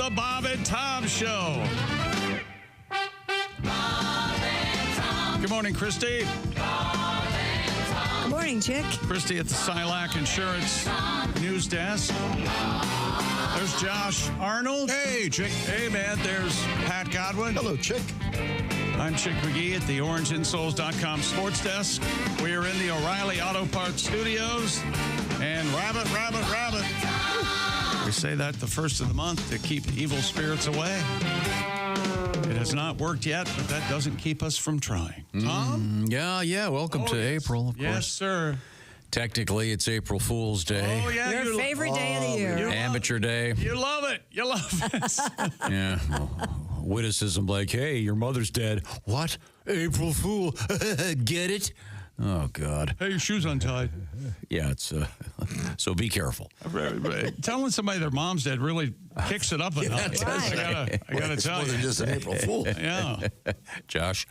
the Bob and Tom Show. Bob and Tom. Good morning, Christy. Good morning, Chick. Christy at the Silac Insurance News Desk. There's Josh Arnold. Hey, Chick. Hey, man. There's Pat Godwin. Hello, Chick. I'm Chick McGee at the OrangeInsoles.com Sports Desk. We are in the O'Reilly Auto Parts Studios. And rabbit. We say that the first of the month to keep evil spirits away. It has not worked yet, but that doesn't keep us from trying. Tom? Yeah. Welcome to April, of course. Yes, sir. Technically, it's April Fool's Day. Oh, yeah. Your favorite day of the year. Amateur day. You love it. You love it. Yeah. Witticism like, hey, your mother's dead. What? April Fool. Get it? Oh, God. Hey, your shoe's untied. Yeah, it's so be careful. Telling somebody their mom's dead really kicks it up a notch. Right. I gotta tell More you. than just an April Fool. Yeah. Josh?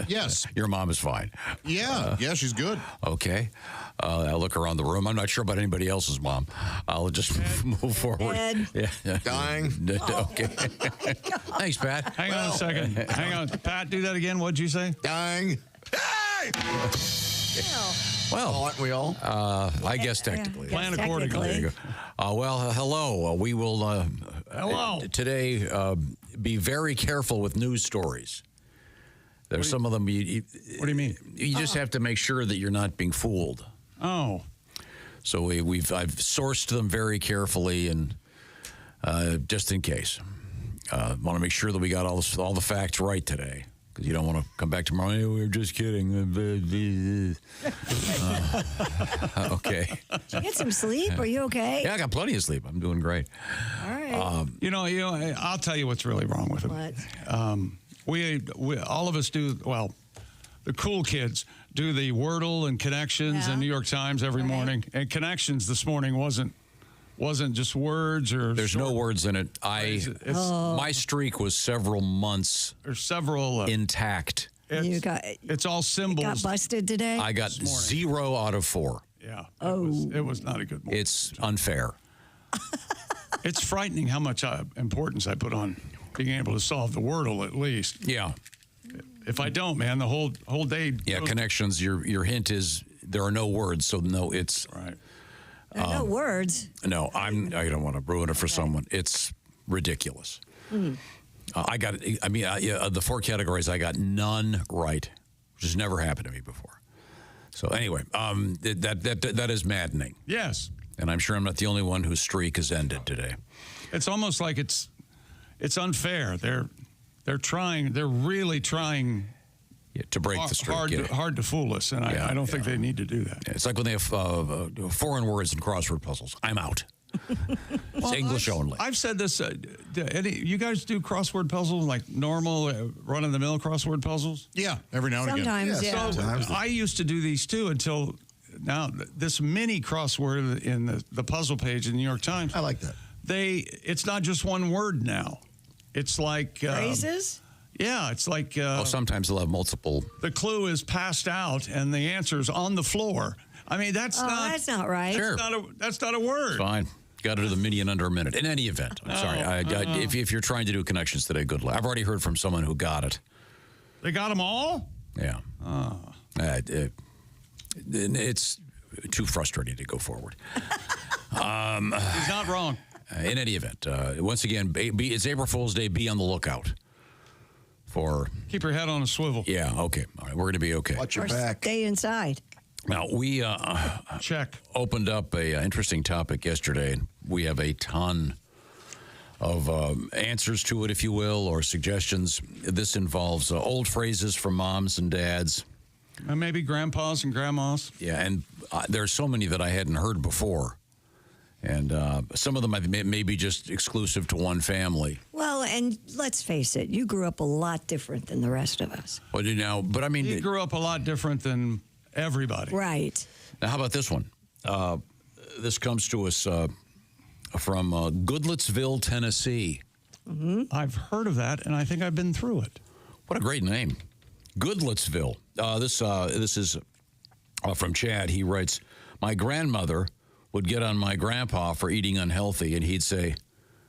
Yes. Your mom is fine. Yeah, she's good. Okay. I'll look around the room. I'm not sure about anybody else's mom. I'll just move forward. Dead. Yeah. Dying. Okay. Thanks, Pat. Hang on a second. Hang on. Pat, do that again. What'd you say? Dying. Hey! Well, aren't we all? I guess technically. Plan Yes, accordingly. There you go. Well, hello. We will Hello. today be very careful with news stories. There's some of them What do you mean? you just have to make sure that you're not being fooled. Oh. So I've sourced them very carefully and just in case. Want to make sure that we got all the facts right today. Because you don't want to come back tomorrow. Hey, we were just kidding. Okay. Did you get some sleep? Are you okay? Yeah, I got plenty of sleep. I'm doing great. All right. You know, I'll tell you what's really wrong with it. What? We all of us do, well, the cool kids do the Wordle and Connections Yeah. in New York Times every morning. And Connections this morning wasn't just words or There's no words in it. My streak was several months There's several intact. It's all symbols. Got busted today? I got 0 out of 4. Yeah. Oh. It was not a good morning. It's unfair. It's frightening how much importance I put on being able to solve the Wordle at least. Yeah. If I don't, man, the whole day. Yeah, Connections, your hint is there are no words, so no, it's... Right. There are no words. No, I don't want to ruin it for someone. It's ridiculous. The 4 categories, I got none right, which has never happened to me before. So anyway, that is maddening. Yes. And I'm sure I'm not the only one whose streak has ended today. It's almost like it's unfair. They're really trying to break the streak. hard to fool us, and I don't think they need to do that. It's like when they have foreign words in crossword puzzles. I'm out. It's English only. I've said this. You guys do crossword puzzles, like normal, run-of-the-mill crossword puzzles? Yeah, every now and Sometimes, again. yeah. So Sometimes. I used to do these too until now. This mini crossword in the puzzle page in the New York Times. I like that. It's not just one word now. It's like Phrases? Yeah, it's like Sometimes they'll have multiple. the clue is passed out and the answer's on the floor. I mean, that's not right. Sure. That's not a word. Fine. Got to do the mini in under a minute. In any event, I'm sorry. If you're trying to do Connections today, good luck. I've already heard from someone who got it. They got them all? Yeah. It's too frustrating to go forward. He's not wrong. In any event, once again, it's April Fool's Day. Be on the lookout for... Keep your head on a swivel. Yeah, okay. All right, we're going to be okay. Watch your Or back. stay inside. Now, we Check. opened up a interesting topic yesterday. We have a ton of answers to it, if you will, or suggestions. This involves old phrases from moms and dads. And maybe grandpas and grandmas. Yeah, and there's so many that I hadn't heard before. And some of them may be just exclusive to one family. Well, and let's face it, you grew up a lot different than the rest of us. But I mean, He grew up a lot different than everybody. Right. now how about this one? This comes to us from Goodlettsville, Tennessee. I've heard of that, and I think I've been through it. What a great name, Goodlettsville. This is from Chad. He writes, "My grandmother would get on my grandpa for eating unhealthy, and he'd say,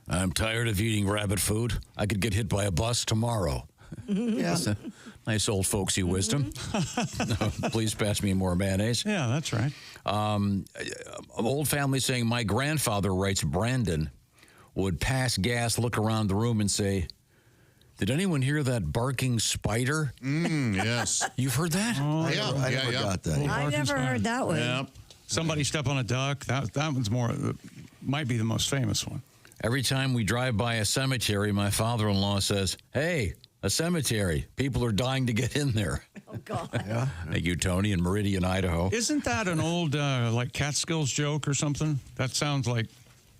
I'm tired of eating rabbit food. I could get hit by a bus tomorrow. That's a nice old folksy wisdom. Please pass me more mayonnaise. Yeah, that's right. Old family saying, my grandfather, writes Brandon, would pass gas, look around the room and say, did anyone hear that barking spider? Yes. You've heard that? Oh, yeah. I never got that. I never heard that one. Yeah. Somebody step on a duck. That one's might be the most famous one. Every time we drive by a cemetery, my father-in-law says, hey, a cemetery. People are dying to get in there. Oh, God. Yeah. Thank you, Tony, in Meridian, Idaho. Isn't that an old, like, Catskills joke or something? That sounds like...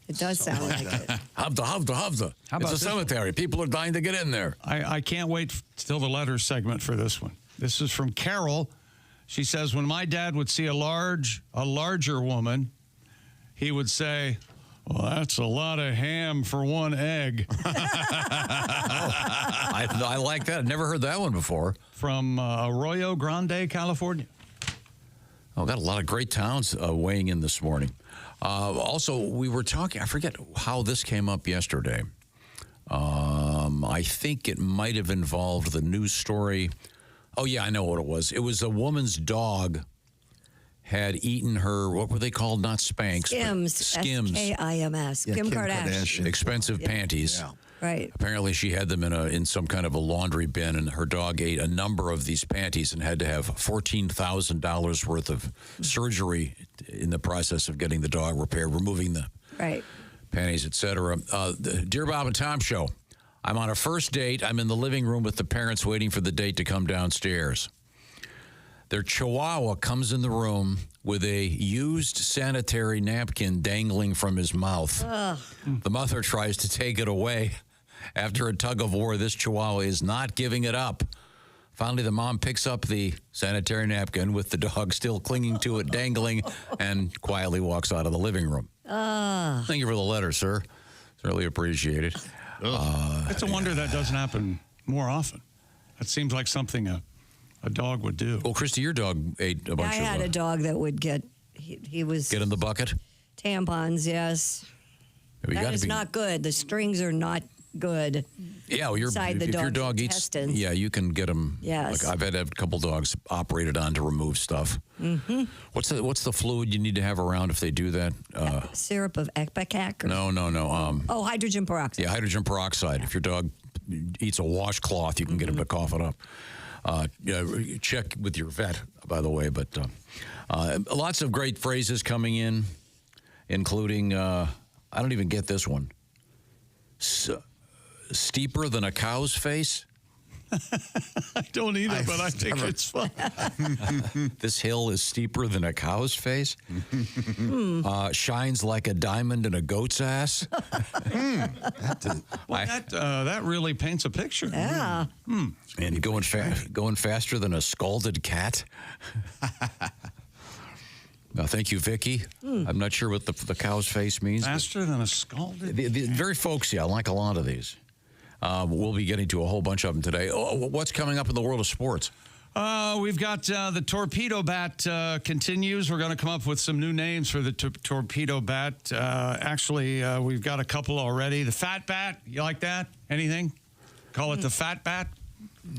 It does sound like it. Havda, havda, havda. How about It's a this cemetery. People are dying to get in there. I can't wait till the letter segment for this one. This is from Carol. She says, when my dad would see a larger woman, he would say, well, that's a lot of ham for one egg. I like that. I've never heard that one before. From Arroyo Grande, California. Oh, got a lot of great towns weighing in this morning. Also, we were talking, I forget how this came up yesterday. I think it might have involved the news story. Oh, yeah, I know what it was. It was a woman's dog had eaten her, what were they called? Not Spanx. Skims. Skims. Skims. Yeah, Kim Kim Kardashian. Kardashian. Expensive panties. Yeah. Right. Apparently, she had them in some kind of a laundry bin, and her dog ate a number of these panties and had to have $14,000 worth of surgery in the process of getting the dog repaired, removing the panties, etc. The Dear Bob and Tom show. I'm on a first date. I'm in the living room with the parents waiting for the date to come downstairs. Their chihuahua comes in the room with a used sanitary napkin dangling from his mouth. Ugh. The mother tries to take it away. After a tug of war, this chihuahua is not giving it up. Finally, the mom picks up the sanitary napkin with the dog still clinging to it, dangling, and quietly walks out of the living room. Thank you for the letter, sir. Certainly appreciate it. It's a wonder that doesn't happen more often. That seems like something a dog would do. Well, Christy, your dog ate a bunch I of... had a dog that would get, he was... Get in the bucket? Tampons, yes. That is not good. The strings are not good. Yeah, well, if your dog eats... Yeah, you can get them... Yes. Like I've had a couple dogs operated on to remove stuff. Mm-hmm. What's the fluid you need to have around if they do that? Syrup of Epicac? No. Hydrogen peroxide. Yeah, hydrogen peroxide. If your dog eats a washcloth, you can get him to cough it up. Check with your vet, by the way. But lots of great phrases coming in, including, I don't even get this one. Steeper than a cow's face? I don't either, but I think it's fun. This hill is steeper than a cow's face? Shines like a diamond in a goat's ass? That really paints a picture. Yeah. And going faster than a scalded cat? Thank you, Vicky. I'm not sure what the cow's face means. Faster than a scalded Very folksy. I like a lot of these. We'll be getting to a whole bunch of them today. What's coming up in the world of sports? We've got the torpedo bat continues. We're going to come up with some new names for the torpedo bat. Actually, we've got a couple already. The fat bat, you like that? Anything? Call it the fat bat?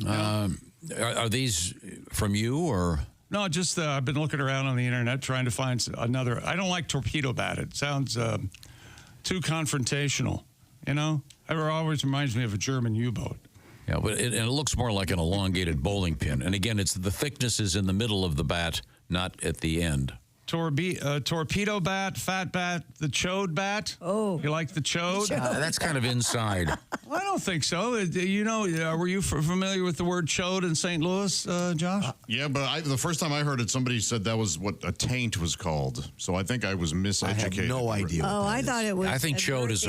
Are these from you or? No, just I've been looking around on the internet trying to find another. I don't like torpedo bat. It sounds too confrontational, you know? It always reminds me of a German U-boat. Yeah, but it looks more like an elongated bowling pin. And again, it's the thickness is in the middle of the bat, not at the end. Torpedo bat, fat bat, the chode bat. Oh. You like the chode? That's kind of inside. I don't think so. Were you familiar with the word chode in St. Louis, Josh? Yeah, but the first time I heard it, somebody said that was what a taint was called. So I think I was miseducated. I have no idea. I thought it was. I think chode is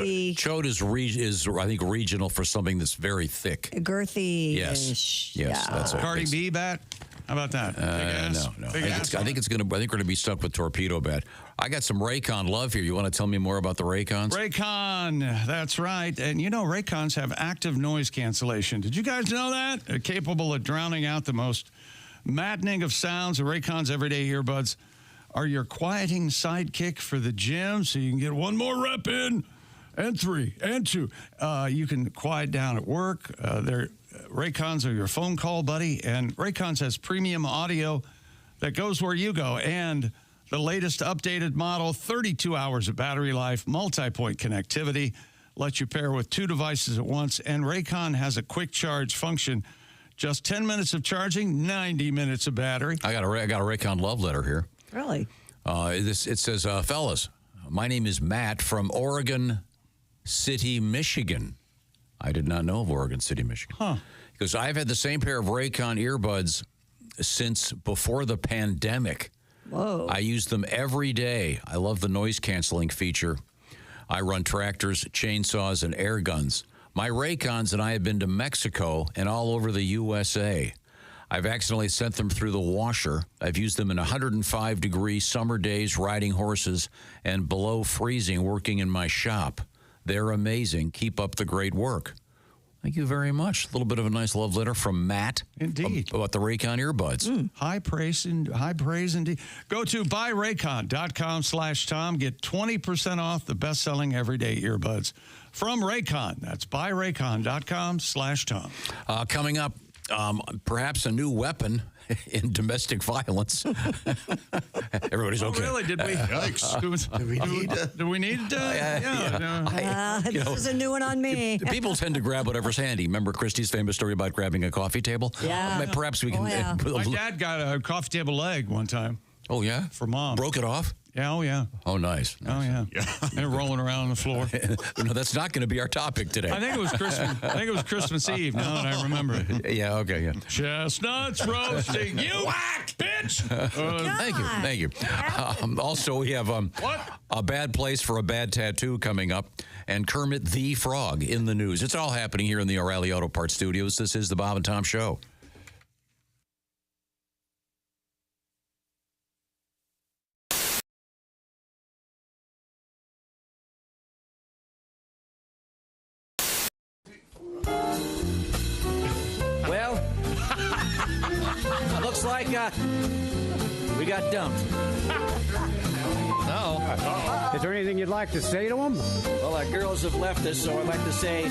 I think regional for something that's very thick. Girthy. Yes, Yeah. that's it. Cardi B bat. How about that? No. I think we're going to be stuck with torpedo bat. I got some Raycon love here. You want to tell me more about the Raycons? Raycon, that's right. And you know, Raycons have active noise cancellation. Did you guys know that? They're capable of drowning out the most maddening of sounds. The Raycon's everyday earbuds are your quieting sidekick for the gym, so you can get one more rep in and 3 and 2. You can quiet down at work. Raycons are your phone call buddy, and Raycons has premium audio that goes where you go, and the latest updated model, 32 hours of battery life, multi-point connectivity, lets you pair with 2 devices at once, and Raycon has a quick charge function. Just 10 minutes of charging, 90 minutes of battery. I got a Raycon love letter here. Really? It says, fellas, my name is Matt from Oregon City, Michigan. I did not know of Oregon City, Michigan. Huh. Because I've had the same pair of Raycon earbuds since before the pandemic. Whoa. I use them every day. I love the noise canceling feature. I run tractors, chainsaws, and air guns. My Raycons and I have been to Mexico and all over the USA. I've accidentally sent them through the washer. I've used them in 105-degree summer days riding horses and below freezing working in my shop. They're amazing. Keep up the great work. Thank you very much. A little bit of a nice love letter from Matt. Indeed. About the Raycon earbuds. High praise indeed. Go to buyraycon.com/Tom. Get 20% off the best-selling everyday earbuds from Raycon. That's buyraycon.com/Tom. Coming up, perhaps a new weapon in domestic violence. Everybody's okay. Really? Did we? Yikes. Do we need to? This is a new one on me. People tend to grab whatever's handy. Remember Christie's famous story about grabbing a coffee table? Yeah. Perhaps we can. Oh, My dad got a coffee table leg one time. Oh, yeah? For Mom. Broke it off? Yeah, oh, yeah. Oh, nice. Oh, yeah. And rolling around on the floor. No, that's not going to be our topic today. I think it was Christmas Eve, now that I remember. Yeah, okay, yeah. Chestnuts roasting. You whack, bitch! Thank you. Also, we have a bad place for a bad tattoo coming up, and Kermit the Frog in the news. It's all happening here in the O'Reilly Auto Parts Studios. This is the Bob and Tom Show. Well, looks like we got dumped. No. Is there anything you'd like to say to them? Well, our girls have left us, so I'd like to say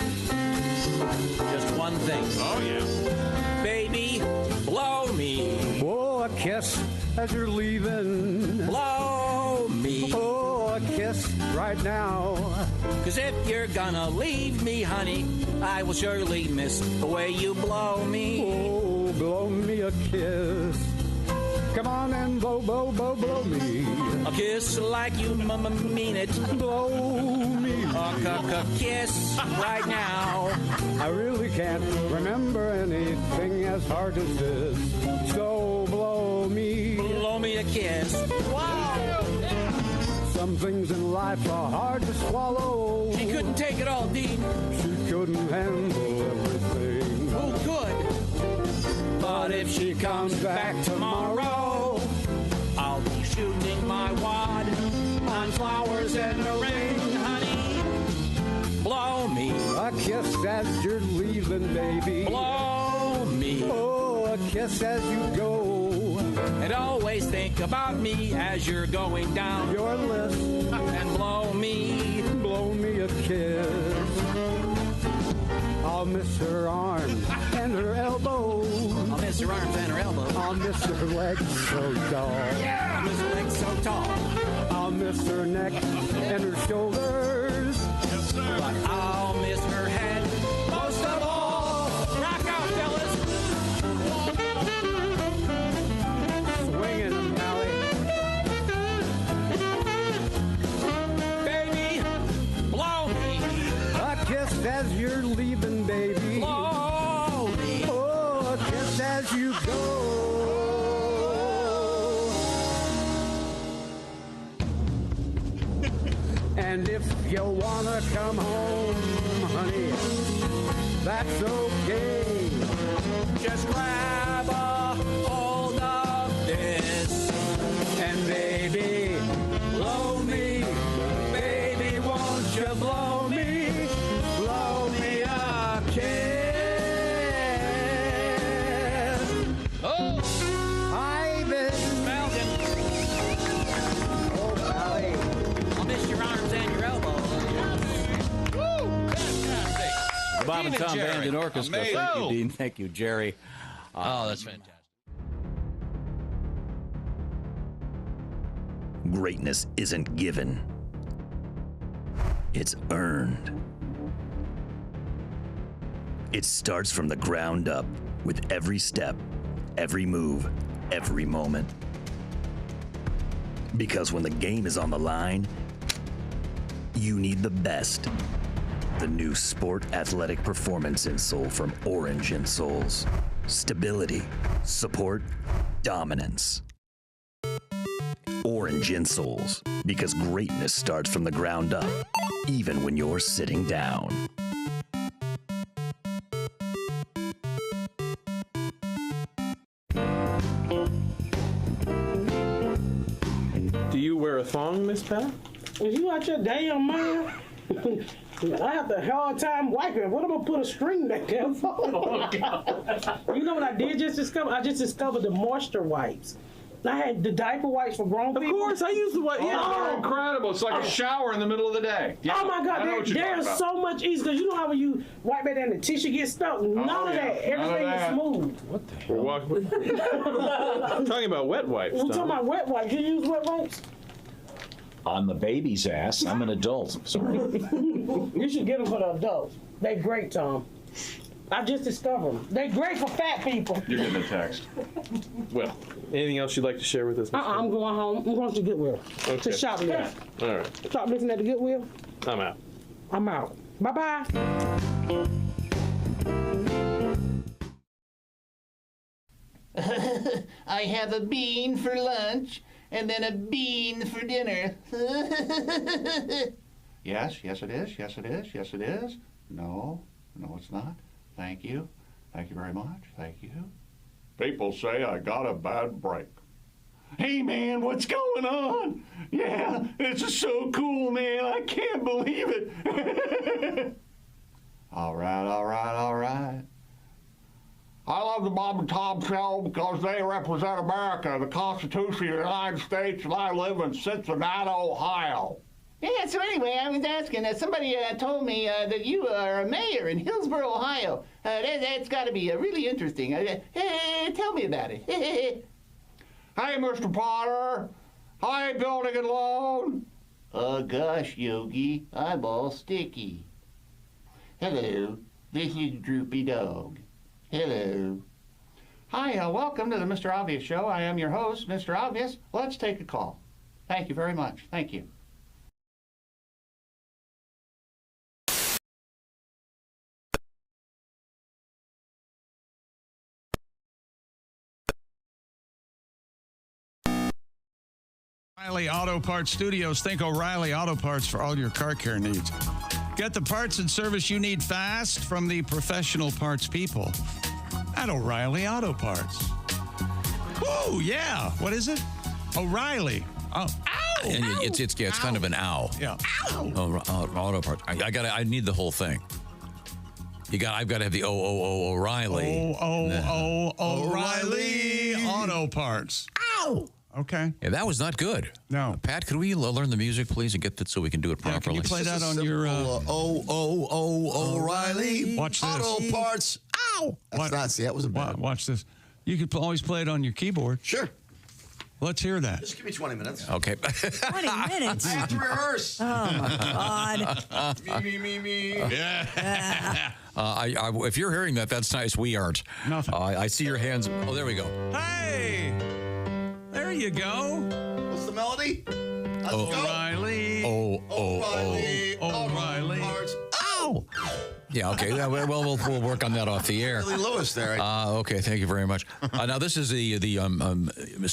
just one thing. Oh, yeah. Baby, blow me. Oh, a kiss as you're leaving. Blow me. Oh, a kiss right now. 'Cause if you're gonna leave me, honey, I will surely miss the way you blow me. Oh, blow me a kiss. Come on and blow me. A kiss like you mean it. Blow me. A kiss right now. I really can't remember anything as hard as this. So blow me. Blow me a kiss. Wow. Some things in life are hard to swallow. She couldn't take it all, Dean. She couldn't handle everything. Oh, good. But if she comes back tomorrow, I'll be shooting my wad on flowers and a ring, honey. Blow me. A kiss as you're leaving, baby. Blow me. Oh, a kiss as you go. And always think about me as you're going down Your list. and blow me. Blow me a kiss. I'll miss her arms and her elbows. I'll miss her arms and her elbows. I'll miss her legs so tall. I'll miss her legs so tall. I'll miss her neck and her shoulders. But I'll miss her head most of all. Rock out, fellas. Swinging them, Mally. Baby, blow me. A kiss as you're leaving, baby. Blow me. Oh, a kiss as you go. And if you wanna come home, honey, that's okay. Just grab a hold of this. And baby, blow me. Baby, won't you blow me? Blow me a kiss. Oh, Hi, Miss Malcolm, Oh, Sally. I'll miss your arms and your elbows. Bob and Tom Band and Orchestra. Amazing. Thank you, Dean. Thank you, Jerry. Oh, that's fantastic. Greatness isn't given. It's earned. It starts from the ground up with every step, every move, every moment. Because when the game is on the line, you need the best. The new Sport Athletic Performance insole from Orange Insoles. Stability, support, dominance. Orange Insoles, because greatness starts from the ground up, even when you're sitting down. Do you wear a thong, Miss Pat? Is you out your damn mind? I have a hard time wiping. What am I gonna put a string back there for? Oh, you know what I did just discover? I just discovered the moisture wipes. I had the diaper wipes for grown people. Of course, I use the white. Oh, Yeah. they're incredible. It's like a shower in the middle of the day. Yeah, Oh my I know God, what you're they're talking about. so much easier. Because you know how when you wipe it and the tissue gets stuck? None of yeah. that. Everything None of that. is smooth. What the hell? I'm talking about wet wipes. I'm Tom. talking about wet wipes. You use wet wipes? On the baby's ass. I'm an adult. Sorry. You should get them for the adults. They're great, Tom. I just discovered them. They're great for fat people. You're getting a text. Well, anything else you'd like to share with us? Miss Pat? I'm going home. I'm going to Goodwill. Okay. To shoplift. All right. Shoplifting at the Goodwill. I'm out. I'm out. Bye-bye. I have a bean for lunch and then a bean for dinner. Yes, yes it is, yes it is, yes it is. No, no it's not. Thank you. Thank you very much. Thank you. People say I got a bad break. Hey man, what's going on? Yeah, this is so cool, man. I can't believe it. All right, all right, all right. I love the Bob and Tom show because they represent America, the Constitution of the United States, and I live in Cincinnati, Ohio. Yeah, so anyway, I was asking, somebody told me that you are a mayor in Hillsboro, Ohio. That's got to be really interesting. Tell me about it. Hey, Mr. Potter, I ain't building it alone. Oh, gosh, Yogi, I'm all sticky. Hello, this is Droopy Dog. Hello. Hi, welcome to the Mr. Obvious Show. I am your host, Mr. Obvious. Let's take a call. Thank you very much. Thank you. O'Reilly Auto Parts Studios. Think O'Reilly Auto Parts for all your car care needs. Get the parts and service you need fast from the professional parts people at O'Reilly Auto Parts. Woo, yeah. What is it? O'Reilly. Oh, ow! And it's kind of an ow. Yeah. Ow! Auto parts. I need the whole thing. I've got to have the O'Reilly. O'Reilly Auto Parts. Ow! Okay. Yeah, that was not good. No. Pat, could we learn the music, please, and get that so we can do it properly? Can you play that on your... O'Reilly. Watch this. Auto Parts. Ow! That's not, see, that was a bad. Watch this. You could always play it on your keyboard. Sure. Let's hear that. Just give me 20 minutes. Okay. 20 minutes? I have to rehearse. Oh, my God. Me. Yeah. If you're hearing that, that's nice. We aren't. Nothing. I see your hands. Oh, there we go. Hey! There you go. What's the melody? Let's go. O'Reilly. O'Reilly. O'Reilly. Parts. Ow! Yeah, okay. Well, we'll work on that off the air. Billy Lewis there. Okay, thank you very much. Now, this is the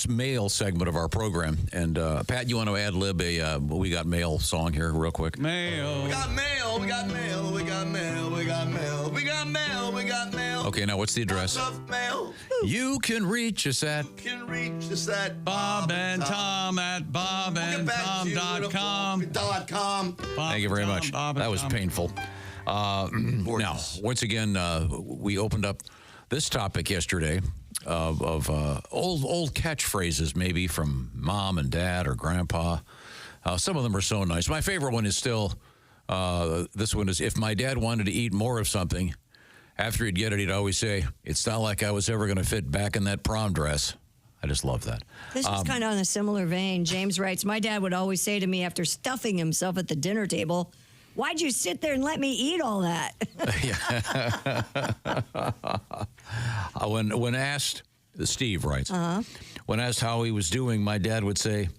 mail segment of our program. And, Pat, you want to ad-lib a We Got Mail song here real quick? Mail. We got mail. We got mail. We got mail. We got mail. We got mail. We got mail. Okay, now what's the address? Lots of mail. You can reach us at... Can reach us at Bob and Tom at bobandtom.com. Thank you very much. That was painful. Now, once again, we opened up this topic yesterday of old catchphrases, maybe from mom and dad or grandpa. Some of them are so nice. My favorite one is still, This one is, if my dad wanted to eat more of something, after he'd get it, he'd always say, it's not like I was ever going to fit back in that prom dress. I just love that. This is kind of on a similar vein. James writes, my dad would always say to me after stuffing himself at the dinner table, why'd you sit there and let me eat all that? When asked, Steve writes, when asked how he was doing, my dad would say,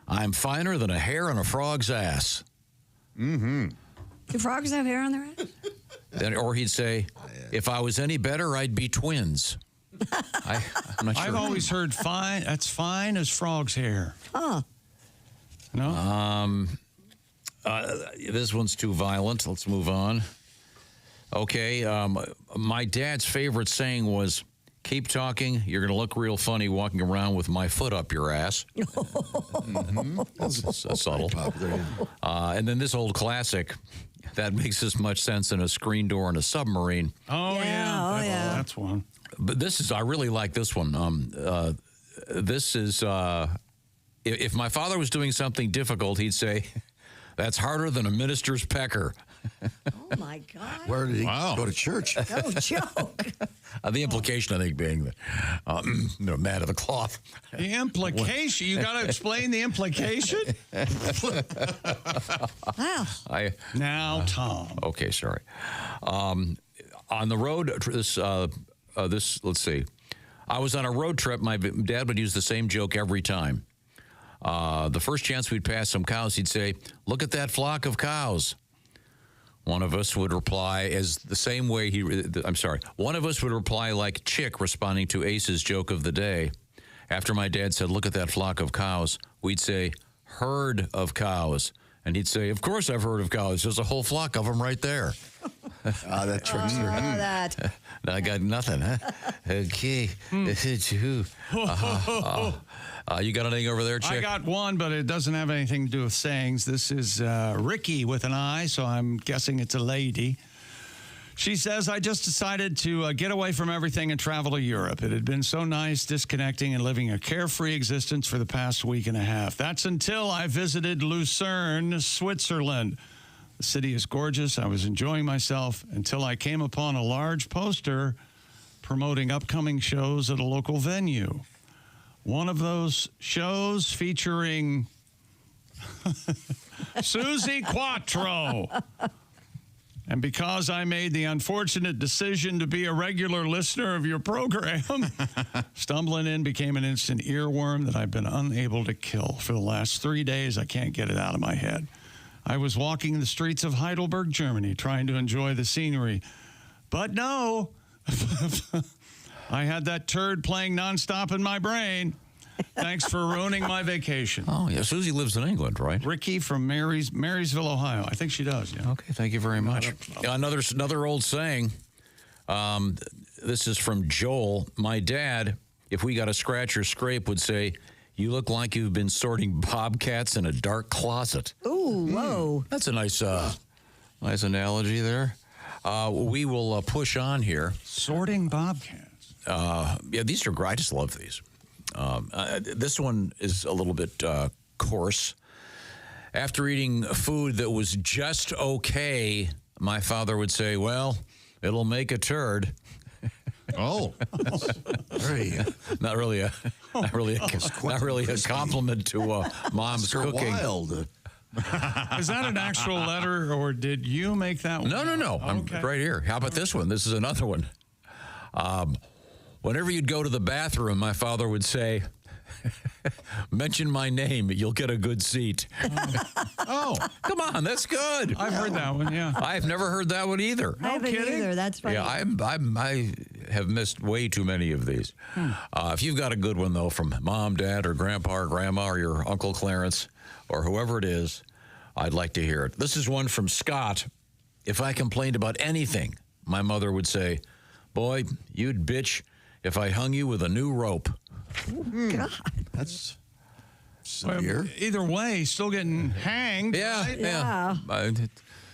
I'm finer than a hair on a frog's ass. Do frogs have hair on their ass? Or he'd say, if I was any better, I'd be twins. I'm not sure. I've always heard fine. That's fine as frog's hair. Huh. No? This one's too violent. Let's move on. Okay. My dad's favorite saying was, keep talking. You're going to look real funny walking around with my foot up your ass. That's subtle. And then this old classic that makes as much sense in a screen door in a submarine. Oh, yeah. That's one. But this is, I really like this one. This is, if my father was doing something difficult, he'd say, that's harder than a minister's pecker. Oh, my God. Where did he go to church? No joke. The implication, I think, being that man of the cloth. The implication? You got to explain the implication? Wow. Now, Tom. Okay, sorry. On the road, let's see. I was on a road trip. My dad would use the same joke every time. The first chance we'd pass some cows, he'd say, look at that flock of cows. One of us would reply as the same way one of us would reply like Chick responding to Ace's joke of the day. After my dad said, look at that flock of cows, we'd say, herd of cows. And he'd say, of course I've heard of cows. There's a whole flock of them right there. That tricks her. That. I got nothing, huh? Okay. You got anything over there, Chick? I got one, but it doesn't have anything to do with sayings. This is Ricky with an I, so I'm guessing it's a lady. She says, I just decided to get away from everything and travel to Europe. It had been so nice disconnecting and living a carefree existence for the past week and a half. That's until I visited Lucerne, Switzerland. The city is gorgeous. I was enjoying myself until I came upon a large poster promoting upcoming shows at a local venue. One of those shows featuring Susie Quattro. And because I made the unfortunate decision to be a regular listener of your program, stumbling in became an instant earworm that I've been unable to kill. For the last 3 days, I can't get it out of my head. I was walking the streets of Heidelberg, Germany, trying to enjoy the scenery. But no, I had that turd playing nonstop in my brain. Thanks for ruining my vacation. Oh, yeah. Susie lives in England, right? Ricky from Marysville, Ohio. I think she does, yeah. Okay, thank you very much. Another old saying. This is from Joel. My dad, if we got a scratch or scrape, would say, you look like you've been sorting bobcats in a dark closet. Ooh, whoa. That's a nice analogy there. We will push on here. Sorting bobcats. Yeah, these are great. I just love these. This one is a little bit coarse. After eating food that was just okay, my father would say, well, it'll make a turd. Oh, not really a compliment to mom's cooking. Wild. Is that an actual letter, or did you make that one? No. I'm right here. How about this one? This is another one. Whenever you'd go to the bathroom, my father would say, mention my name, you'll get a good seat. Oh, come on, that's good. I've heard that one, yeah. I've never heard that one either. I haven't either. That's funny. Yeah, I have missed way too many of these. If you've got a good one, though, from mom, dad, or grandpa, or grandma, or your Uncle Clarence, or whoever it is, I'd like to hear it. This is one from Scott. If I complained about anything, my mother would say, boy, you'd bitch if I hung you with a new rope. God. That's severe. Either way, still getting hanged. Yeah, right? yeah.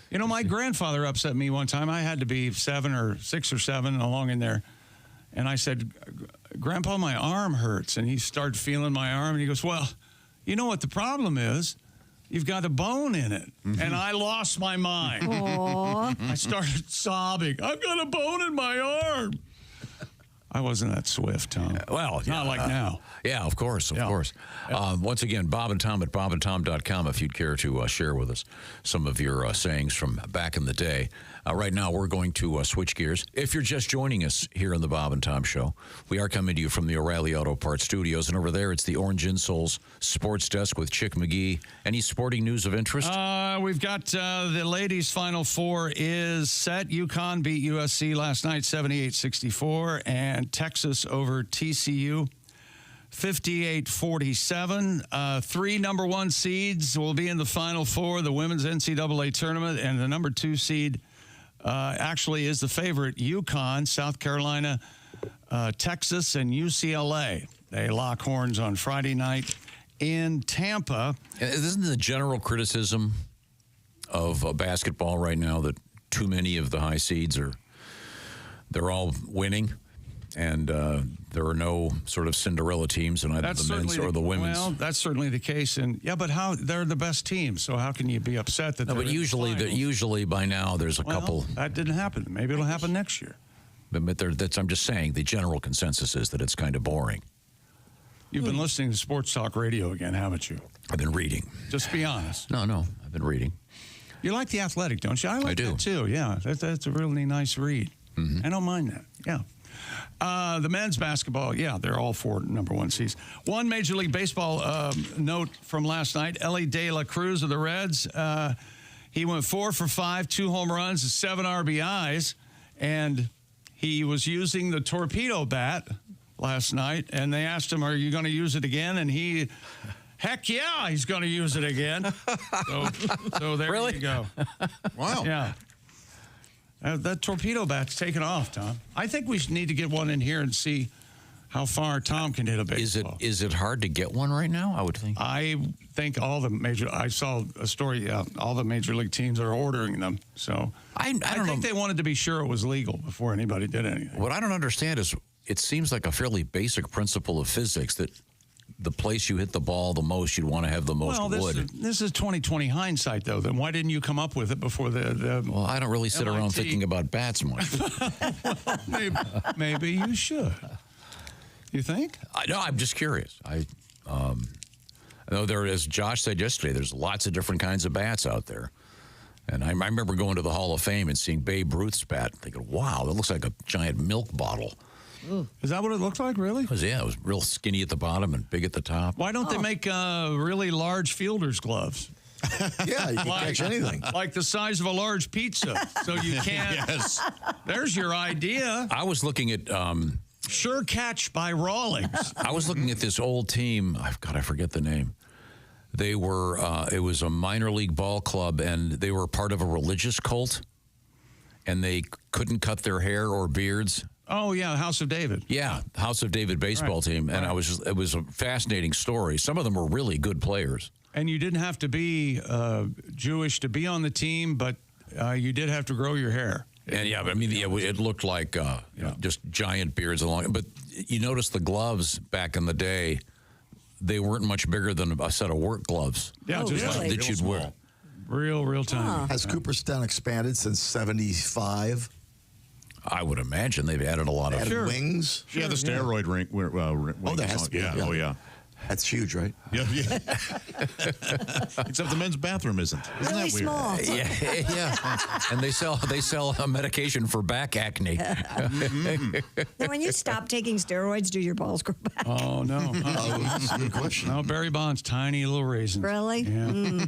You know, my grandfather upset me one time. I had to be 6 or 7 along in there. And I said, Grandpa, my arm hurts. And he started feeling my arm. And he goes, well, you know what the problem is? You've got a bone in it. And I lost my mind. Aw. I started sobbing. I've got a bone in my arm. I wasn't that swift, Tom. Well, not like now. Yeah, of course, of course. Once again, Bob and Tom at bobandtom.com if you'd care to share with us some of your sayings from back in the day. Right now, we're going to switch gears. If you're just joining us here on the Bob and Tom Show, we are coming to you from the O'Reilly Auto Parts Studios. And over there, it's the Orange Insoles Sports Desk with Chick McGee. Any sporting news of interest? We've got the ladies' Final Four is set. UConn beat USC last night, 78-64. And Texas over TCU, 58-47. 3 number 1 seeds will be in the Final Four, the women's NCAA tournament, and the number 2 seed actually is the favorite, UConn, South Carolina, Texas, and UCLA. They lock horns on Friday night in Tampa. Isn't the general criticism of basketball right now that too many of the high seeds they're all winning? And there are no sort of Cinderella teams in either the men's or the women's. Well, that's certainly the case. And yeah, but how they're the best teams. So how can you be upset that? No, but usually by now there's a couple. That didn't happen. Maybe it'll happen next year. But I'm just saying the general consensus is that it's kind of boring. You've been listening to sports talk radio again, haven't you? I've been reading. Just be honest. No, I've been reading. You like The Athletic, don't you? I do that too. Yeah, that's a really nice read. Mm-hmm. I don't mind that. Yeah. The men's basketball, they're all 4 number 1 seeds. One Major League Baseball note from last night, Ellie De La Cruz of the Reds. He went 4 for 5, 2 home runs, 7 RBIs, and he was using the torpedo bat last night, and they asked him, are you going to use it again? And he, heck yeah, he's going to use it again. So there you go. Wow. Yeah. That torpedo bat's taken off, Tom. I think we need to get one in here and see how far Tom can hit a baseball. Is it hard to get one right now? I would think. I think I saw a story, all the major league teams are ordering them. So I think they wanted to be sure it was legal before anybody did anything. What I don't understand is it seems like a fairly basic principle of physics that the place you hit the ball the most, you'd want to have the most wood. This is 20/20 hindsight, though. Then why didn't you come up with it before the Well, I don't really sit around thinking about bats much. Maybe you should. You think? No, I'm just curious. I know as Josh said yesterday, there's lots of different kinds of bats out there. And I remember going to the Hall of Fame and seeing Babe Ruth's bat, thinking, wow, that looks like a giant milk bottle. Is that what it looked like, really? It was real skinny at the bottom and big at the top. Why don't they make really large fielder's gloves? Yeah, you can catch anything. Like the size of a large pizza. So you can't. Yes. There's your idea. I was looking at... Sure Catch by Rawlings. I was looking at this old team. I forget the name. They were, it was a minor league ball club, and they were part of a religious cult, and they couldn't cut their hair or beards. Oh, yeah, House of David. Yeah, House of David baseball team. And it was a fascinating story. Some of them were really good players. And you didn't have to be Jewish to be on the team, but you did have to grow your hair. And it looked like just giant beards along. But you notice the gloves back in the day, they weren't much bigger than a set of work gloves. Yeah, that you'd wear. Real tiny. Has Cooperstown expanded since 75? I would imagine they've added a lot of wings. Yeah, the steroid ring. There has to be. Yeah. Oh, yeah. That's huge, right? Yeah. Except the men's bathroom isn't. Isn't Really that weird? small. Yeah. And they sell a medication for back acne. Now, when you stop taking steroids, do your balls grow back? Oh, no. That's a good question. No, Barry Bonds, tiny little raisins. Really? Yeah.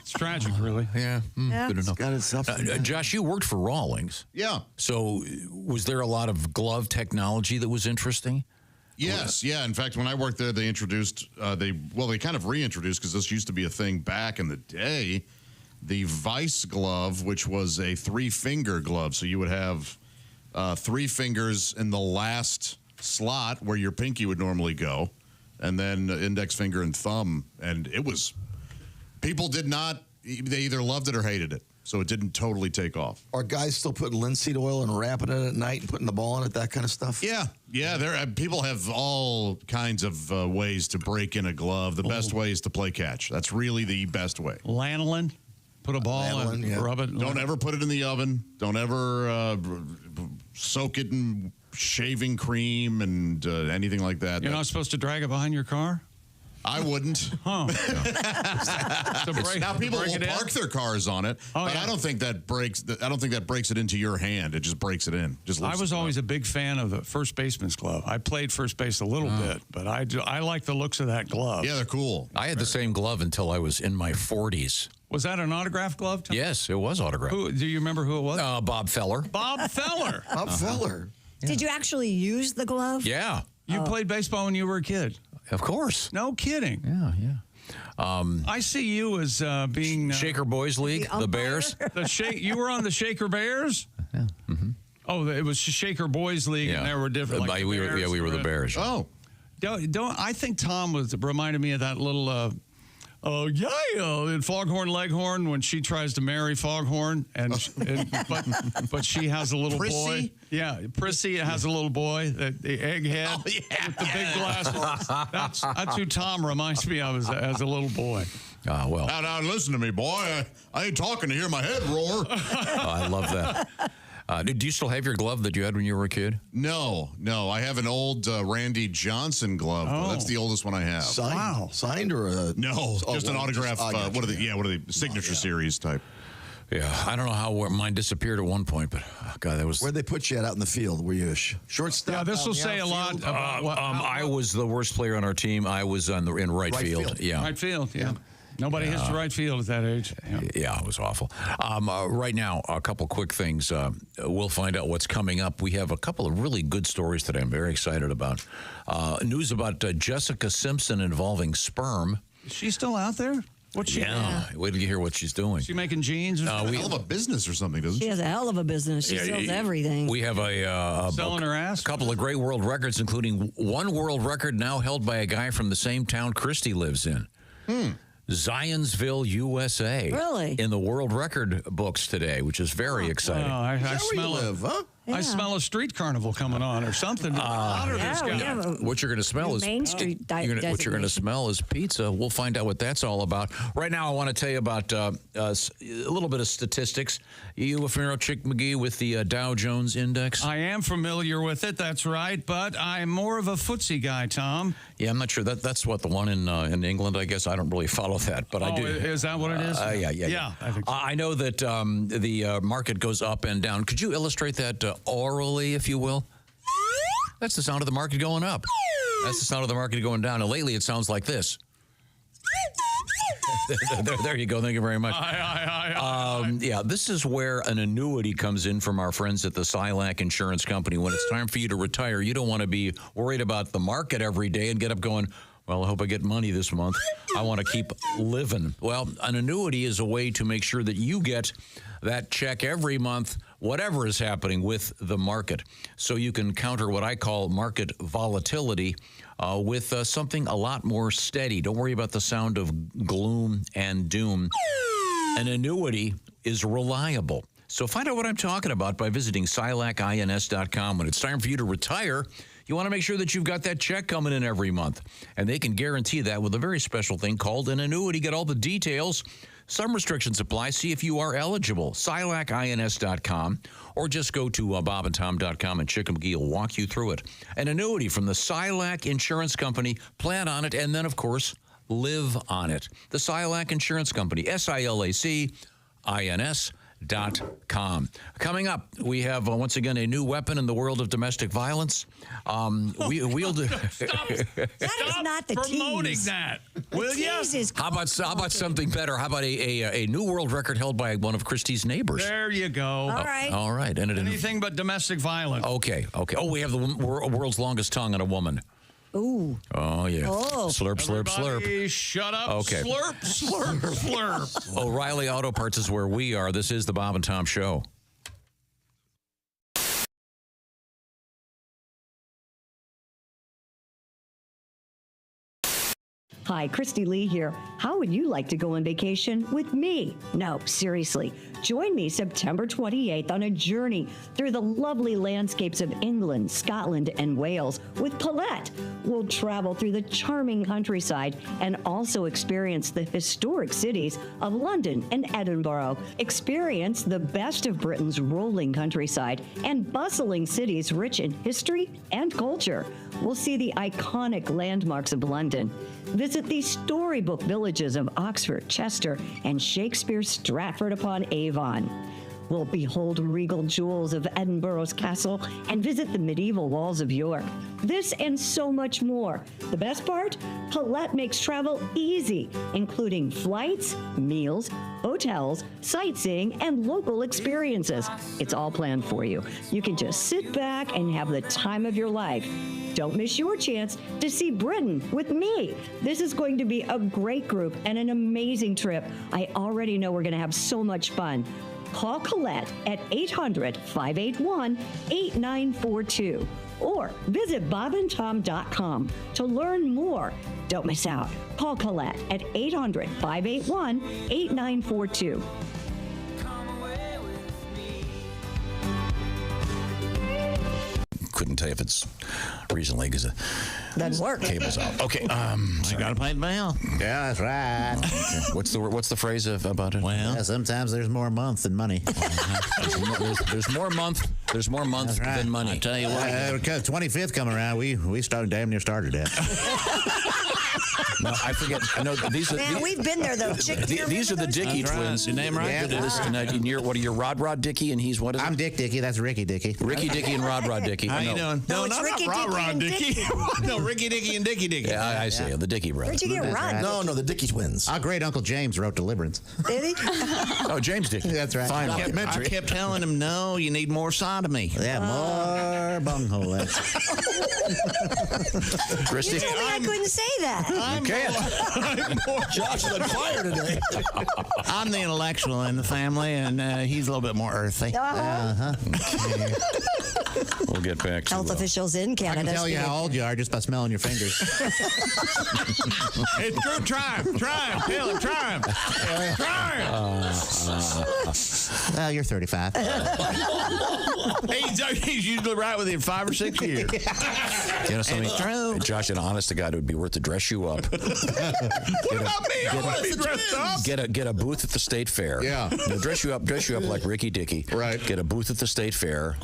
It's tragic, really. Yeah. Yeah. Good enough. Got its substance. Josh, you worked for Rawlings. Yeah. So was there a lot of glove technology that was interesting? Yes, yeah. In fact, when I worked there, they introduced, they kind of reintroduced, because this used to be a thing back in the day, the Vice glove, which was a 3-finger glove. So you would have 3 fingers in the last slot where your pinky would normally go, and then index finger and thumb. And it was, people did not, they either loved it or hated it. so it didn't totally take off. Are guys still putting linseed oil and wrapping it at night and putting the ball in it, that kind of stuff? Yeah. People have all kinds of ways to break in a glove. The best way is to play catch. That's really the best way. Lanolin. Put a ball in, rub it. Don't ever put it in the oven. Don't ever soak it in shaving cream and anything like that. You're not supposed to drag it behind your car? I wouldn't. Oh. Now people will park their cars on it, but I don't think that breaks. I don't think that breaks it into your hand. It just breaks it in. I was always a big fan of the first baseman's glove. I played first base a little bit, but I like the looks of that glove. Yeah, they're cool. I had the same glove until I was in my 40s. Was that an autographed glove, Tom? Yes, it was autographed. Do you remember who it was? Bob Feller. Bob Feller. Bob Feller. Yeah. Did you actually use the glove? Yeah. You played baseball when you were a kid? Of course. No kidding. Yeah. I see you as being Shaker Boys League, the Bears. You were on the Shaker Bears? Yeah. Mm-hmm. Oh, it was Shaker Boys League, and there were different. We were the Bears. Oh, don't I think Tom reminded me of that little. In Foghorn Leghorn when she tries to marry Foghorn, but she has a little boy. Yeah, Prissy has a little boy, the egghead with the big glasses. That's who Tom reminds me of as a little boy. Well. Now listen to me, boy. I ain't talking to hear my head roar. I love that. Do you still have your glove that you had when you were a kid? No. I have an old Randy Johnson glove. Oh. That's the oldest one I have. Signed or a... No, just an autograph. What are the signature series type? Yeah, I don't know how mine disappeared at one point, but God, that was... Where'd they put you out in the field? Were you shortstop? Yeah, this will say a lot about... I was the worst player on our team. I was in right field. Yeah. Right field, yeah. Nobody hits the right field at that age. Yeah, it was awful. Right now, a couple quick things. We'll find out what's coming up. We have a couple of really good stories today I'm very excited about. News about Jessica Simpson involving sperm. Is she still out there? What's she doing? Wait till you hear what she's doing. Is she making jeans? Or we have a business or something, doesn't she? She has a hell of a business. She sells everything. We have selling her ass. A couple of great world records, including one world record now held by a guy from the same town Christy lives in. Zionsville, USA. Really? In the world record books today, which is very exciting. I smell I smell a street carnival coming on or something. What you're going to smell is Main Street. what you're going to smell is pizza. We'll find out what that's all about. Right now, I want to tell you about a little bit of statistics. You familiar with Chick McGee with the Dow Jones Index? I am familiar with it. That's right, but I'm more of a footsie guy, Tom. Yeah, I'm not sure that's what the one in England. I guess I don't really follow that, but I do. Is that what it is? Yeah. I think so. I know that the market goes up and down. Could you illustrate that orally, if you will? That's the sound of the market going up. That's the sound of the market going down. And lately, it sounds like this. There you go. Thank you very much. Yeah, this is where an annuity comes in from our friends at the Silac Insurance Company. When it's time for you to retire, you don't want to be worried about the market every day and get up going, well, I hope I get money this month. I want to keep living. Well, an annuity is a way to make sure that you get that check every month, whatever is happening with the market. So you can counter what I call market volatility with something a lot more steady. Don't worry about the sound of gloom and doom. An annuity is reliable. So find out what I'm talking about by visiting silacins.com. When it's time for you to retire, you want to make sure that you've got that check coming in every month. And they can guarantee that with a very special thing called an annuity. Get all the details. Some restrictions apply. See if you are eligible. silacins.com, or just go to bobandtom.com and Chick McGee will walk you through it. An annuity from the Silac Insurance Company. Plan on it, and then, of course, live on it. The Silac Insurance Company, SILACINS.com. Coming up, we have, once again, a new weapon in the world of domestic violence. That is not the promoting keys. that. Will you? How about something better? How about a new world record held by one of Christie's neighbors? There you go. All right. All right. And anything but domestic violence. Okay. Oh, we have the world's longest tongue on a woman. Ooh. Oh, yeah. Oh. Slurp, slurp, Everybody slurp. Shut up. Okay. Slurp, slurp, slurp. O'Reilly Auto Parts is where we are. This is the Bob and Tom Show. Hi, Christy Lee here. How would you like to go on vacation with me? No, seriously. Join me September 28th on a journey through the lovely landscapes of England, Scotland, and Wales with Paulette. We'll travel through the charming countryside and also experience the historic cities of London and Edinburgh. Experience the best of Britain's rolling countryside and bustling cities rich in history and culture. We'll see the iconic landmarks of London. Visit the storybook villages of Oxford, Chester, and Shakespeare's Stratford-upon-Avon. We'll behold regal jewels of Edinburgh's castle and visit the medieval walls of York. This and so much more. The best part? Paulette makes travel easy, including flights, meals, hotels, sightseeing, and local experiences. It's all planned for you. You can just sit back and have the time of your life. Don't miss your chance to see Britain with me. This is going to be a great group and an amazing trip. I already know we're going to have so much fun. Call Colette at 800-581-8942 or visit bobandtom.com to learn more. Don't miss out. Call Colette at 800-581-8942. Couldn't tell you if it's recently because doesn't work. Cable's out. Okay, you got to pay the bill. Yeah, that's right. Okay. What's the phrase about it? Well, Yeah, sometimes there's more month than money. There's more month. There's more month That's right. than money. I tell you what. 25th coming around, we started damn near started that. No, I forget. I know these are. Man, we've been there though. These are the Dicky twins. Your name right? Yeah, That's right. And what are you, Rod Dicky, and he's what is it? I'm Dick Dicky. That's Ricky Dicky. Ricky Dicky and Rod Dicky. How you doing? No, it's not Ricky, Rod Dicky, and Dicky. No, Ricky Dicky and Dicky Dicky. Yeah, I see. The Dicky brothers. Where'd you get Rod? No, the Dicky twins. Our great Uncle James wrote Deliverance. Did he? Oh, James Dicky. That's right. Fine. I kept telling him, no, you need more sodomy. Yeah, more bunghole. Christy. You told me I couldn't say that. You can't. Josh is on fire today. I'm the intellectual in the family, and he's a little bit more earthy. We'll get back to Health officials in I Canada. can tell you how old you are just by smelling your fingers. It's true. Try him. Tell him. Try him. Well, you're 35. He's usually right within 5 or 6 years. You know something? It's true. Josh, and honest to God, it would be worth to dress you up. What about me? I want to be dressed up. Get a booth at the state fair. Yeah. They'll dress you up like Ricky Dicky. Right. Get a booth at the state fair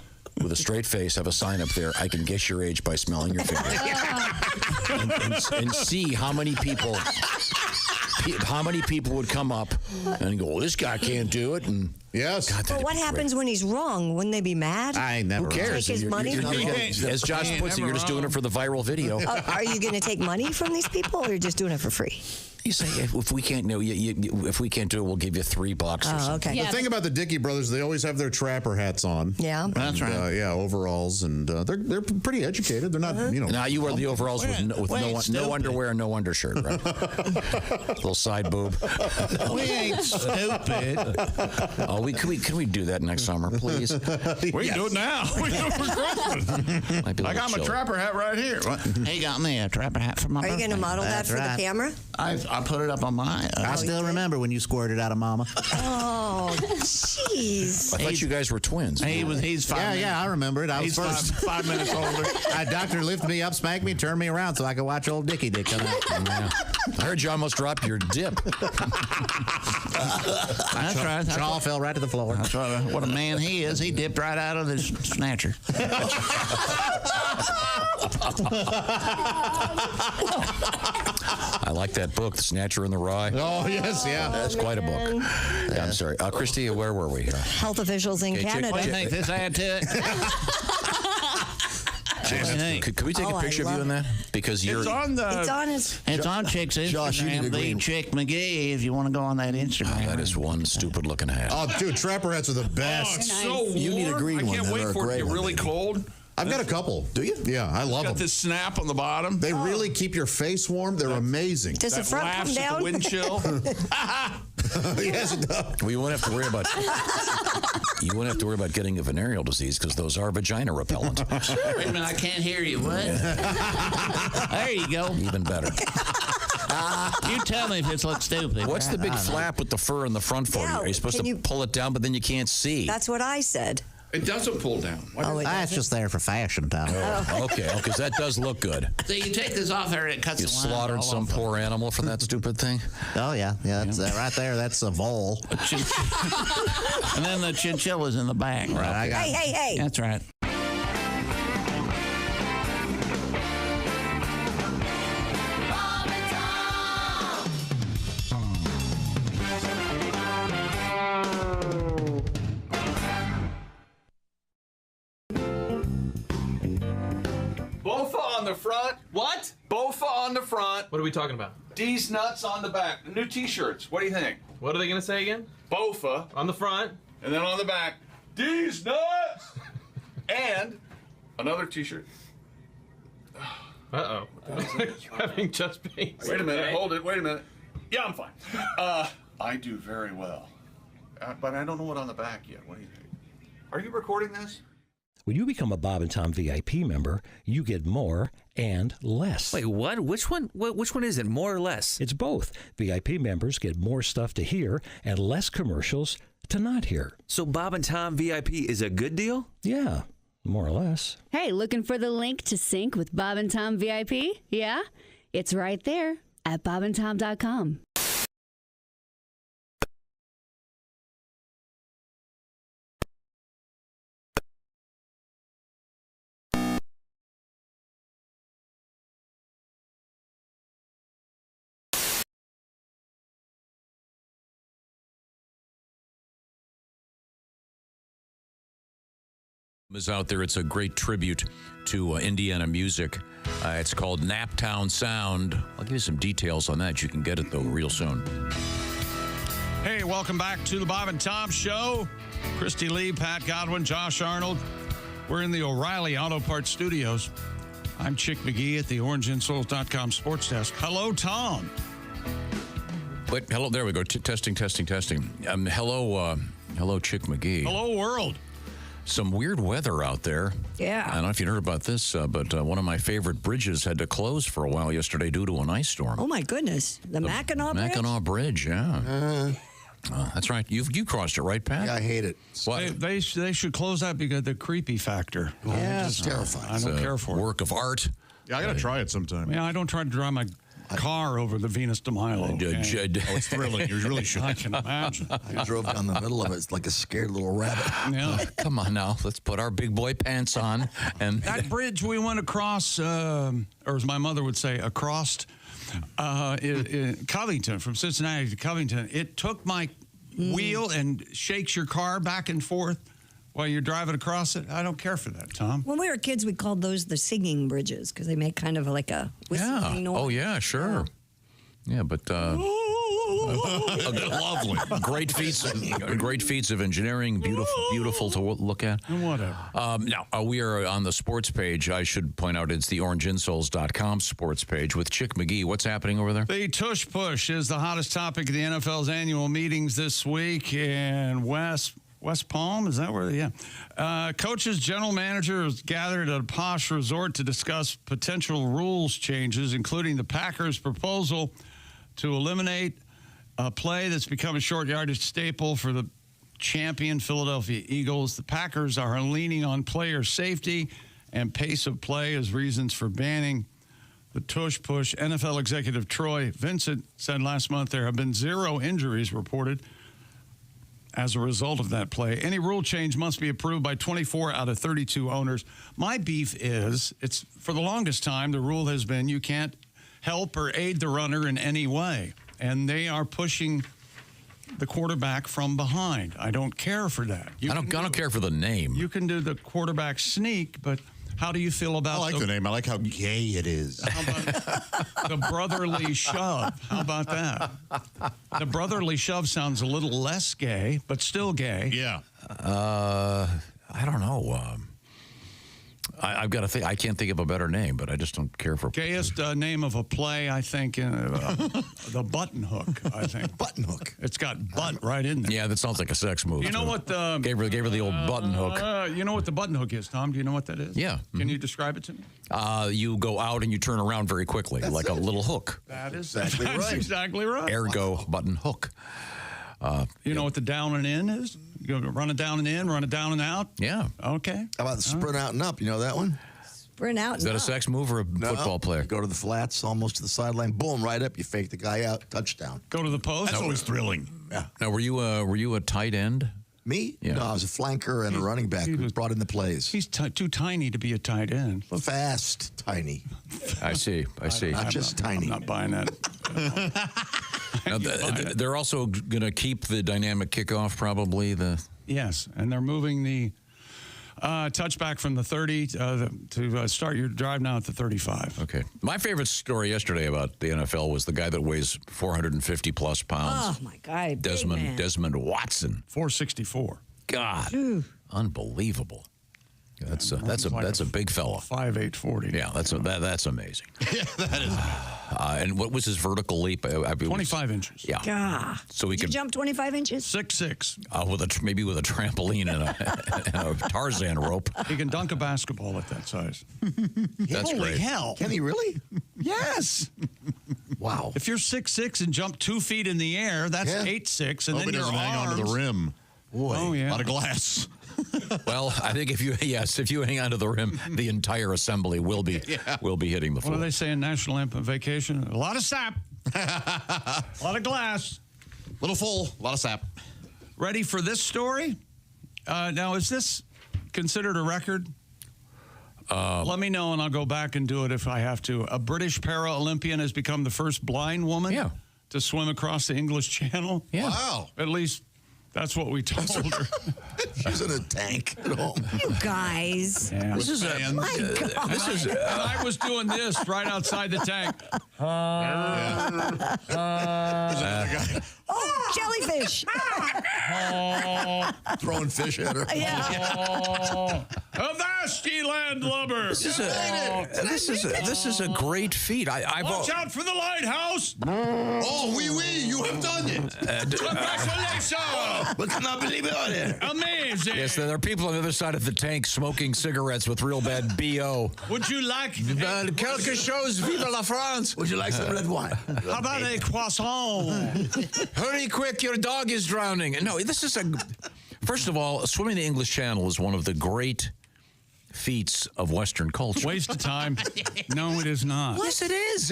with a straight face. Have a sign up there. I can guess your age by smelling your fingers. and see how many people. How many people would come up and go, well, this guy can't do it? And yes. God, But what happens when he's wrong? Wouldn't they be mad? I never. Who cares? Take his money? As Josh puts it, you're just doing it for the viral video. Are you going to take money from these people, or you're just doing it for free? You say if we can't if we can't do it, we'll give you $3 or something. Okay. The thing about the Dicky brothers, they always have their trapper hats on. Yeah. That's right. Yeah, overalls, and they're pretty educated. They're not, Now you wear the overalls with no underwear and no undershirt, right? Little side boob. We ain't stupid. Oh, can we do that next summer, please? We can do it now. We can do it for Christmas. I got my trapper hat right here. He got me a trapper hat for my Are you going to birthday. model that That's for right. the camera? I put it up on my. I still remember when you squirted out of Mama. Oh, jeez. I thought you guys were twins. He's 5 minutes. Yeah, I remember it. I was He's first. 5 minutes older. A doctor lifted me up, spanked me, turned me around so I could watch old Dicky Dick come out. Yeah. I heard you almost dropped your dip. That's right. Jaw fell right to the floor. That's what a man he is. He dipped right out of his snatcher. I like that book, The Snatcher and the Rye. Oh, yes, yeah. That's quite a book. Yeah, I'm sorry. Christy, where were we here? Health officials in Canada. What do you think this add to it? Could we take a picture of you in that? Because you're. It's on his. It's on Chick's Instagram. Josh, you need to the agree. Chick McGee. If you want to go on that Instagram. That is one stupid looking hat. Oh, dude, trapper hats are the Oh, best. it's so warm. You need a green I one can't then, wait or a for it gray to get one, really maybe. cold. I've got a couple. Do you? Yeah, I love Got them. this snap on the bottom. They really keep your face warm. They're amazing. Does the that front laughs come at down? the wind chill. Yes, it does. We won't have to worry about. You won't have to worry about getting a venereal disease because those are vagina repellent. Wait a minute, I can't hear you. What? There you go. Even better. You tell me if this looks stupid. What's the big flap with the fur in the front for you? Are you supposed to pull it down, but then you can't see? That's what I said. It doesn't pull down. That's just there for fashion, Tom. Okay, because that does look good. So you take this off there and it cuts You the line slaughtered all some over. poor animal for that stupid thing? Oh, yeah. That's right there. That's a vole. And then the chinchilla's in the back. Right? Hey. That's right. Bofa on the front. What? Bofa on the front. What are we talking about? D's nuts on the back. The new T-shirts. What do you think? What are they going to say again? Bofa. On the front. And then on the back, D's nuts. And another T-shirt. Uh-oh. You're having chest pains. Wait a minute. Hold it. Wait a minute. Yeah, I'm fine. I do very well. But I don't know what on the back yet. What do you think? Are you recording this? When you become a Bob and Tom VIP member, you get more and less. Wait, what? Which one? Which one is it? More or less? It's both. VIP members get more stuff to hear and less commercials to not hear. So Bob and Tom VIP is a good deal? Yeah, more or less. Hey, looking for the link to sync with Bob and Tom VIP? Yeah? It's right there at bobandtom.com. Is out there. It's a great tribute to Indiana music. It's called Naptown Sound. I'll give you some details on that. You can get it, though, real soon. Hey, welcome back to the Bob and Tom Show. Christy Lee, Pat Godwin, Josh Arnold. We're in the O'Reilly Auto Parts Studios. I'm Chick McGee at the OrangeInsoles.com sports desk. Hello, Tom. Wait, hello. There we go. Testing. Hello, Chick McGee. Hello, world. Some weird weather out there. Yeah. I don't know if you heard about this, but one of my favorite bridges had to close for a while yesterday due to an ice storm. Oh, my goodness. The Mackinac Bridge? Mackinac Bridge, yeah. That's right. You crossed it, right, Pat? Yeah, I hate it. What? They should close that because of the creepy factor. Yeah, it's terrifying. I don't care for it. Work of art. Yeah, I got to try it sometime. Yeah, I don't try to drive my car over the Venus de Milo. Oh, it's thrilling. You really should. I can imagine. I drove down the middle of it. It's like a scared little rabbit. Yeah. Come on now. Let's put our big boy pants on. And that bridge we went across, or as my mother would say, across in Covington, from Cincinnati to Covington, it took my wheel and shakes your car back and forth while you're driving across it. I don't care for that, Tom. When we were kids, we called those the singing bridges because they make kind of like a whistling noise. Oh, yeah, sure. Yeah, but lovely. Great feats of engineering, beautiful to look at. Whatever. Now, we are on the sports page. I should point out it's the OrangeInsoles.com sports page with Chick McGee. What's happening over there? The tush push is the hottest topic of the NFL's annual meetings this week in West Palm, is that where? Yeah. Coaches, general managers gathered at a posh resort to discuss potential rules changes, including the Packers' proposal to eliminate a play that's become a short yardage staple for the champion Philadelphia Eagles. The Packers are leaning on player safety and pace of play as reasons for banning the tush push. NFL executive Troy Vincent said last month there have been 0 injuries reported as a result of that play. Any rule change must be approved by 24 out of 32 owners. My beef is, it's for the longest time, the rule has been you can't help or aid the runner in any way. And they are pushing the quarterback from behind. I don't care for that. I don't care for the name. You can do the quarterback sneak, but how do you feel about I like the name. I like how gay it is. How about the brotherly shove? How about that? The brotherly shove sounds a little less gay, but still gay. Yeah. I don't know. I've got to think. I can't think of a better name, but I just don't care for. Gayest name of a play, I think, the button hook. I think button hook. It's got butt right in there. Yeah, that sounds like a sex move. You know what? Gave her the old button hook. You know what the button hook is, Tom? Do you know what that is? Yeah. Can you describe it to me? You go out and you turn around very quickly, like a little hook. That is exactly right. Ergo button hook. You know what the down and in is? You run it down and in, run it down and out. Yeah. Okay. How about the sprint out and up? You know that one? Sprint out. Is that a sex move or a football player? Go to the flats, almost to the sideline, boom, right up. You fake the guy out, touchdown. Go to the post. That's always thrilling. Yeah. Now, were you a tight end? Me? Yeah. No, I was a flanker and a running back who was brought in the plays. He's too tiny to be a tight end. Fast, tiny. I see. Not just tiny. I'm not buying that. Now, they're also going to keep the dynamic kickoff, probably. Yes, and they're moving the touchback from the 30 to start your drive now at the 35. Okay. My favorite story yesterday about the NFL was the guy that weighs 450-plus pounds. Oh, my God. Desmond Watson. 464. God. Unbelievable. That's a big fella. 5'8", 40. Yeah, that's amazing. Yeah, that is. And what was his vertical leap? 25 inches. Yeah. God. So he Did you could jump 25 inches? 6'6". Maybe with a trampoline and a Tarzan rope. He can dunk a basketball at that size. That's Holy great. hell. Can he really? Yes. Wow. If you're 6'6" and jump 2 feet in the air, that's 8'6", and Hope then he your doesn't hang onto the rim. Boy. Oh, yeah. A lot of glass. Well, I think if you hang onto the rim, the entire assembly will be hitting the floor. What do they say in National Lampoon Vacation? A lot of sap. A lot of glass. Little full, a lot of sap. Ready for this story? Now, is this considered a record? Let me know, and I'll go back and do it if I have to. A British para-Olympian has become the first blind woman to swim across the English Channel. Yeah. Wow. At least that's what we told her. She's in a tank at home. You guys. Yeah. This is and I was doing this right outside the tank. Oh, jellyfish. Throwing fish at her. Yeah. Avast ye landlubber. This is a great feat. Watch out for the lighthouse. Oh, you have done it. Congratulations. But cannot believe it. Amazing. Yes, there are people on the other side of the tank smoking cigarettes with real bad BO. Would you like quelque chose, vive la France. Would you like some red wine? How about a croissant? Hurry quick, your dog is drowning. No, first of all, swimming the English Channel is one of the great feats of Western culture. Waste of time. No, it is not. Yes, it is.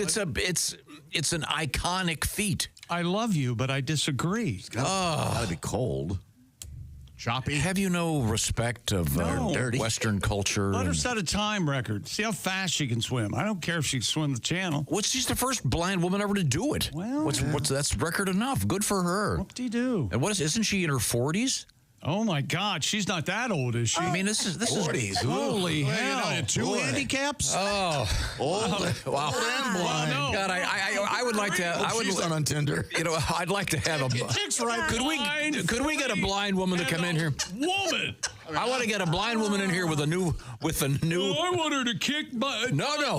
It's an iconic feat. I love you, but I disagree. Gotta be cold. Choppy. Have you no respect of Western culture? Let her set a time record. See how fast she can swim. I don't care if she can swim the channel. She's the first blind woman ever to do it. Well, that's record enough. Good for her. Whoop-de-doo. And isn't she in her 40s? Oh my God, she's not that old, is she? I mean, this is 40s. Holy hell! Two handicaps. Oh, wow! Blind. No. God, I would like to. She's on Tinder. I'd like to have a. Could we get a blind woman to come in here? Woman. I want to get a blind woman in here with a new. I want her to kick my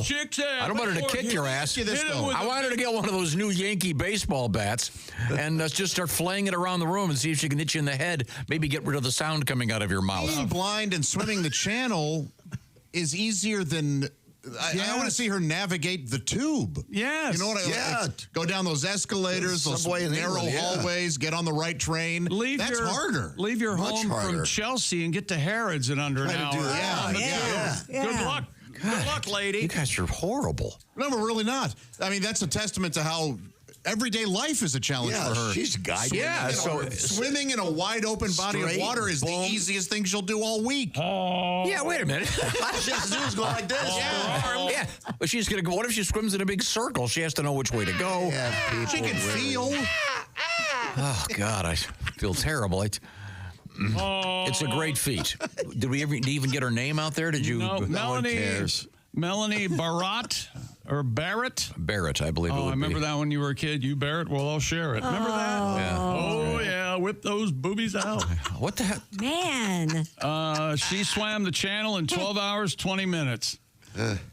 chick's ass. I don't want her to kick your ass. I want her to get one of those new Yankee baseball bats and just start flaying it around the room and see if she can hit you in the head. Maybe get rid of the sound coming out of your mouth. Being blind and swimming the channel is easier than. I want to see her navigate the tube. Yes. You know what I mean? Go down those escalators, those narrow hallways, get on the right train. That's harder. Leave your home from Chelsea and get to Harrods in under an hour. Good luck. Good luck, lady. You guys are horrible. No, we're really not. I mean, that's a testament to how everyday life is a challenge for her. She's guided. Swimming in a wide open body of water is the easiest thing she'll do all week. Yeah, wait a minute. She has to do is go like this. Yeah. But she's going to go. What if she swims in a big circle? She has to know which way to go. She can feel. Oh, God, I feel terrible. It's a great feat. Did we even get her name out there? Did you? No, Melanie Barat. or Barrett? Barrett, I believe it would I remember be. that when you were a kid. You Barrett, well, I'll share it. Remember that? Yeah. Oh, yeah. Whip those boobies out. What the heck? Man. She swam the channel in 12 hours, 20 minutes.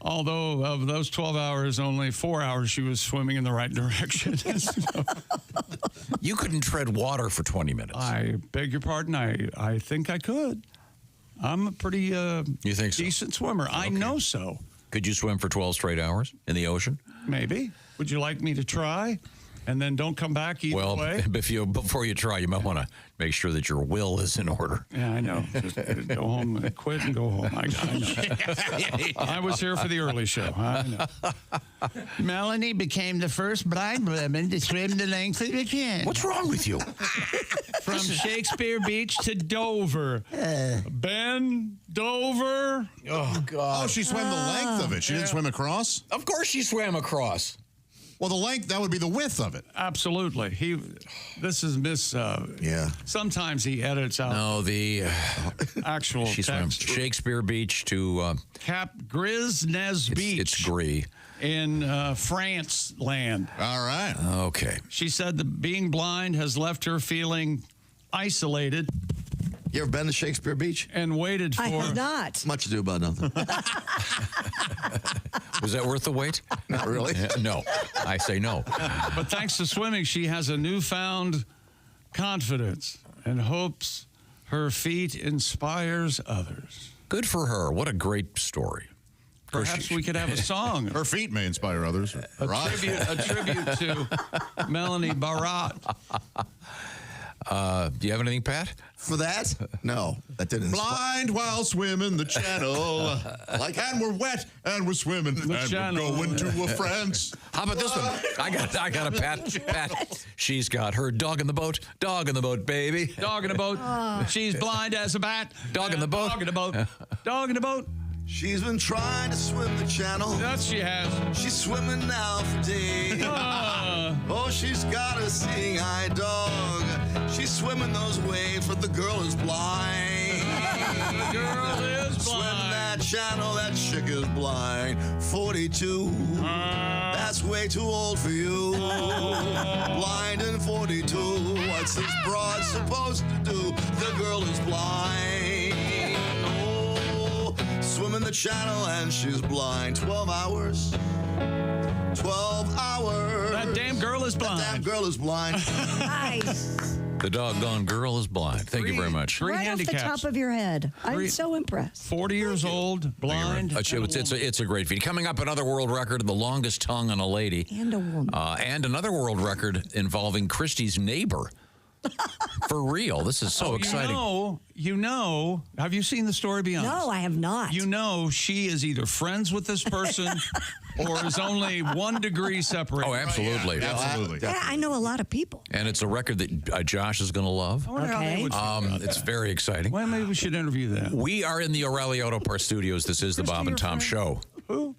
Although of those 12 hours, only 4 hours she was swimming in the right direction. You couldn't tread water for 20 minutes. I beg your pardon. I think I could. I'm a pretty you think so? decent swimmer. I know so. Could you swim for 12 straight hours in the ocean? Maybe. Would you like me to try? And then don't come back either way? Well, before you try, you might want to make sure that your will is in order. Yeah, I know. Just go home and quit and go home. I know. I was here for the early show. I know. Melanie became the first blind woman to swim the length of the channel. What's wrong with you? From Shakespeare Beach to Dover. Ben, Dover. Oh, God. Oh, she swam the length of it. She didn't swim across? Of course she swam across. Well, the length, that would be the width of it. Absolutely. This is Miss... yeah. Sometimes he edits out the actual she swam text. Shakespeare Beach to... Cap Grisnez Beach. It's Gris. In France land. All right. Okay. She said that being blind has left her feeling isolated. You ever been to Shakespeare Beach? And waited for... I have not. Much ado about nothing. Was that worth the wait? Not really. No. I say no. But thanks to swimming, she has a newfound confidence and hopes her feat inspires others. Good for her. What a great story. Perhaps we could have a song. Her feet may inspire others. A tribute to Melanie Barat. Do you have anything, Pat? For that? No, that didn't. Blind while swimming the channel. And we're wet and we're swimming and channel. we're going to a France. How about this one? I got a Pat. She's got her dog in the boat. Dog in the boat, baby. Dog in the boat. She's blind as a bat. Dog in the boat. Dog in the boat. Dog in the boat. She's been trying to swim the channel. Yes, she has. She's swimming now for days. Oh, she's got a seeing eye dog. She's swimming those waves, but the girl is blind. The girl is blind. Swim that channel, that chick is blind. 42. That's way too old for you. Blind and 42. What's this broad supposed to do? The girl is blind. Swimming the channel and she's blind. 12 hours. 12 hours. That damn girl is blind. That damn girl is blind. Nice. The doggone girl is blind. Thank you very much. Three Right handicaps. off the top of your head. I'm so impressed. 40 years old, blind. It's a great feat. Coming up, another world record, the longest tongue on a lady. And a woman. And another world record involving Christy's neighbor. For real. This is so exciting. You know, have you seen the story beyond? No, I have not. You know, she is either friends with this person or is only 1 degree separated. Oh, absolutely. Yeah, absolutely. Yeah, I know a lot of people. And it's a record that Josh is going to love. I wonder how they would feel about It's that. very exciting. Well, maybe we should interview them. We are in the O'Reilly Auto Parts Studios. This is the Christy, Bob and your Tom friend? Show. Who?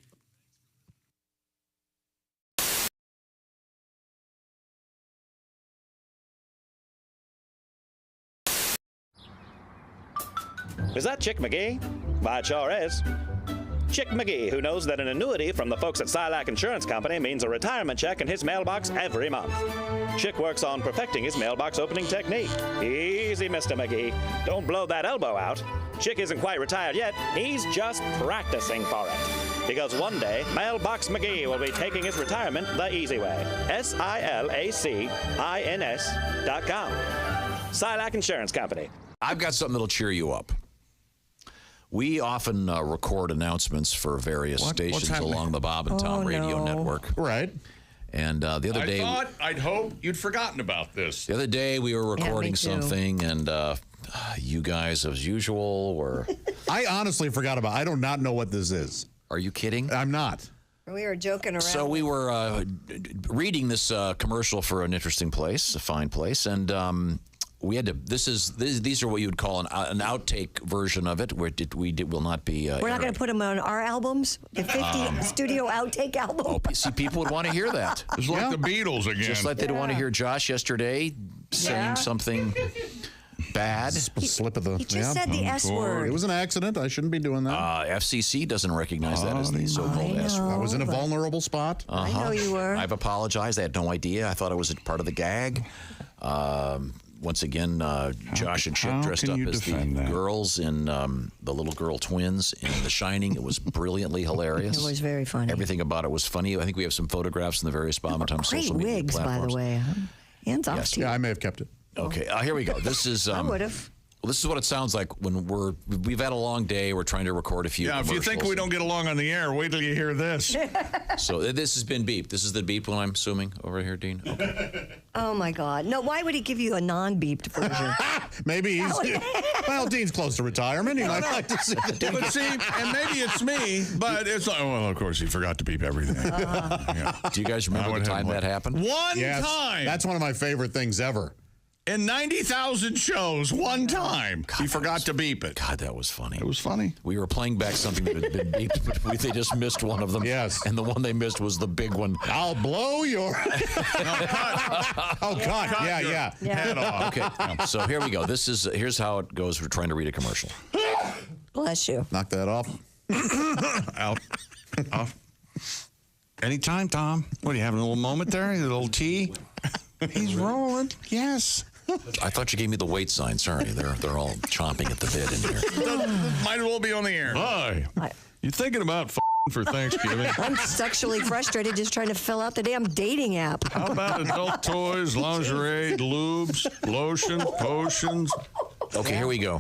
Is that Chick McGee? Why, it sure is. Chick McGee, who knows that an annuity from the folks at Silac Insurance Company means a retirement check in his mailbox every month. Chick works on perfecting his mailbox opening technique. Easy, Mr. McGee. Don't blow that elbow out. Chick isn't quite retired yet. He's just practicing for it. Because one day, Mailbox McGee will be taking his retirement the easy way. SILACINS.com. Silac Insurance Company. I've got something that'll cheer you up. We often record announcements for various stations along the Bob and Tom Radio Network. Right. And the other day... I'd hope you'd forgotten about this. The other day we were recording something, and you guys, as usual, were... I honestly forgot about it. I do not know what this is. Are you kidding? I'm not. We were joking around. So we were reading this commercial for an interesting place, a fine place, and... we had to. These are what you would call an outtake version of it, where we will not be. We're not going to put them on our albums. The 50 studio outtake album. Oh, see, people would want to hear that. It's like the Beatles again. Just like they'd want to hear Josh yesterday saying something bad. Slip of the. He just said the S word. It was an accident. I shouldn't be doing that. FCC doesn't recognize that as the so-called S word. I was in a vulnerable spot. I know you were. I've apologized. I had no idea. I thought it was a part of the gag. Once again, Josh and Chip dressed up as the girls in the little girl twins in The Shining. It was brilliantly hilarious. It was very funny. Everything about it was funny. I think we have some photographs in the various Bob and Tom social media wigs, platforms. by the way. Hands off to you. Yeah, I may have kept it. Okay, here we go. This is. I would have. Well, this is what it sounds like when we've had a long day. We're trying to record a few. Yeah, if you think we don't get along on the air, wait till you hear this. So this has been beeped. This is the beep one, I'm assuming, over here, Dean. Okay. Oh my God! No, why would he give you a non-beeped version? Maybe he's. Well, Dean's close to retirement. He might like to see the But see, and maybe it's me, but it's like, well, of course, he forgot to beep everything. Yeah. Do you guys remember the time that happened? One time. That's one of my favorite things ever. In 90,000 shows, one time, he forgot to beep it. God, that was funny. It was funny. We were playing back something that had been beeped, but they just missed one of them. Yes. And the one they missed was the big one. I'll blow your... Oh, God. Yeah. Head off. Okay, so here we go. Here's how it goes. We're trying to read a commercial. Bless you. Knock that off. Out. Off. Anytime, Tom. What, are you having a little moment there? A little tea? He's rolling. Yes. I thought you gave me the wait sign. Sorry, they're all chomping at the bit in here. Might as well be on the air. Hi. You thinking about f***ing for Thanksgiving? I'm sexually frustrated just trying to fill out the damn dating app. How about adult toys, lingerie, lubes, lotion, potions? Okay, here we go.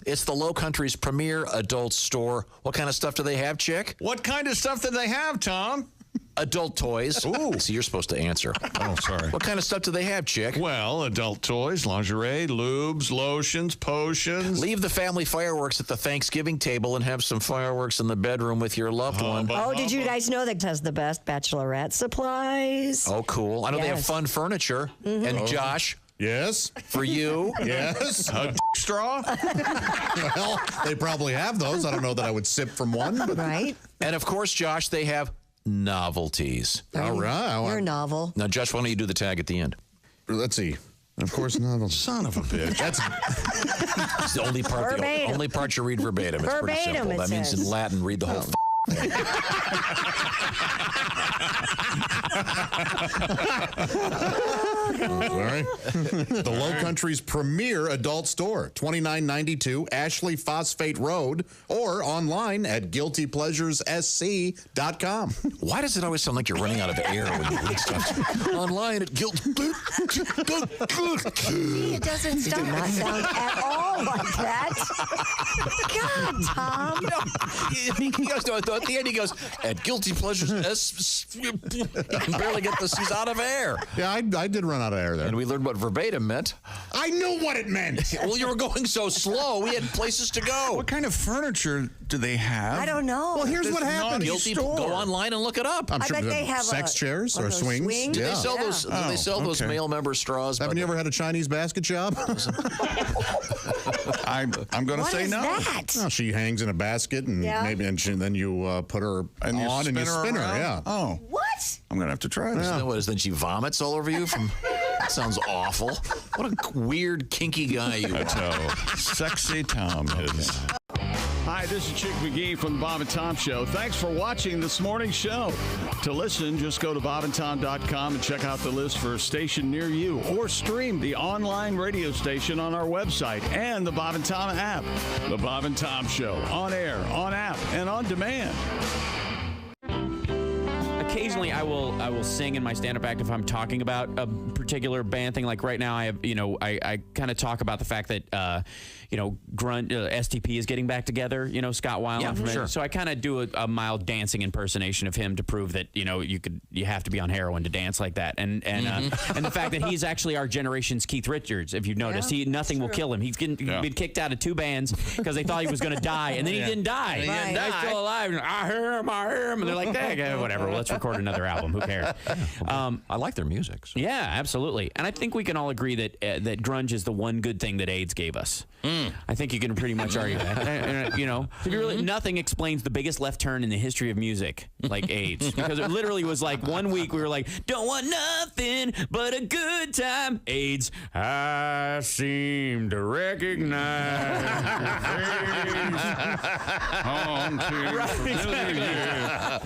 It's the Low Country's premier adult store. What kind of stuff do they have, Chick? What kind of stuff do they have, Tom? Adult toys. Ooh. So you're supposed to answer. Oh, sorry. What kind of stuff do they have, Chick? Well, adult toys, lingerie, lubes, lotions, potions. Leave the family fireworks at the Thanksgiving table and have some fireworks in the bedroom with your loved one. Oh, did you guys know that has the best bachelorette supplies? Oh, cool. I know they have fun furniture. Mm-hmm. And Josh. Yes. For you. Yes. A straw? Well, they probably have those. I don't know that I would sip from one. But... Right. And, of course, Josh, they have novelties. All right. You're novel. Now, Josh, why don't you do the tag at the end? Let's see. Of course, novel. Son of a bitch. That's it's the only part. The only part you read verbatim. It's pretty simple. That means in Latin, read the whole. Sorry. The Low Country's premier adult store, 2992 Ashley Phosphate Road, or online at guiltypleasuressc.com. Why does it always sound like you're running out of air when you read stuff? Online at It doesn't sound at all like that. God, Tom. He goes at the end. He goes at Guilty Pleasures. He can barely get this. He's out of air. Yeah, I did run out of air there. And we learned what verbatim meant. I knew what it meant. Well, you were going so slow. We had places to go. What kind of furniture do they have? I don't know. Well, here's what happened. Guilty. Go online and look it up. I'm I sure bet they have sex chairs or swings. Do they sell those? Do they sell those male member straws? Haven't you ever had a Chinese basket shop? I'm going to say no. That? Well, she hangs in a basket, and then you put her on and you spin her. Yeah. Oh. What? I'm going to have to try this. Yeah. What is then she vomits all over you? That sounds awful. What a weird, kinky guy you are. That's how sexy Tom is. Hi, this is Chick McGee from the Bob and Tom Show. Thanks for watching this morning's show. To listen, just go to bobandtom.com and check out the list for a station near you, or stream the online radio station on our website and the Bob and Tom app. The Bob and Tom Show, on air, on app, and on demand. Occasionally, I will sing in my stand-up act if I'm talking about a particular band thing. Like right now, I have I kind of talk about the fact that Grunt STP is getting back together. Scott Weiland. Yeah, sure. So I kind of do a mild dancing impersonation of him to prove that you have to be on heroin to dance like that. And and the fact that he's actually our generation's Keith Richards. If you've noticed, nothing will kill him. He's been kicked out of 2 bands because they thought he was going to die, and then he didn't die. He's still alive. I hear him. And they're like, whatever. Let's record another another album. Who cares? I like their music. So. Yeah, absolutely. And I think we can all agree that that grunge is the one good thing that AIDS gave us. I think you can pretty much argue that. You know, to be really, nothing explains the biggest left turn in the history of music like AIDS, because it literally was like 1 week we were like, don't want nothing but a good time. AIDS, I seem to recognize your face.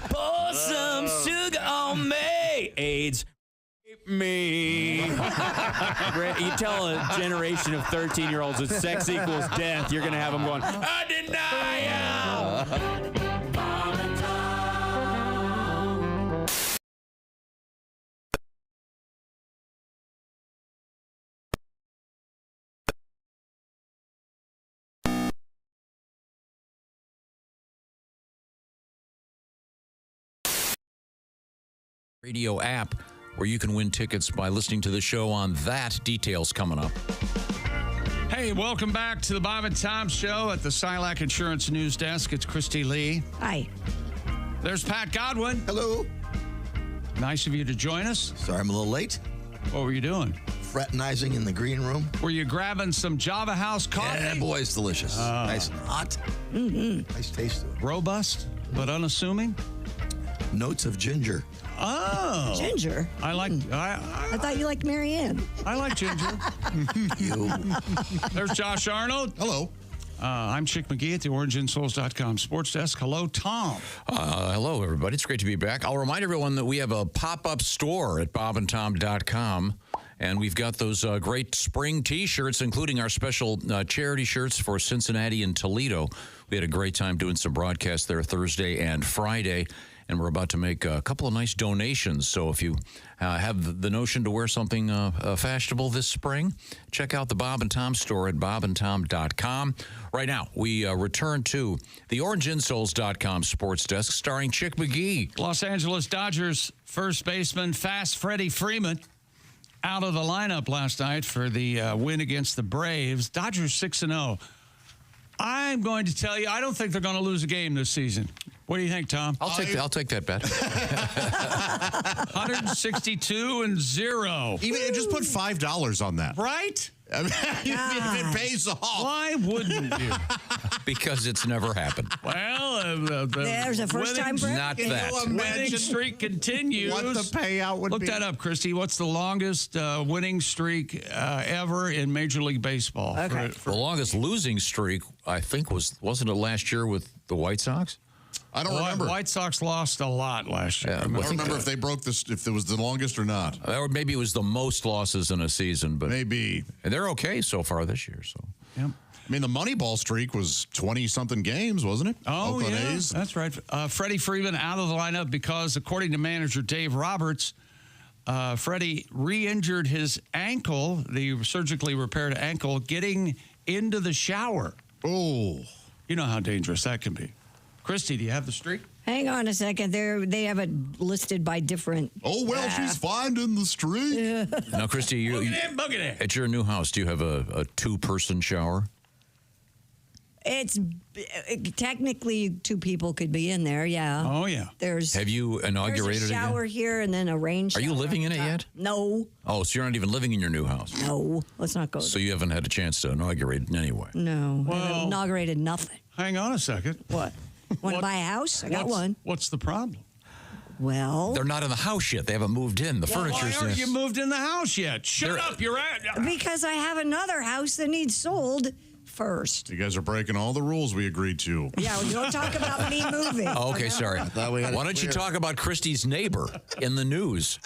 Pour some sugar on me. AIDS. Me. You tell a generation of 13-year-olds that sex equals death, you're going to have them going, I deny you. Radio app where you can win tickets by listening to the show on that. Details coming up. Hey, welcome back to the Bob and Tom Show at the Silac Insurance News Desk. It's Christy Lee. Hi. There's Pat Godwin. Hello. Nice of you to join us. Sorry I'm a little late. What were you doing? Fraternizing in the green room. Were you grabbing some Java House coffee? Yeah, boy, it's delicious. Nice and hot. Nice taste to it. Robust, but unassuming? Notes of ginger. Oh. Ginger? I like... I thought you liked Marianne. I like ginger. There's Josh Arnold. Hello. I'm Chick McGee at the OrangeInsoles.com sports desk. Hello, Tom. Hello, everybody. It's great to be back. I'll remind everyone that we have a pop-up store at bobandtom.com, and we've got those great spring T-shirts, including our special charity shirts for Cincinnati and Toledo. We had a great time doing some broadcasts there Thursday and Friday, and we're about to make a couple of nice donations. So if you have the notion to wear something fashionable this spring, check out the Bob and Tom store at bobandtom.com. Right now, we return to the OrangeInsoles.com sports desk starring Chick McGee. Los Angeles Dodgers first baseman Fast Freddie Freeman out of the lineup last night for the win against the Braves. Dodgers 6-0. I'm going to tell you, I don't think they're going to lose a game this season. What do you think, Tom? I'll take that bet. 162-0. Even just put $5 on that. Right? I mean, if it pays off. Why wouldn't you? Because it's never happened. Well, There's a first-time break. Not that. Winning streak continues. What the payout would Look be. that up, Christy. What's the longest winning streak ever in Major League Baseball? Okay. The longest losing streak, I think, wasn't it last year with the White Sox? I don't remember. White Sox lost a lot last year. I don't remember if they broke this, if it was the longest or not. Or maybe it was the most losses in a season, but maybe. And they're okay so far this year. So, yeah. I mean, the Moneyball streak was 20-something games, wasn't it? Oh, Oakland yeah, A's. that's right. Freddie Freeman out of the lineup because, according to manager Dave Roberts, Freddie re-injured his ankle, the surgically repaired ankle, getting into the shower. Oh. You know how dangerous that can be. Christy, do you have the streak? Hang on a second. They have it listed by different. Oh, well, she's finding the streak. Now, Christy, at your new house, do you have a two-person shower? It's technically two people could be in there. Yeah. Oh yeah. Have you inaugurated there's a shower it here and then a rain shower. Are you living in it yet? No. Oh, so you're not even living in your new house? No. Let's not go. So you haven't had a chance to inaugurate it anyway? No. I Well, haven't inaugurated nothing. Hang on a second. What? Want to buy a house? I got one. What's the problem? Well, they're not in the house yet. They haven't moved in. The furniture's Why aren't you moved in the house yet? Shut up. You're at. Because I have another house that needs sold first. You guys are breaking all the rules we agreed to. Yeah, well, don't talk about me moving. Okay, sorry. Why don't you talk about Christy's neighbor in the news?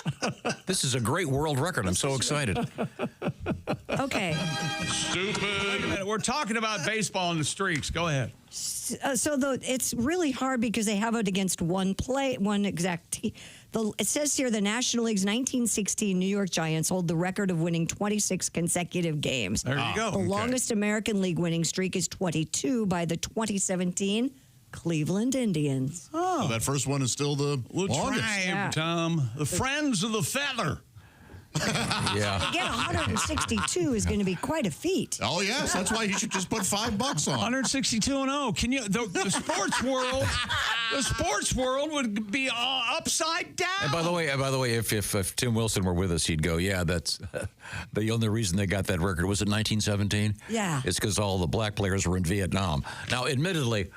This is a great world record. I'm so excited. Okay. Stupid. Wait a minute. We're talking about baseball and the streaks. Go ahead. It's really hard because they have it against one exact team. It says here the National League's 1916 New York Giants hold the record of winning 26 consecutive games. There you go. The longest American League winning streak is 22 by the 2017 Cleveland Indians. Oh, that first one is still the longest. Tribe, Tom. The Friends of the Feather. Yeah. To get 162 is going to be quite a feat. Oh yes, that's why you should just put $5 on. 162-0. Can you? The sports world, the sports world would be upside down. And by the way, if Tim Wilson were with us, he'd go, "Yeah, that's the only reason they got that record was in 1917. Yeah, it's because all the black players were in Vietnam." Now, admittedly,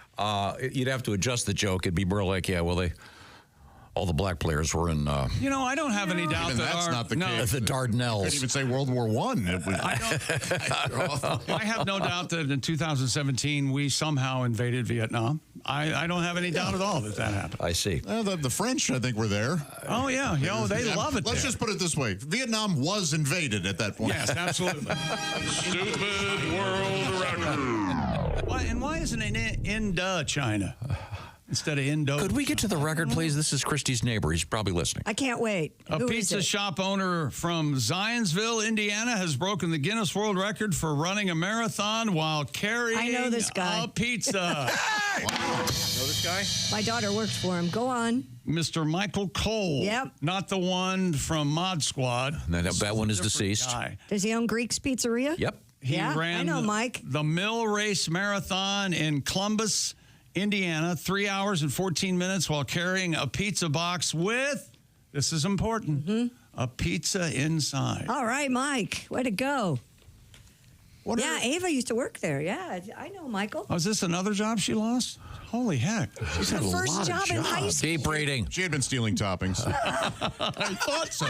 you'd have to adjust the joke. It'd be more like, "Yeah, well, all the black players were in." I don't have any doubt that's not the case. The Dardanelles. Couldn't even say World War I. I have no doubt that in 2017 we somehow invaded Vietnam. I don't have any doubt at all that happened. I see. The French, I think, were there. Oh yeah, they love it. Let's just put it this way: Vietnam was invaded at that point. Yes, absolutely. Stupid world record. Why isn't it in China instead of Indo? Could we get to the record, please? This is Christy's neighbor. He's probably listening. I can't wait. A Who is pizza it? shop owner from Zionsville, Indiana, has broken the Guinness World Record for running a marathon while carrying I know this guy. a pizza. Wow. Know this guy? My daughter works for him. Go on. Mr. Michael Cole. Yep. Not the one from Mod Squad. No, that one is deceased. Guy. Does he own Greek's Pizzeria? Yep. He Yeah, ran I know, Mike. the Mill Race Marathon in Columbus, Indiana, 3 hours and 14 minutes while carrying a pizza box with, this is important, a pizza inside. All right, Mike. Way to go. Ava used to work there. Yeah, I know Michael. Oh, is this another job she lost? Holy heck. She's had a first lot of job in high jobs. school. Deep rating. She had been stealing toppings. I thought so.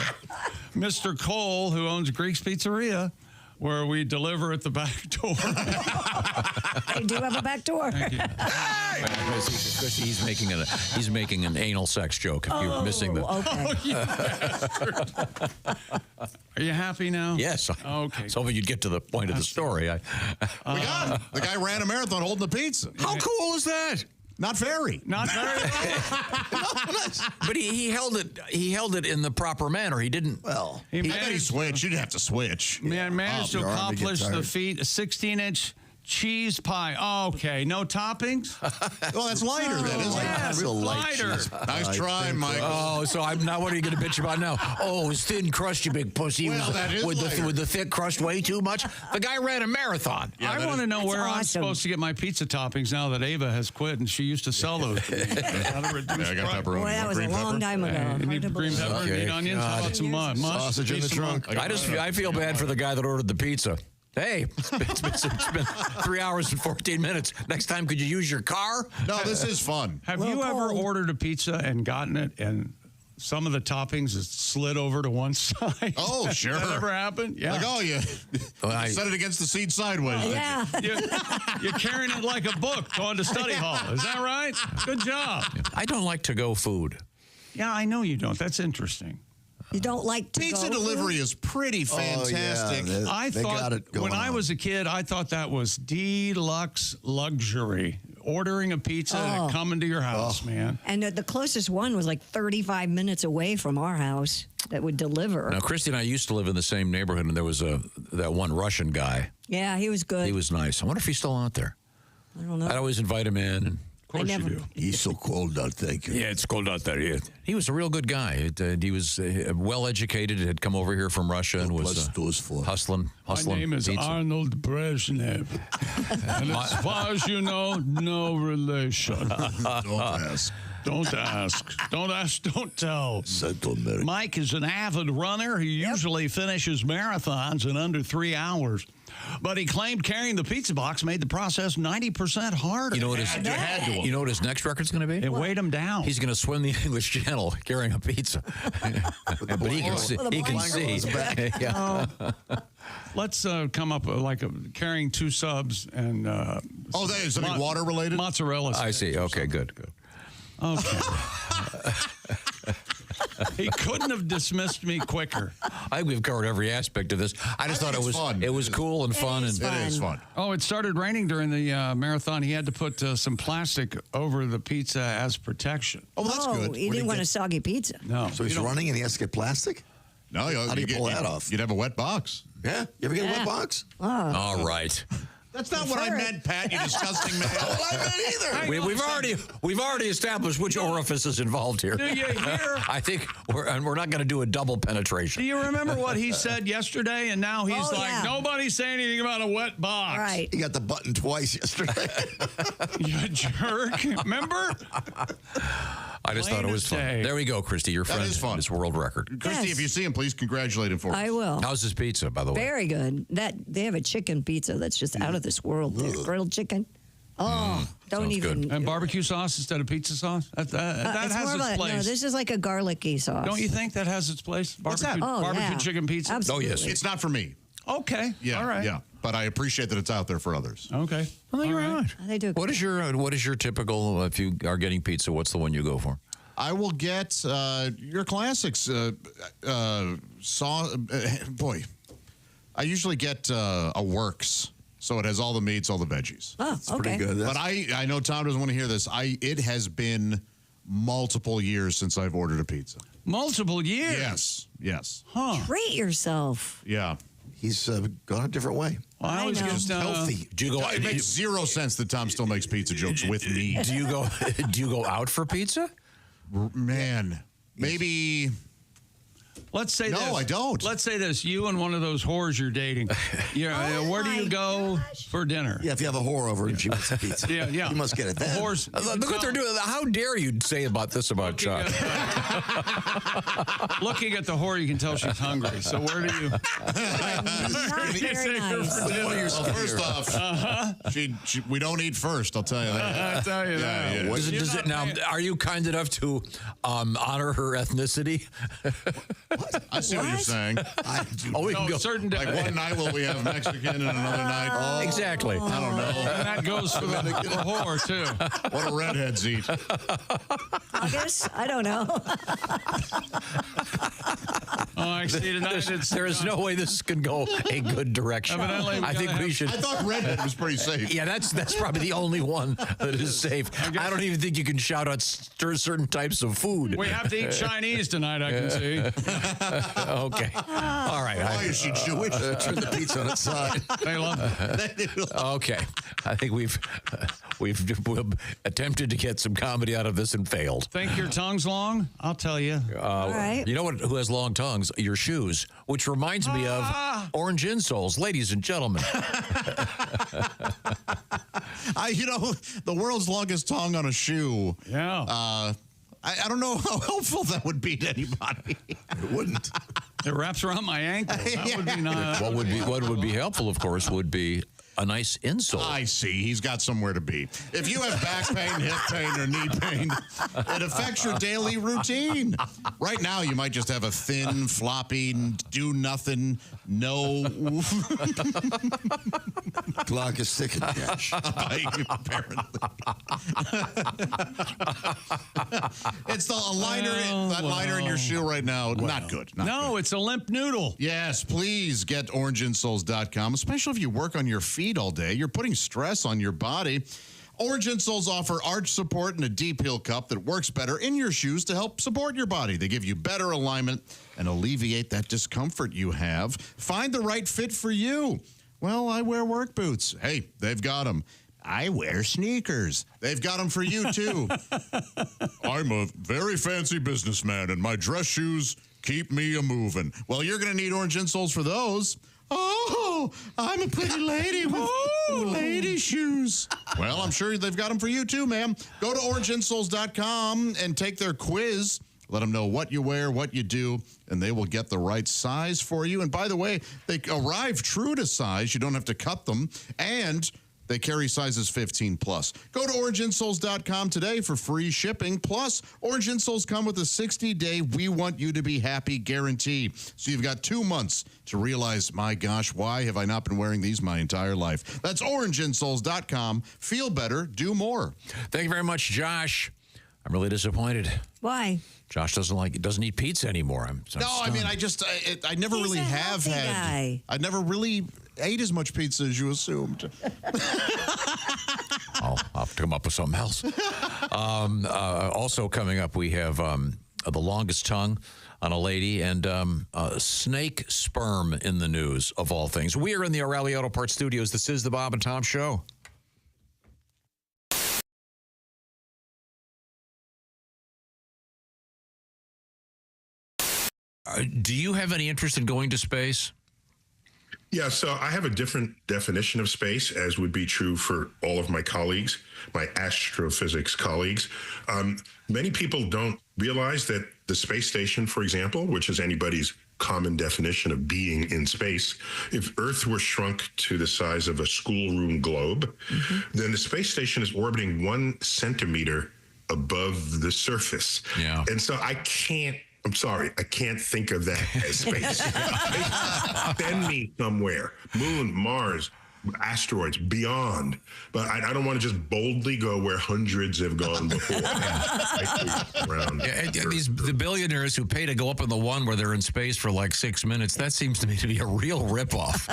Mr. Cole, who owns Greek's Pizzeria, where we deliver at the back door. I do have a back door. Christy, he's making an anal sex joke. If you're missing the. Okay. Are you happy now? Yes. Okay. I was hoping you'd get to the point of the story. We got him. The guy ran a marathon holding the pizza. How cool is that? Not very. Not very. But he held it. He held it in the proper manner. He didn't. Well, He I bet he managed- switched. You'd have to switch. Man managed to your arm to get accomplish the tired. feat. A 16-inch cheese pie. Okay, no toppings? Well, that's lighter then, isn't Yes, it? it's lighter. Nice try, Mike. Oh, so I'm not. What are you going to bitch about now? Oh, it's thin crust, you big pussy. Well, that is lighter. with the thick crust way too much. The guy ran a marathon. Yeah, I that want to is- know where I'm awesome. supposed to get my pizza toppings now that Ava has quit and she used to sell those. Yeah, I got pepperoni. Boy, that was a Green long pepper? time ago. You Hard need to green believe. pepper, Okay, need onions, how about some mustard? Sausage in the trunk. I feel bad for the guy that ordered the pizza. Hey, it's been 3 hours and 14 minutes. Next time, could you use your car? No, this is fun. Have Well, you ever cold. ordered a pizza and gotten it and some of the toppings is slid over to one side? Oh, sure. That ever happened? Yeah. Like, oh, you set it against the seat sideways. Yeah. You're carrying it like a book going to study hall. Is that right? Good job. I don't like to-go food. Yeah, I know you don't. That's interesting. You don't like to Pizza go delivery food? is pretty fantastic. I They got thought it going when I on. was a kid, I thought that was deluxe luxury. Ordering a pizza and it coming to your house, man. And the closest one was like 35 minutes away from our house that would deliver. Now, Christy and I used to live in the same neighborhood, and there was that one Russian guy. Yeah, he was good. He was nice. I wonder if he's still out there. I don't know. I'd always invite him in. And Of course never- you do. He's so cold out there. yeah, it's cold out there. Yeah. He was a real good guy. He was well educated. Had come over here from Russia and was hustling. My name is pizza. Arnold Brezhnev. And as far as you know, no relation. Don't ask. Don't ask. Don't ask, don't tell. Mike is an avid runner. He usually finishes marathons in under 3 hours. But he claimed carrying the pizza box made the process 90% harder. You know what his next record's going to be? It weighed him down. He's going to swim the English Channel carrying a pizza. But he can see. He can see. Yeah. Let's come up with carrying 2 subs and. Oh, that is something water related? Mozzarella sticks. I see. Okay, good. Okay. He couldn't have dismissed me quicker. I think we've covered every aspect of this. I just thought it was fun. It was cool and fun. It is fun. Oh, it started raining during the marathon. He had to put some plastic over the pizza as protection. Oh, that's good. He didn't want a soggy pizza. No. So he's running and he has to get plastic? No, How do you pull that off? You'd have a wet box. Yeah? You ever get a wet box? All right. That's not what I meant, Pat, you disgusting man. That's not what I meant either. We've already established which orifice is involved here. Do you hear? I think we're not going to do a double penetration. Do you remember what he said yesterday? And now he's nobody's saying anything about a wet box. Right. He got the button twice yesterday. You jerk. Remember? I just thought it was fun. There we go, Christy. Your friend is fun. This world record. Christy, if you see him, please congratulate him for us. I will. How's his pizza, by the way? Very good. They have a chicken pizza that's just out of this world. Grilled chicken. Oh, don't even. Good. And barbecue sauce instead of pizza sauce? That has its place. No, this is like a garlicky sauce. Don't you think that has its place? What's that? Barbecue chicken pizza? Absolutely. Oh, yes. It's not for me. Okay. Yeah. All right. Yeah. But I appreciate that it's out there for others. Okay. Well, you're right. They do. What is your typical, if you are getting pizza, what's the one you go for? I will get your classics. Boy, I usually get a Works. So it has all the meats, all the veggies. Oh, It's pretty good. But I know Tom doesn't want to hear this. It has been multiple years since I've ordered a pizza. Multiple years? Yes. Huh. Treat yourself. Yeah. He's gone a different way. Well, I always get healthy. Do you go? It makes zero sense that Tom still makes pizza jokes with me. Do you go out for pizza? Man, maybe. Let's say No, this. I don't. Let's say this. You and one of those whores you're dating. Where do you go for dinner? Yeah, if you have a whore over and she wants a pizza. Yeah. You must get it then. Whores. Look what they're doing. How dare you say about this about Chuck? Looking at the whore, you can tell she's hungry. So where do you? Very nice. Well, first off, we don't eat first. I'll tell you that. I'll tell you that. Yeah. Does it now? Are you kind enough to honor her ethnicity? I see what you're saying. We can go certain like one night will we have Mexican and another night. Exactly. I don't know. And that goes for the whore too. What do redheads eat? August? I don't know. I see tonight. There is no way this can go a good direction. Evidently, I think we should. I thought redhead was pretty safe. Yeah, that's probably the only one that is safe. I don't even think you can shout out certain types of food. We have to eat Chinese tonight, I can see. Okay. All right. Why is she Jewish? Turn the pizza on its side. They love it. Okay. I think we've attempted to get some comedy out of this and failed. Think your tongue's long? I'll tell you. All right. You know what? Who has long tongues? Your shoes, which reminds me of orange insoles, ladies and gentlemen. The world's longest tongue on a shoe. Yeah. I don't know how helpful that would be to anybody. It wouldn't. It wraps around my ankle. That would be nice. What would be helpful, of course, would be a nice insole. I see. He's got somewhere to be. If you have back pain, hip pain, or knee pain, it affects your daily routine. Right now, you might just have a thin, floppy, do nothing, no. Clock is ticking, Cash. Apparently. It's the liner, that liner in your shoe right now. Not good. Not No, good. it's a limp noodle. Yes, please get orangeinsoles.com, especially if you work on your feet all day. You're putting stress on your body. Orange insoles offer arch support and a deep heel cup that works better in your shoes to help support your body. They give you better alignment and alleviate that discomfort you have. Find the right fit for you. Well, I wear work boots. Hey, they've got them. I wear sneakers. They've got them for you, too. I'm a very fancy businessman, and my dress shoes keep me a-moving. Well, you're going to need orange insoles for those. Oh, I'm a pretty lady with lady shoes. Well, I'm sure they've got them for you, too, ma'am. Go to orangeinsoles.com and take their quiz. Let them know what you wear, what you do, and they will get the right size for you. And by the way, they arrive true to size. You don't have to cut them. And they carry sizes 15 plus. Go to orangeinsoles.com today for free shipping. Plus, Orange Insoles come with a 60-day we want you to be happy guarantee. So you've got 2 months to realize, my gosh, why have I not been wearing these my entire life? That's orangeinsoles.com. Feel better, do more. Thank you very much, Josh. I'm really disappointed. Why? Josh doesn't eat pizza anymore. I'm I mean, I never really have had. Guy. I never really ate as much pizza as you assumed. I'll have to come up with something else. Also coming up, we have the longest tongue. on a lady, and snake sperm in the news, of all things. We are in the O'Reilly Auto Parts Studios. This is the Bob and Tom Show. Do you have any interest in going to space? Yeah, so I have a different definition of space, as would be true for all of my colleagues, my astrophysics colleagues. Many people don't realize that the space station, for example, which is anybody's common definition of being in space, if Earth were shrunk to the size of a schoolroom globe, then the space station is orbiting 1 centimeter above the surface. Yeah. And so I'm sorry, I can't think of that as space. Send me somewhere. Moon, Mars, asteroids, beyond. But I don't want to just boldly go where hundreds have gone before. The billionaires who pay to go up in the one where they're in space for like 6 minutes, that seems to me to be a real ripoff.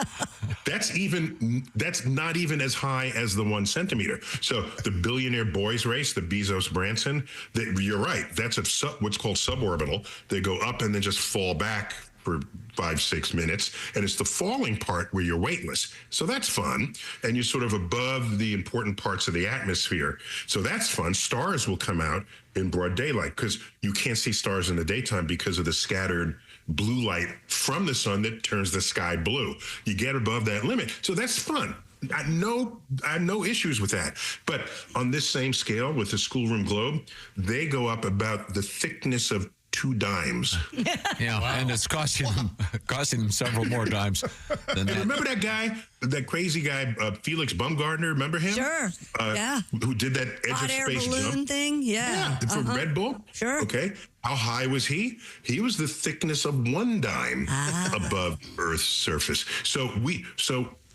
That's not even as high as the 1 centimeter. So the billionaire boys race, the Bezos-Branson, you're right. That's what's called suborbital. They go up and then just fall back for 5-6 minutes, and it's the falling part where you're weightless. So that's fun, and you're sort of above the important parts of the atmosphere. So that's fun. Stars will come out in broad daylight because you can't see stars in the daytime because of the scattered blue light from the sun that turns the sky blue. You get above that limit, so that's fun. I have no issues with that. But on this same scale with the schoolroom globe, they go up about the thickness of 2 dimes. Yeah, wow. And it's costing them several more dimes than that. Remember that guy, that crazy guy, Felix Baumgartner? Remember him? Sure. Yeah. Who did that edge hot of air space balloon jump thing? Yeah. For Red Bull? Sure. Okay. How high was he? He was the thickness of 1 dime above Earth's surface. So we,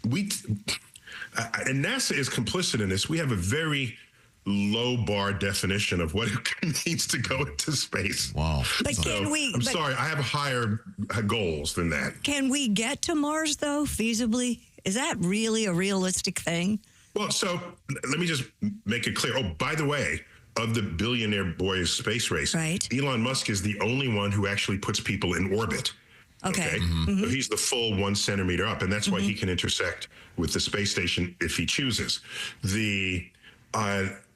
and NASA is complicit in this. We have a very low bar definition of what it means to go into space. Wow. But I'm sorry, I have higher goals than that. Can we get to Mars, though, feasibly? Is that really a realistic thing? Well, so let me just make it clear. Oh, by the way, of the billionaire boys space race, Elon Musk is the only one who actually puts people in orbit. Okay. So he's the full 1 centimeter up, and that's why he can intersect with the space station if he chooses.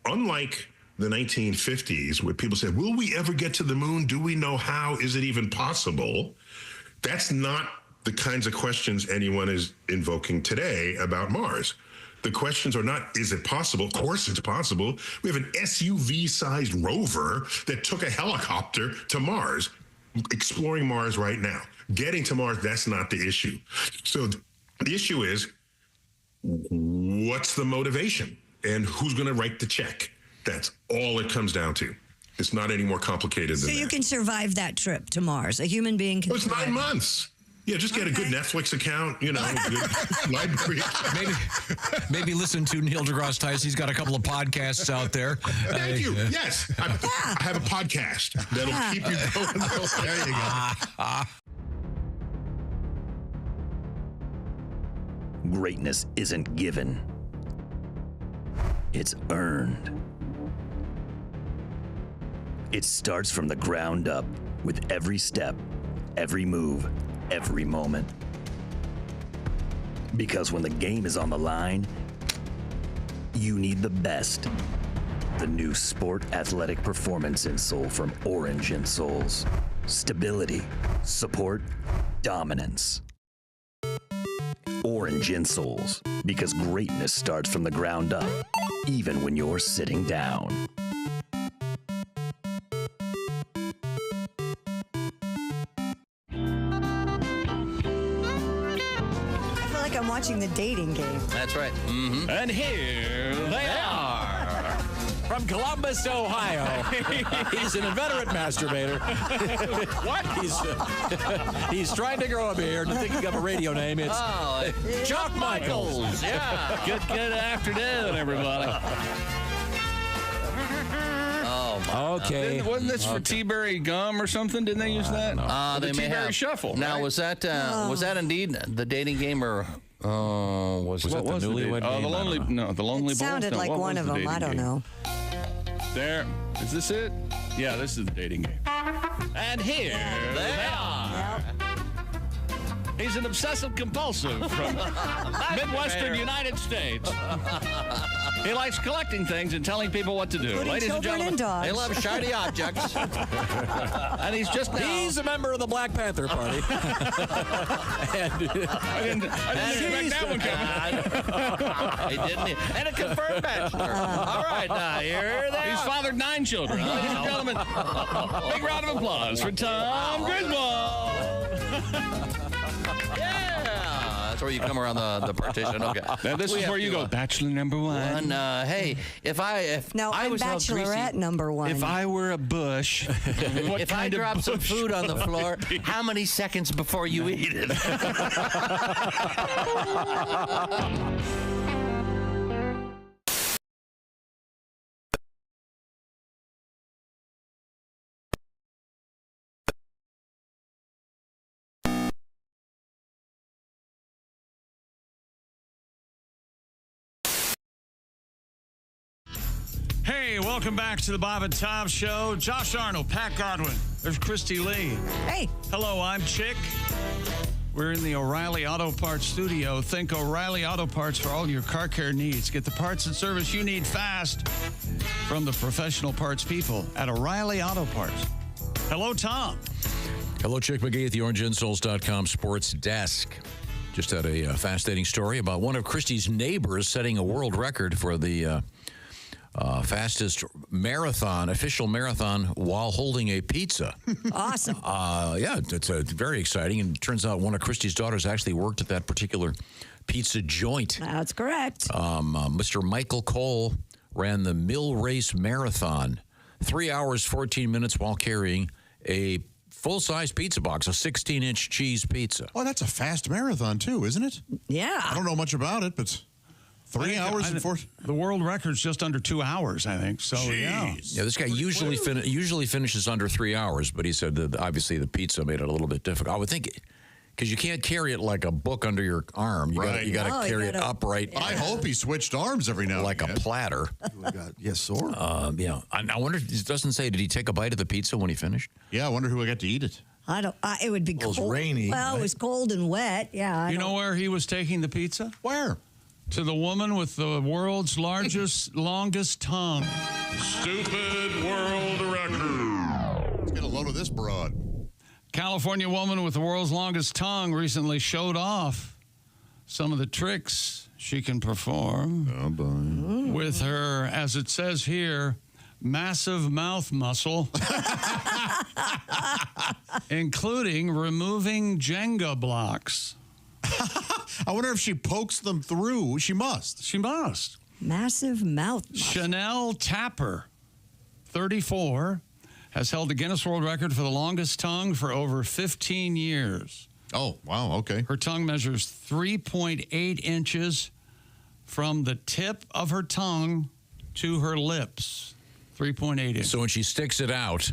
Unlike the 1950s, where people said, will we ever get to the moon? Do we know how? Is it even possible? That's not the kinds of questions anyone is invoking today about Mars. The questions are not, is it possible? Of course it's possible. We have an SUV-sized rover that took a helicopter to Mars, exploring Mars right now. Getting to Mars, that's not the issue. So the issue is, what's the motivation? And who's going to write the check? That's all it comes down to. It's not any more complicated than that. So you can survive that trip to Mars. A human being can. It's 9 months. Yeah, just get a good Netflix account, a good library. Maybe listen to Neil deGrasse Tyson. He's got a couple of podcasts out there. Thank you. Yes, I have a podcast that'll keep you going. There you go. Greatness isn't given. It's earned. It starts from the ground up with every step, every move, every moment. Because when the game is on the line, you need the best. The new Sport Athletic Performance Insole from Orange Insoles. Stability, support, dominance. Orange Insoles, because greatness starts from the ground up, even when you're sitting down. I feel like I'm watching the dating game. That's right. Mm-hmm. And here they are. From Columbus, Ohio. He's an inveterate masturbator. What? He's trying to grow a beard and thinking of a radio name. It's Chuck Michaels. Yeah. Good afternoon, everybody. Okay. Wasn't this for T-Berry gum or something? Didn't they use that? They may T-Berry have. Shuffle. Now, right? was that indeed the dating game, or was that the Newlywed Game? The Lonely It sounded Bowl? like What one was of the them. dating I don't game? know. There. Is this it? Yeah, this is the dating game. And here they are. He's an obsessive compulsive from Midwestern United States. He likes collecting things and telling people what to do. Including Ladies and children gentlemen, and dogs. They love shiny objects. and he's just now. He's a member of the Black Panther Party. I didn't expect that one coming. He didn't. And a confirmed bachelor. All right, now here they He's are. fathered 9 children. Ladies and gentlemen, big round of applause for Tom Griswold. Yeah, that's where you come around the partition. Okay. Now this is where you go, bachelor number one. Hey, if I I'm was all greasy, bachelorette number 1. If I were a bush, if I drop some food on the floor, how many seconds before you eat it? Hey, welcome back to the Bob and Tom Show. Josh Arnold, Pat Godwin. There's Christy Lee. Hey. Hello, I'm Chick. We're in the O'Reilly Auto Parts studio. Think O'Reilly Auto Parts for all your car care needs. Get the parts and service you need fast from the professional parts people at O'Reilly Auto Parts. Hello, Tom. Hello, Chick McGee at the OrangeInsoles.com sports desk. Just had a fascinating story about one of Christy's neighbors setting a world record for the fastest official marathon while holding a pizza. Awesome. Yeah, it's very exciting. And it turns out one of Christy's daughters actually worked at that particular pizza joint. That's correct. Mr. Michael Cole ran the Mill Race Marathon, 3 hours, 14 minutes while carrying a full-size pizza box, a 16-inch cheese pizza. Oh, that's a fast marathon, too, isn't it? Yeah. I don't know much about it, but 3 hours and 4... The world record's just under 2 hours, I think. So, yeah. Yeah, this guy usually finishes under 3 hours, but he said that obviously the pizza made it a little bit difficult. I would think, because you can't carry it like a book under your arm. You got to carry it upright. But I hope he switched arms every now and like again. a platter. Yes, sir. Yeah. I wonder, it doesn't say, did he take a bite of the pizza when he finished? Yeah, I wonder who got to eat it. I don't. It would be cold. It was rainy. Well, right? It was cold and wet. Yeah. You know where he was taking the pizza? Where? To the woman with the world's longest tongue. Stupid world record. Let's get a load of this broad. California woman with the world's longest tongue recently showed off some of the tricks she can perform with her, as it says here, massive mouth muscle, including removing Jenga blocks. I wonder if she pokes them through. She must. She must. Massive mouth muscle. Chanel Tapper, 34, has held the Guinness World Record for the longest tongue for over 15 years. Oh, wow, okay. Her tongue measures 3.8 inches from the tip of her tongue to her lips. 3.8 inches. So when she sticks it out,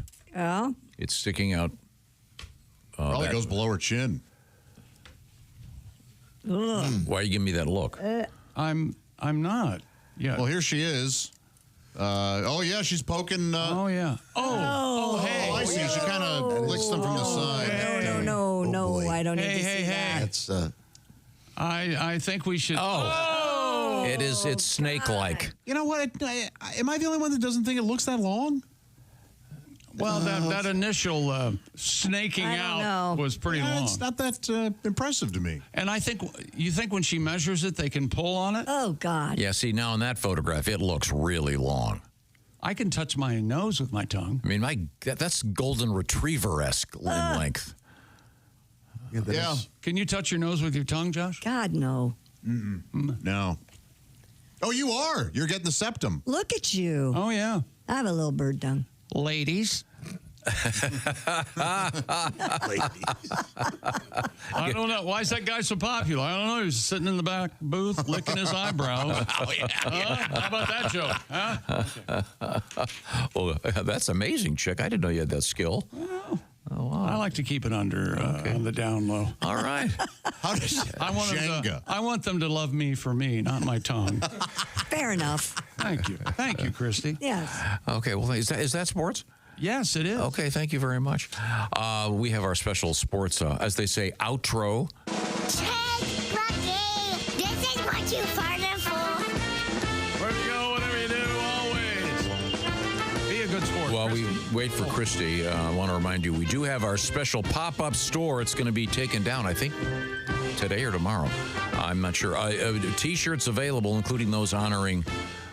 it's sticking out. Probably goes below her chin. Why are you giving me that look? I'm not. Yeah. Well, here she is. Yeah, she's poking. Yeah. Hey. Oh, I see. She kind of licks them from the side. No, I don't need to see that. That's. I think we should. It's snake-like. You know what? Am I the only one that doesn't think it looks that long? Well, that initial snaking out was pretty long. It's not that impressive to me. And you think when she measures it, they can pull on it? Oh, God. Yeah, see, now in that photograph, it looks really long. I can touch my nose with my tongue. I mean, that's golden retriever-esque in length. Yeah. Can you touch your nose with your tongue, Josh? God, no. No. Oh, you are. You're getting the septum. Look at you. Oh, yeah. I have a little bird tongue. Ladies. I don't know. Why is that guy so popular? I don't know. He's sitting in the back booth licking his eyebrows. How about that joke? Huh? Well, that's amazing, Chick. I didn't know you had that skill. Oh, wow. I like to keep it under on the down low. All right. How does I want them to love me for me, not my tongue. Fair enough. Thank you, Christy. Yes. Okay. Well, is that sports? Yes, it is. Okay, thank you very much. We have our special sports, as they say, outro. Check, Rocky. This is what you farted for. Where you go, whatever you do, always be a good sport. While we wait for Christy, I want to remind you, we do have our special pop-up store. It's going to be taken down, I think, today or tomorrow. I'm not sure. T-shirts available, including those honoring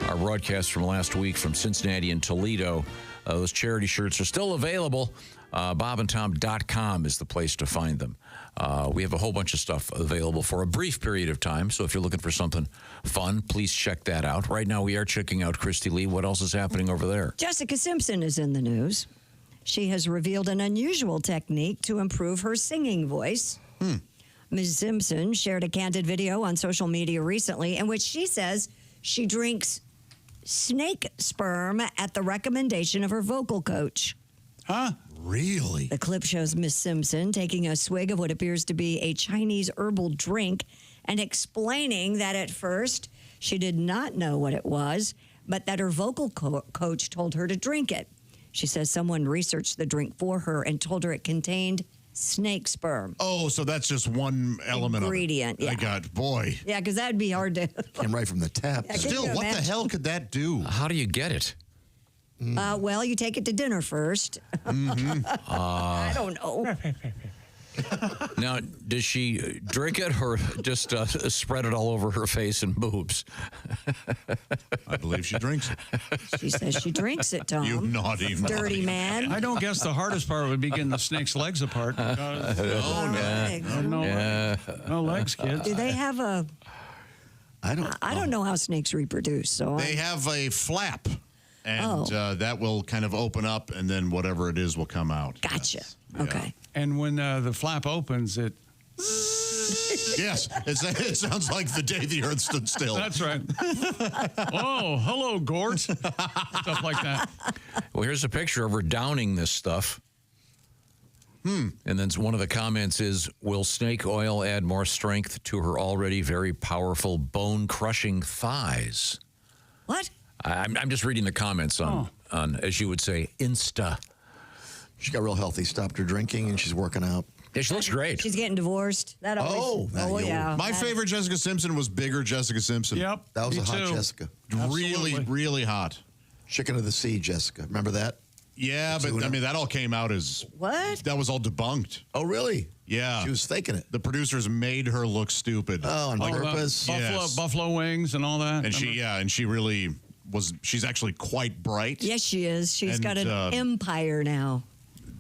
our broadcast from last week from Cincinnati and Toledo. Those charity shirts are still available. bobandtom.com is the place to find them. We have a whole bunch of stuff available for a brief period of time, so if you're looking for something fun, please check that out. Right now, we are checking out Christy Lee. What else is happening over there? Jessica Simpson is in the news. She has revealed an unusual technique to improve her singing voice. Ms. Simpson shared a candid video on social media recently in which she says she drinks snake sperm at the recommendation of her vocal coach. Huh? Really? The clip shows Miss Simpson taking a swig of what appears to be a Chinese herbal drink and explaining that at first she did not know what it was, but that her vocal coach told her to drink it. She says someone researched the drink for her and told her it contained snake sperm. Oh, so that's just one element ingredient, of it. yeah. I got, boy. Yeah, because that'd be hard to... Came right from the tap. Yeah, can Still, you what the imagine? hell could that do? How do you get it? Well, you take it to dinner first. I don't know. Now, does she drink it or just spread it all over her face and boobs? I believe she drinks it. She says she drinks it, Tom. You naughty, dirty man. I don't guess the hardest part would be getting the snake's legs apart. Because no legs, kids. Do they have a... I don't know how snakes reproduce. So They have a flap, and that will kind of open up, and then whatever it is will come out. Gotcha. Okay. And when the flap opens, it... Yes, it sounds like the day the earth stood still. That's right. Oh, hello, Gort. Stuff like that. Well, here's a picture of her downing this stuff. And then one of the comments is, will snake oil add more strength to her already very powerful bone-crushing thighs? What? I'm just reading the comments on, as you would say, Insta. She got real healthy, stopped her drinking, and she's working out. Yeah, she looks great. She's getting divorced. That always... yeah. My favorite Jessica Simpson was bigger Jessica Simpson. Yep. That was me a hot too. Jessica. Really, really hot. Chicken of the sea, Jessica. Remember that? Yeah, but I mean, that all came out as... What? That was all debunked. Oh, really? Yeah. She was faking it. The producers made her look stupid. Oh, on purpose? Buffalo wings and all that. And she really was... She's actually quite bright. Yes, she is. She's got an empire now.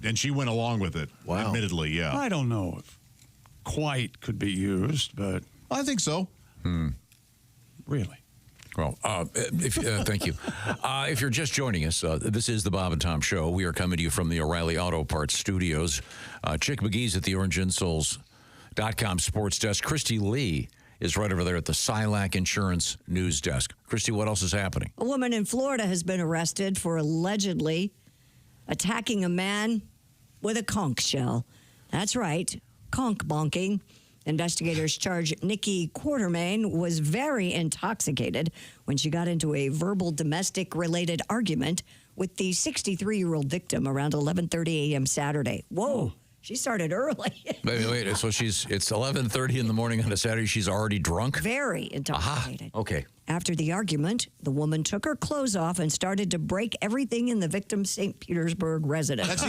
And she went along with it. Wow. Admittedly, yeah. I don't know if quite could be used, but... I think so. Really? Well, thank you. If you're just joining us, this is the Bob and Tom Show. We are coming to you from the O'Reilly Auto Parts Studios. Chick McGee's at the OrangeInsoles.com sports desk. Christy Lee is right over there at the Silac Insurance News Desk. Christy, what else is happening? A woman in Florida has been arrested for allegedly attacking a man with a conch shell. That's right, conch bonking. Investigators charge Nikki Quartermain was very intoxicated when she got into a verbal domestic-related argument with the 63-year-old victim around 11:30 a.m. Saturday. Whoa, she started early. Wait. So it's 11:30 in the morning on a Saturday. She's already drunk? Very intoxicated. Okay. After the argument, the woman took her clothes off and started to break everything in the victim's St. Petersburg residence. That's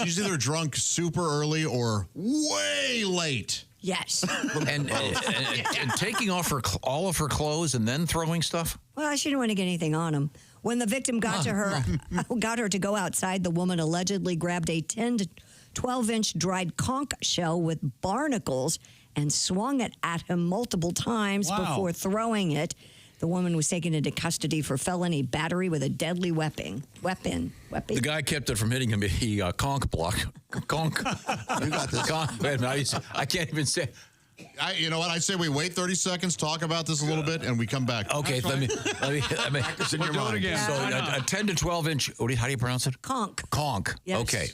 she's either drunk super early or way late. Yes. and taking off all of her clothes and then throwing stuff? Well, she didn't want to get anything on him. When the victim got her to go outside, the woman allegedly grabbed a 10 to 12-inch dried conch shell with barnacles and swung it at him multiple times before throwing it. The woman was taken into custody for felony battery with a deadly weapon. The guy kept it from hitting him. He conch block. Conch. You got this. I can't even say. You know what? I say we wait 30 seconds, talk about this a little bit, and we come back. Okay, let me practice in your mind. Again. So a 10 to 12 inch. How do you pronounce it? Conch. Conch. Yes. Okay.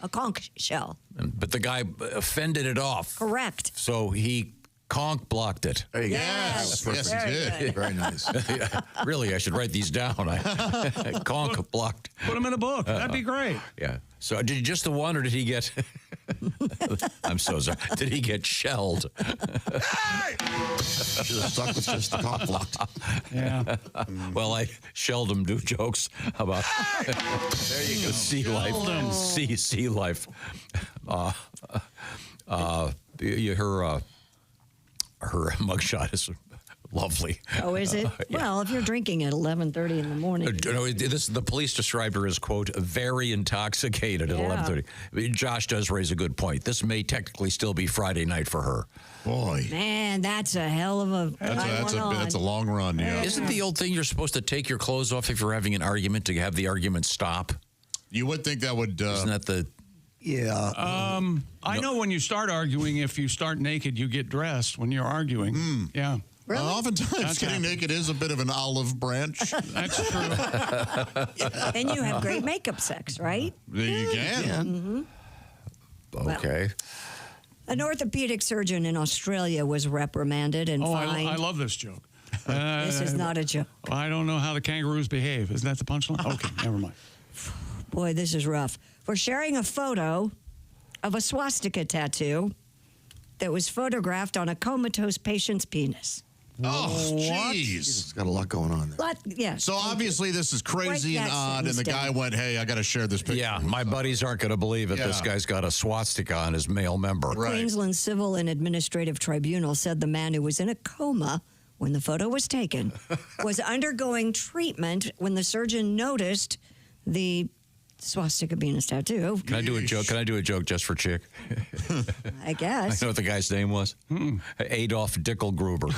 A conch shell. But the guy fended it off. Correct. So he Conk blocked it. There you Yes, go. yes, he did. Very nice. Yeah, really, I should write these down. Conk blocked. Put them in a book. That'd be great. Yeah. So did he just the one, or did he get? I'm so sorry. Did he get shelled? Should have stuck with just the cock blocked. Yeah. Well, I shelled him. Do jokes about There you go. sea life. Sea life. Her mugshot is lovely. Oh, is it? Well, if you're drinking at 11:30 in the morning. The police described her as, quote, very intoxicated at 11:30. Josh does raise a good point. This may technically still be Friday night for her. Boy. Man, that's a hell of a. That's a long run, yeah. Isn't the old thing you're supposed to take your clothes off if you're having an argument to have the argument stop? You would think that would... Isn't that the... Yeah. I know when you start arguing, if you start naked, you get dressed when you're arguing. Yeah. Really? Oftentimes, getting naked is a bit of an olive branch. That's true. And you have great makeup sex, right? You can. Mm-hmm. Okay. An orthopedic surgeon in Australia was reprimanded and fined. I love this joke. This is not a joke. I don't know how the kangaroos behave. Isn't that the punchline? Okay, never mind. Boy, this is rough. For sharing a photo of a swastika tattoo that was photographed on a comatose patient's penis. Oh, jeez. It's got a lot going on there. Yeah. So obviously this is crazy Break and that odd, and the sentence guy down. went, hey, I got to share this picture. Yeah, my buddies aren't going to believe it. Yeah. This guy's got a swastika on his male member. Queensland Civil and Administrative Tribunal said the man who was in a coma when the photo was taken was undergoing treatment when the surgeon noticed the swastika penis tattoo. Can I do a joke? Can I do a joke just for Chick? I guess. I know what the guy's name was. Adolf Dickelgruber.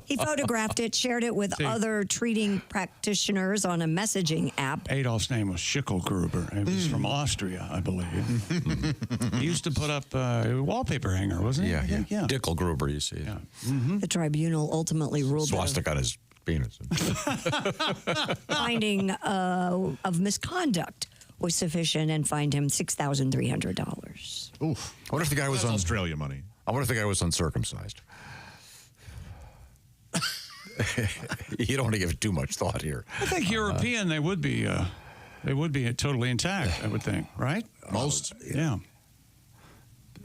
He photographed it, shared it with other treating practitioners on a messaging app. Adolf's name was Schickelgruber. He was from Austria, I believe. He used to put up a wallpaper hanger, wasn't he? Yeah. Dickelgruber, you see. The tribunal ultimately ruled that Swastika on his penis. finding of misconduct was sufficient and fined him $6,300. Oof. I wonder if the guy was That's Australia money. I wonder if the guy was uncircumcised. You don't want to give it too much thought here. I think European, they would be totally intact, I would think, right? Most. Yeah.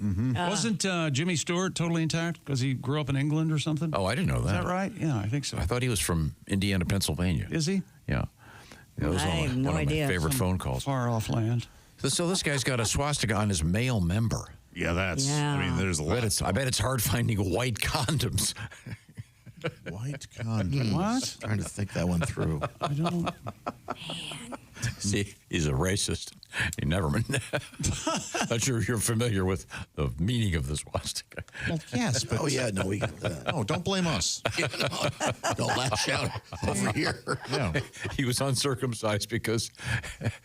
Wasn't Jimmy Stewart totally intact because he grew up in England or something? Oh, I didn't know that. Is that right? Yeah, I think so. I thought he was from Indiana, Pennsylvania. Is he? Yeah. That was I have no one of idea. my favorite Some phone calls. Far off land. So this guy's got a swastika on his male member. Yeah, that's. Yeah. I mean, there's a lot. I bet it's hard finding white condoms. White condom. What? Trying to think that one through. I don't. See, he's a racist. You never. Not sure if you're familiar with the meaning of the swastika. Well, yes, but Oh, yeah, no, we got that. no, don't blame us. Don't lash out over here. Yeah. He was uncircumcised because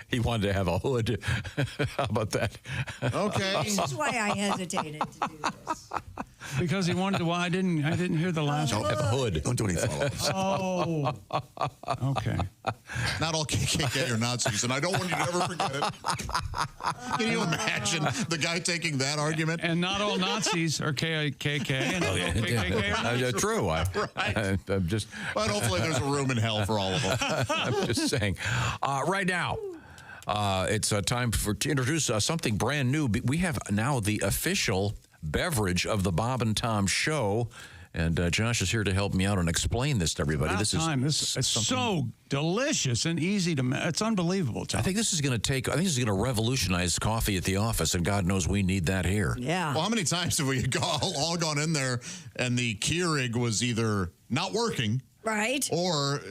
he wanted to have a hood. How about that? Okay. This is why I hesitated to do this. Because he wanted to. Well, I didn't hear the last. Don't have a hood. Don't do any follow-ups. Oh. Okay. Not all KKK are Nazis, and I don't want you to ever forget it. Can you imagine the guy taking that argument? And not all Nazis are KKK. And not all KKK are Nazis. True. I'm just. But hopefully there's a room in hell for all of them. I'm just saying. Right now, it's time to introduce something brand new. We have now the official beverage of the Bob and Tom Show. And Josh is here to help me out and explain this to everybody. This is so delicious and easy to make. It's unbelievable, Tom. I think this is going to revolutionize coffee at the office, and God knows we need that here. Yeah. Well, how many times have we all gone in there and the Keurig was either not working, right, or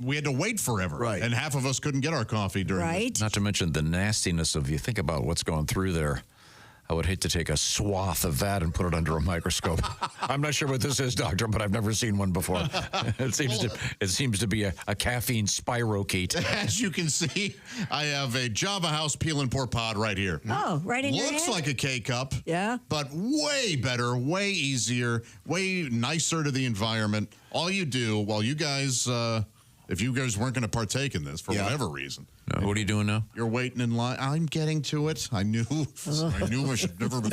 we had to wait forever, right, and half of us couldn't get our coffee during right. Not to mention the nastiness of, you think about what's going through there. I would hate to take a swath of that and put it under a microscope. I'm not sure what this is, doctor, but I've never seen one before. It seems to be a caffeine spirochete. As you can see, I have a Java House peel and pour pod right here. Oh, right in your hand? Looks like a K-cup. Yeah. But way better, way easier, way nicer to the environment. All you do while you guys if you guys weren't going to partake in this for whatever reason. What are you doing now? You're waiting in line. I'm getting to it. I knew I should never been.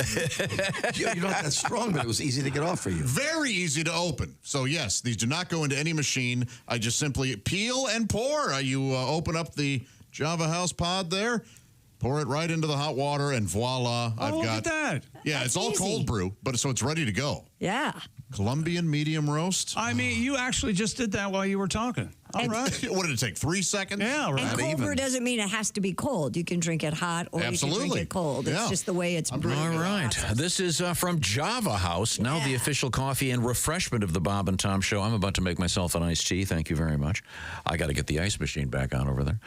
You're not that strong, but it was easy to get off for you. Very easy to open. So, yes, these do not go into any machine. I just simply peel and pour. You open up the Java House pod there, pour it right into the hot water, and voila. Oh, look at that. Yeah, it's all cold brew, but so it's ready to go. Yeah. Colombian medium roast. I mean, you actually just did that while you were talking. All right. What did it take? 3 seconds? Yeah, right. And cold brew doesn't mean it has to be cold. You can drink it hot or you can drink it cold. It's just the way it's brewed. All right. This is from Java House, now the official coffee and refreshment of the Bob and Tom Show. I'm about to make myself an iced tea. Thank you very much. I got to get the ice machine back on over there.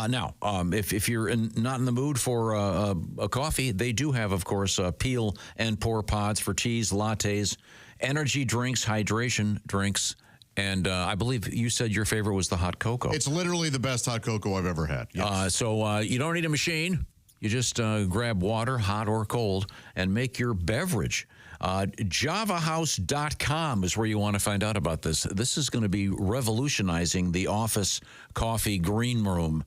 Now, if you're not in the mood for a coffee, they do have, of course, peel and pour pods for teas, lattes, energy drinks, hydration drinks, and I believe you said your favorite was the hot cocoa. It's literally the best hot cocoa I've ever had. Yes. So you don't need a machine. You just grab water, hot or cold, and make your beverage. JavaHouse.com is where you want to find out about this. This is going to be revolutionizing the office coffee green room.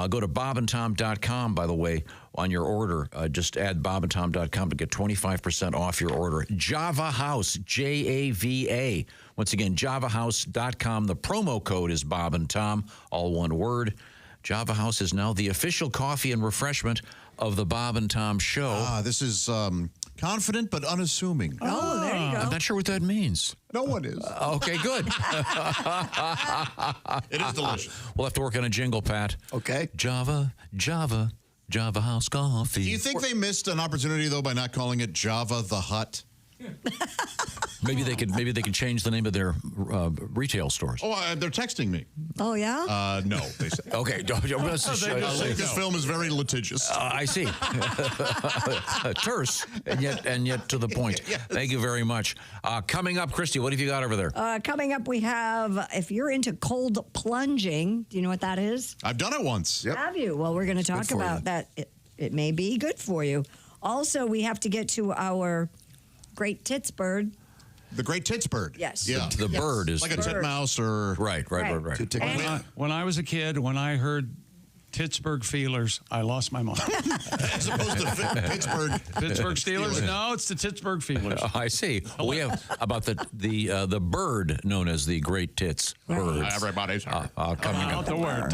Go to bobandtom.com, by the way, on your order. Just add bobandtom.com to get 25% off your order. Java House, Java. Once again, javahouse.com. The promo code is Bob and Tom, all one word. Java House is now the official coffee and refreshment of the Bob and Tom Show. This is confident but unassuming. Oh, there you go. I'm not sure what that means. No one is. Okay, good. It is delicious. We'll have to work on a jingle, Pat. Okay. Java House Coffee. Do you think they missed an opportunity, though, by not calling it Java the Hut? Maybe they could change the name of their retail stores. Oh, they're texting me. Oh, yeah? No, they said. Okay. This film is very litigious. I see. Terse, and yet to the point. Thank you very much. Coming up, Christy, what have you got over there? Coming up, we have, if you're into cold plunging, do you know what that is? I've done it once. Yep. Have you? Well, we're going to talk about that. It may be good for you. Also, we have to get to our Great Tits Bird. The Great Tits Bird. Yes. Yeah. The bird is like a titmouse or right. When I was a kid, when I heard Pittsburgh Feelers, I lost my mind. As opposed to Pittsburgh Steelers? No, it's the Pittsburgh Feelers. I see. We have about the bird known as the Great Tits Bird. Everybody's heard. Coming up. The word.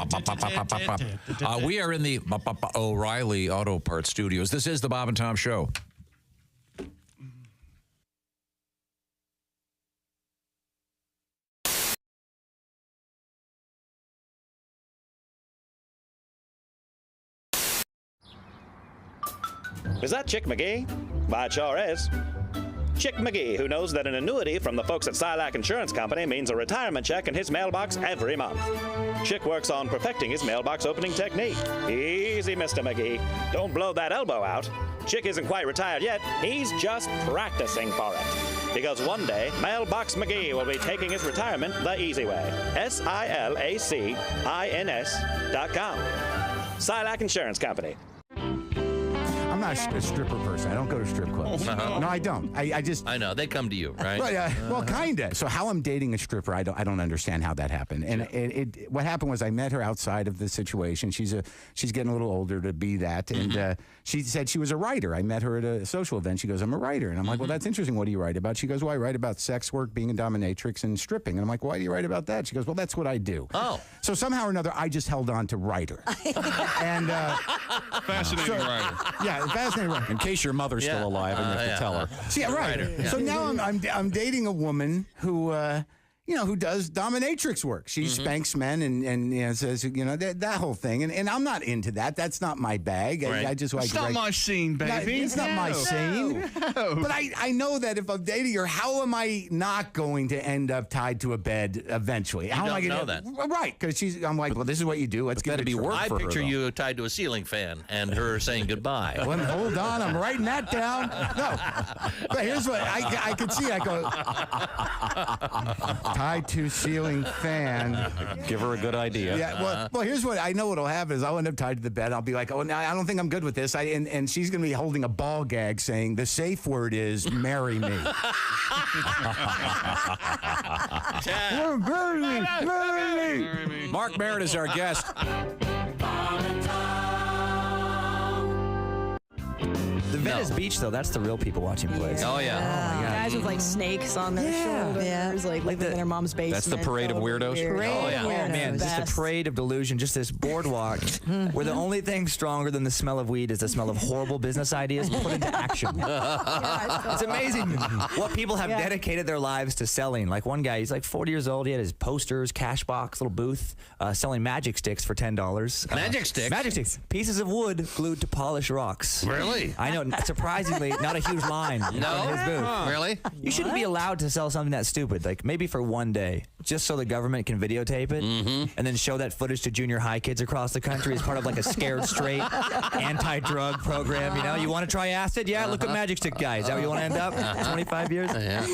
We are in the O'Reilly Auto Parts Studios. This is the Bob and Tom Show. Is that Chick McGee? Why, it sure is. Chick McGee, who knows that an annuity from the folks at Silac Insurance Company means a retirement check in his mailbox every month. Chick works on perfecting his mailbox opening technique. Easy, Mr. McGee. Don't blow that elbow out. Chick isn't quite retired yet. He's just practicing for it. Because one day, Mailbox McGee will be taking his retirement the easy way. SILACINS.com. Silac Insurance Company. I'm not a stripper person. I don't go to strip clubs. No, I don't. I just. I know they come to you, right? Right. Well, kinda. So how I'm dating a stripper, I don't understand how that happened. And what happened was I met her outside of the situation. She's getting a little older to be that, and she said she was a writer. I met her at a social event. She goes, "I'm a writer," and I'm like, "Well, that's interesting. What do you write about?" She goes, "Well, I write about sex work, being a dominatrix, and stripping." And I'm like, "Why do you write about that?" She goes, "Well, that's what I do." Oh. So somehow or another, I just held on to writer. And fascinating writer. Yeah, fascinating writer. In case your mother's still alive and you have to tell her. See, right. Writer. So now I'm dating a woman who who does dominatrix work. She spanks men and says, that whole thing. And I'm not into that. That's not my bag. Right. I just like. It's not my scene, baby. It's not my scene. No. But I know that if I'm dating her, how am I not going to end up tied to a bed eventually? How am I don't gonna know that. Right, because I'm like, well, this is what you do. Let's get it. I picture you tied to a ceiling fan and her saying goodbye. Well, hold on, I'm writing that down. No, but here's what I could see. I go tied to ceiling fan. Give her a good idea. Yeah, well, here's what I know what'll happen is I'll end up tied to the bed. I'll be like, oh, no, I don't think I'm good with this. And she's going to be holding a ball gag saying, the safe word is marry me. Marry me. Mark Merritt is our guest. The Venice Beach, though, that's the real people watching plays. Oh, yeah. Oh, my God. Guys with like snakes on their shoulders, like living in their mom's basement. That's the parade of weirdos? Oh, man, just a parade of delusion. Just this boardwalk where the only thing stronger than the smell of weed is the smell of horrible business ideas put into action. It's amazing what people have dedicated their lives to selling. Like one guy, he's like 40 years old. He had his posters, cash box, little booth, selling magic sticks for $10. Magic sticks? Magic sticks. Pieces of wood glued to polished rocks. Really? I know. Surprisingly, not a huge line. No? In his booth. Really? You shouldn't be allowed to sell something that stupid. Like maybe for one day, just so the government can videotape it and then show that footage to junior high kids across the country as part of like a Scared Straight anti-drug program. You know, you want to try acid? Yeah, look at Magic Stick guys. Is that where you want to end up? 25 years? Yeah.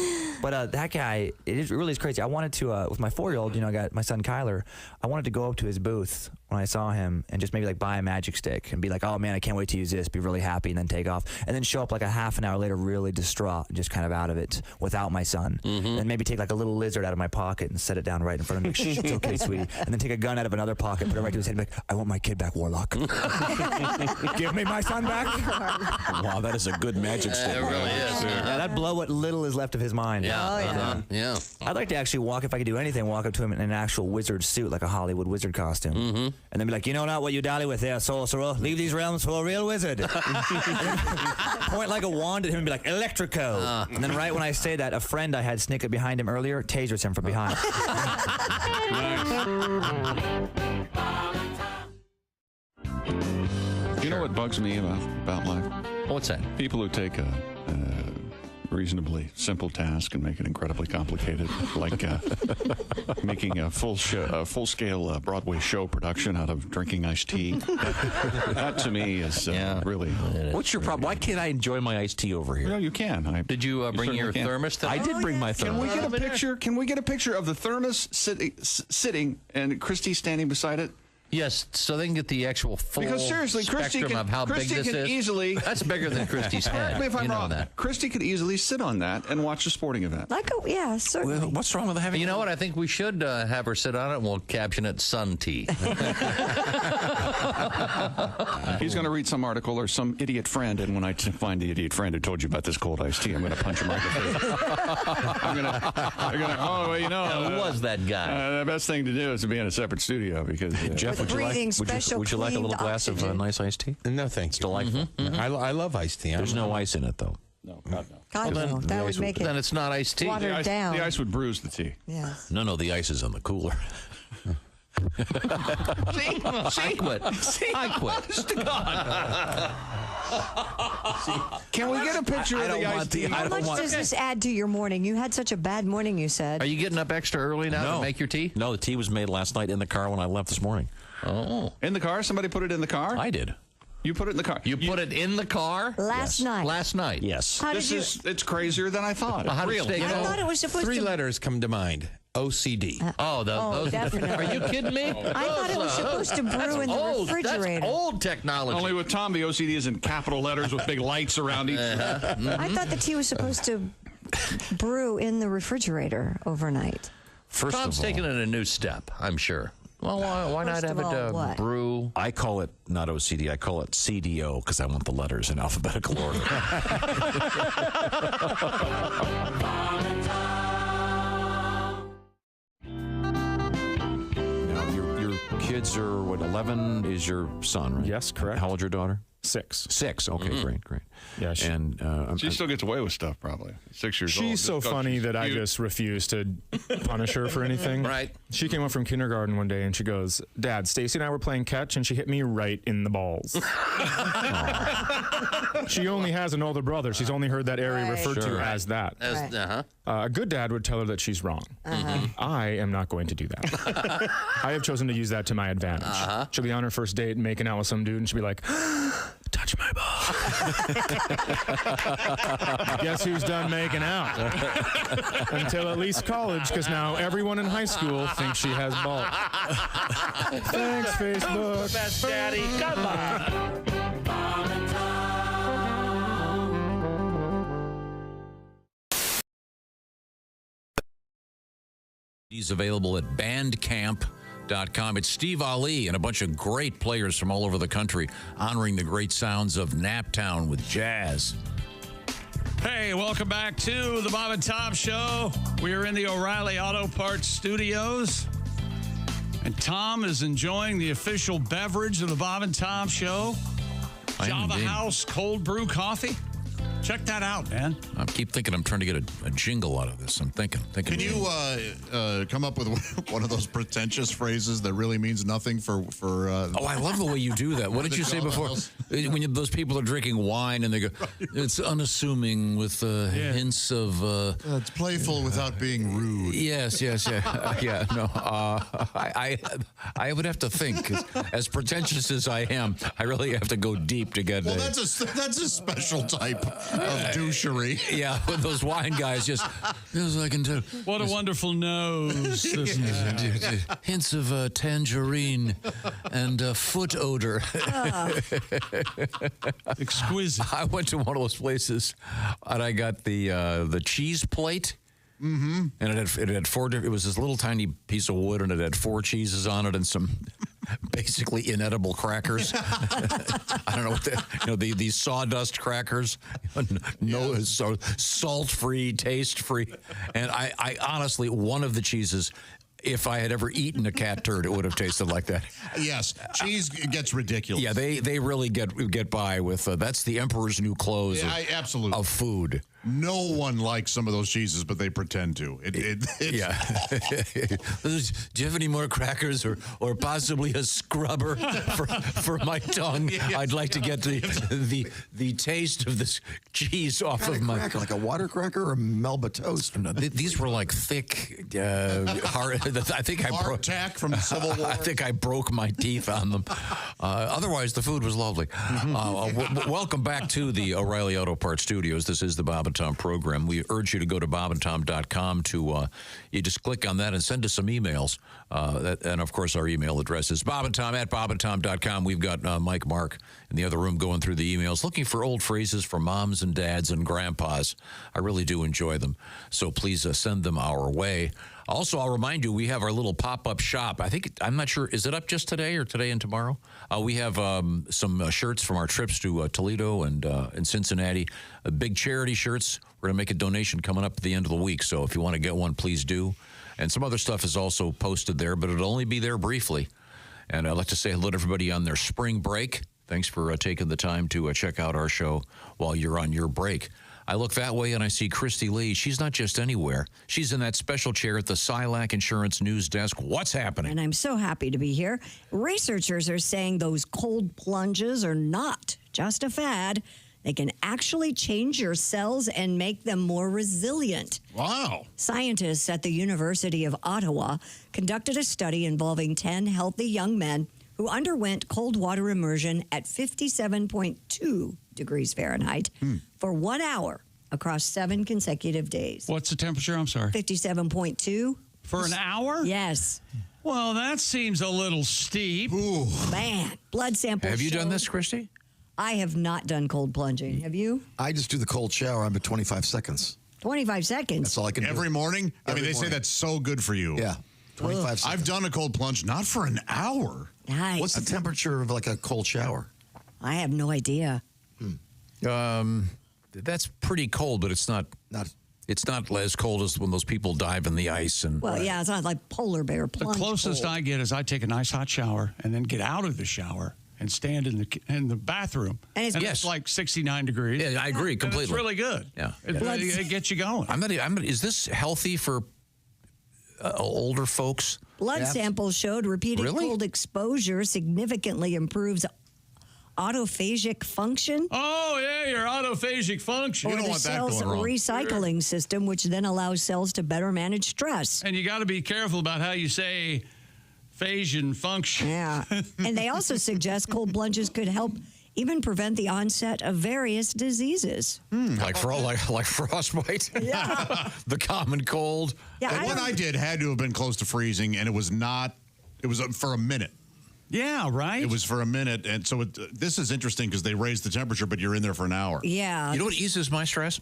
But that guy, it really is crazy. I wanted to, with my 4-year-old, you know, I got my son Kyler, I wanted to go up to his booth when I saw him and just maybe like buy a magic stick and be like, oh man, I can't wait to use this, be really happy, and then take off. And then show up like a half an hour later really distraught and just kind of out of it without my son. And maybe take like a little lizard out of my pocket and set it down right in front of me. Shh, it's okay, sweetie. And then take a gun out of another pocket, put it right to his head and be like, I want my kid back, Warlock. Give me my son back. Wow, that is a good magic stick. It really is. Yeah, that'd blow what little is left of his mind. Yeah. Yeah. I'd like to actually walk, if I could do anything, walk up to him in an actual wizard suit, like a Hollywood wizard costume. And then be like, you know not what you dally with there, sorcerer. Leave these realms for a real wizard. Point like a wand at him and be like, Electrico. And then right when I say that, a friend I had sneak up behind him earlier tasers him from behind. You know what bugs me about life? What's that? People who take a reasonably simple task and make it incredibly complicated, like making a full-scale Broadway show production out of drinking iced tea. That to me is really. What's your problem? Why can't I enjoy my iced tea over here? No, you can. Did you bring your thermos? I did bring my thermos. Can we get a picture? Can we get a picture of the thermos sitting and Christy standing beside it? Yes, so they can get the actual full because seriously, Christy spectrum of how big this is. Easily, that's bigger than Christy's head. Correct me if I'm wrong. That. Christy could easily sit on that and watch a sporting event. Certainly. Well, what's wrong with having? You know what? I think we should have her sit on it, and we'll caption it "Sun Tea." He's going to read some article or some idiot friend, and when I find the idiot friend who told you about this cold iced tea, I'm going to punch him right in the face. I'm going to. Oh, well, you know, who was that guy? The best thing to do is to be in a separate studio because Jeff, would you like a little glass of nice iced tea? No, thanks. It's delightful. I love iced tea. There's no ice in it, though. No, God, no. God, no. That would make it. Then it's not iced tea. Watered down. The ice would bruise the tea. Yes. No, the ice is in the cooler. I quit. I quit. Honest to God. Can we get a picture of the iced tea? How much does this add to your morning? You had such a bad morning, you said. Are you getting up extra early now to make your tea? No, the tea was made last night in the car when I left this morning. Oh. In the car? Somebody put it in the car? I did. You put it in the car. You put it in the car? Last night. Last night. Yes. It's crazier than I thought. Well, really? I thought it was supposed Three to. letters come to mind. OCD. Those. Definitely. Are you kidding me? I thought it was supposed to brew in the refrigerator. That's old technology. Only with Tom, the OCD is in capital letters with big lights around each. I thought the tea was supposed to brew in the refrigerator overnight. Tom's taking it a new step, I'm sure. Well, why not have it brew? I call it not OCD. I call it CDO because I want the letters in alphabetical order. Now, your kids are, 11 is your son, right? Yes, correct. How old's your daughter? 6. 6. Okay, great. Yeah, she still gets away with stuff, probably. 6 years old. She's so funny that I just refuse to punish her for anything. Right. She came up from kindergarten one day and she goes, Dad, Stacy and I were playing catch and she hit me right in the balls. She only has an older brother. She's only heard that area referred to as that. A good dad would tell her that she's wrong. I am not going to do that. I have chosen to use that to my advantage. She'll be on her first date and making out with some dude and she'll be like, Touch my ball. Guess who's done making out? Until at least college, because now everyone in high school thinks she has balls. Thanks, Facebook. Best daddy. Come on. Bob and He's available at bandcamp.com. It's Steve Ali and a bunch of great players from all over the country honoring the great sounds of Naptown with jazz. Hey, welcome back to the Bob and Tom Show. We are in the O'Reilly Auto Parts studios. And Tom is enjoying the official beverage of the Bob and Tom Show. I am Java indeed. House cold brew coffee. Check that out, man. I keep thinking I'm trying to get a jingle out of this. I'm thinking. Can you come up with one of those pretentious phrases that really means nothing for Oh, I love the way you do that. What did you say before? When those people are drinking wine and they go, it's unassuming with hints of... it's playful without being rude. Yes. Yeah, no. I would have to think. 'Cause as pretentious as I am, I really have to go deep to get... Well, that's a special type of douchery. Yeah, with those wine guys, just I can tell. What a wonderful nose. Hints of tangerine and foot odor. Exquisite. I went to one of those places and I got the cheese plate. Mm-hmm. And it had four. It was this little tiny piece of wood, and it had 4 cheeses on it, and some basically inedible crackers. I don't know what these sawdust crackers. No, so salt-free, taste-free, and I honestly, one of the cheeses, if I had ever eaten a cat turd, it would have tasted like that. Yes, cheese gets ridiculous. Yeah, they really get by with that's the emperor's new clothes. Yeah, absolutely. Of food. No one likes some of those cheeses, but they pretend to. Yeah. Do you have any more crackers or possibly a scrubber for my tongue? Yes. I'd like to get the taste of this cheese off of my cracker, like a water cracker or Melba toast. No, these were like thick, hard. I think I broke tack from the Civil War. I think I broke my teeth on them. Otherwise, the food was lovely. Welcome back to the O'Reilly Auto Parts Studios. This is the Bob and Tom program. We urge you to go to bobandtom.com to you just click on that and send us some emails. And of course, our email address is bobandtom@bobandtom.com. We've got Mike Mark in the other room going through the emails, looking for old phrases from moms and dads and grandpas. I really do enjoy them. So please send them our way. Also, I'll remind you, we have our little pop-up shop. I'm not sure, is it up just today or today and tomorrow? We have some shirts from our trips to Toledo and Cincinnati, big charity shirts. We're going to make a donation coming up at the end of the week, so if you want to get one, please do. And some other stuff is also posted there, but it'll only be there briefly. And I'd like to say hello to everybody on their spring break. Thanks for taking the time to check out our show while you're on your break. I look that way and I see Christy Lee. She's not just anywhere. She's in that special chair at the Silac Insurance News Desk. What's happening? And I'm so happy to be here. Researchers are saying those cold plunges are not just a fad. They can actually change your cells and make them more resilient. Wow. Scientists at the University of Ottawa conducted a study involving 10 healthy young men who underwent cold water immersion at 57.2 degrees Fahrenheit for 1 hour across 7 consecutive days. What's the temperature? I'm sorry. 57.2. For an hour? Yes. Well, that seems a little steep. Ooh. Man, blood samples. Have you done showed- this, Christy? I have not done cold plunging. Have you? I just do the cold shower. I'm at 25 seconds. 25 seconds. That's all I can do. Every morning? Every They say morning. that's so good for you. Yeah. 25 seconds. I've done a cold plunge, not for an hour. Nice. What's the temperature of like a cold shower? I have no idea. That's pretty cold, but it's not as cold as when those people dive in the ice. And Well, yeah, it's not like polar bear The plunge. closest cold. I get is I take a nice hot shower and then get out of the shower and stand in the bathroom. And it's- it's like 69 degrees. Yeah, I agree And completely. it's really good. Yeah. It gets you going. Is this healthy for older folks? Blood samples showed repeated cold exposure significantly improves autophagic function. Oh, yeah, your autophagic function. Or the cell's recycling system, which then allows cells to better manage stress. And you got to be careful about how you say phasian function. Yeah. And they also suggest cold plunges could help even prevent the onset of various diseases. Like frostbite? Yeah. The common cold? Yeah, The one I did had to have been close to freezing, and it was not, it was for a minute. Yeah, right? It was for a minute, and so this is interesting because they raised the temperature, but you're in there for an hour. Yeah. You know what eases my stress?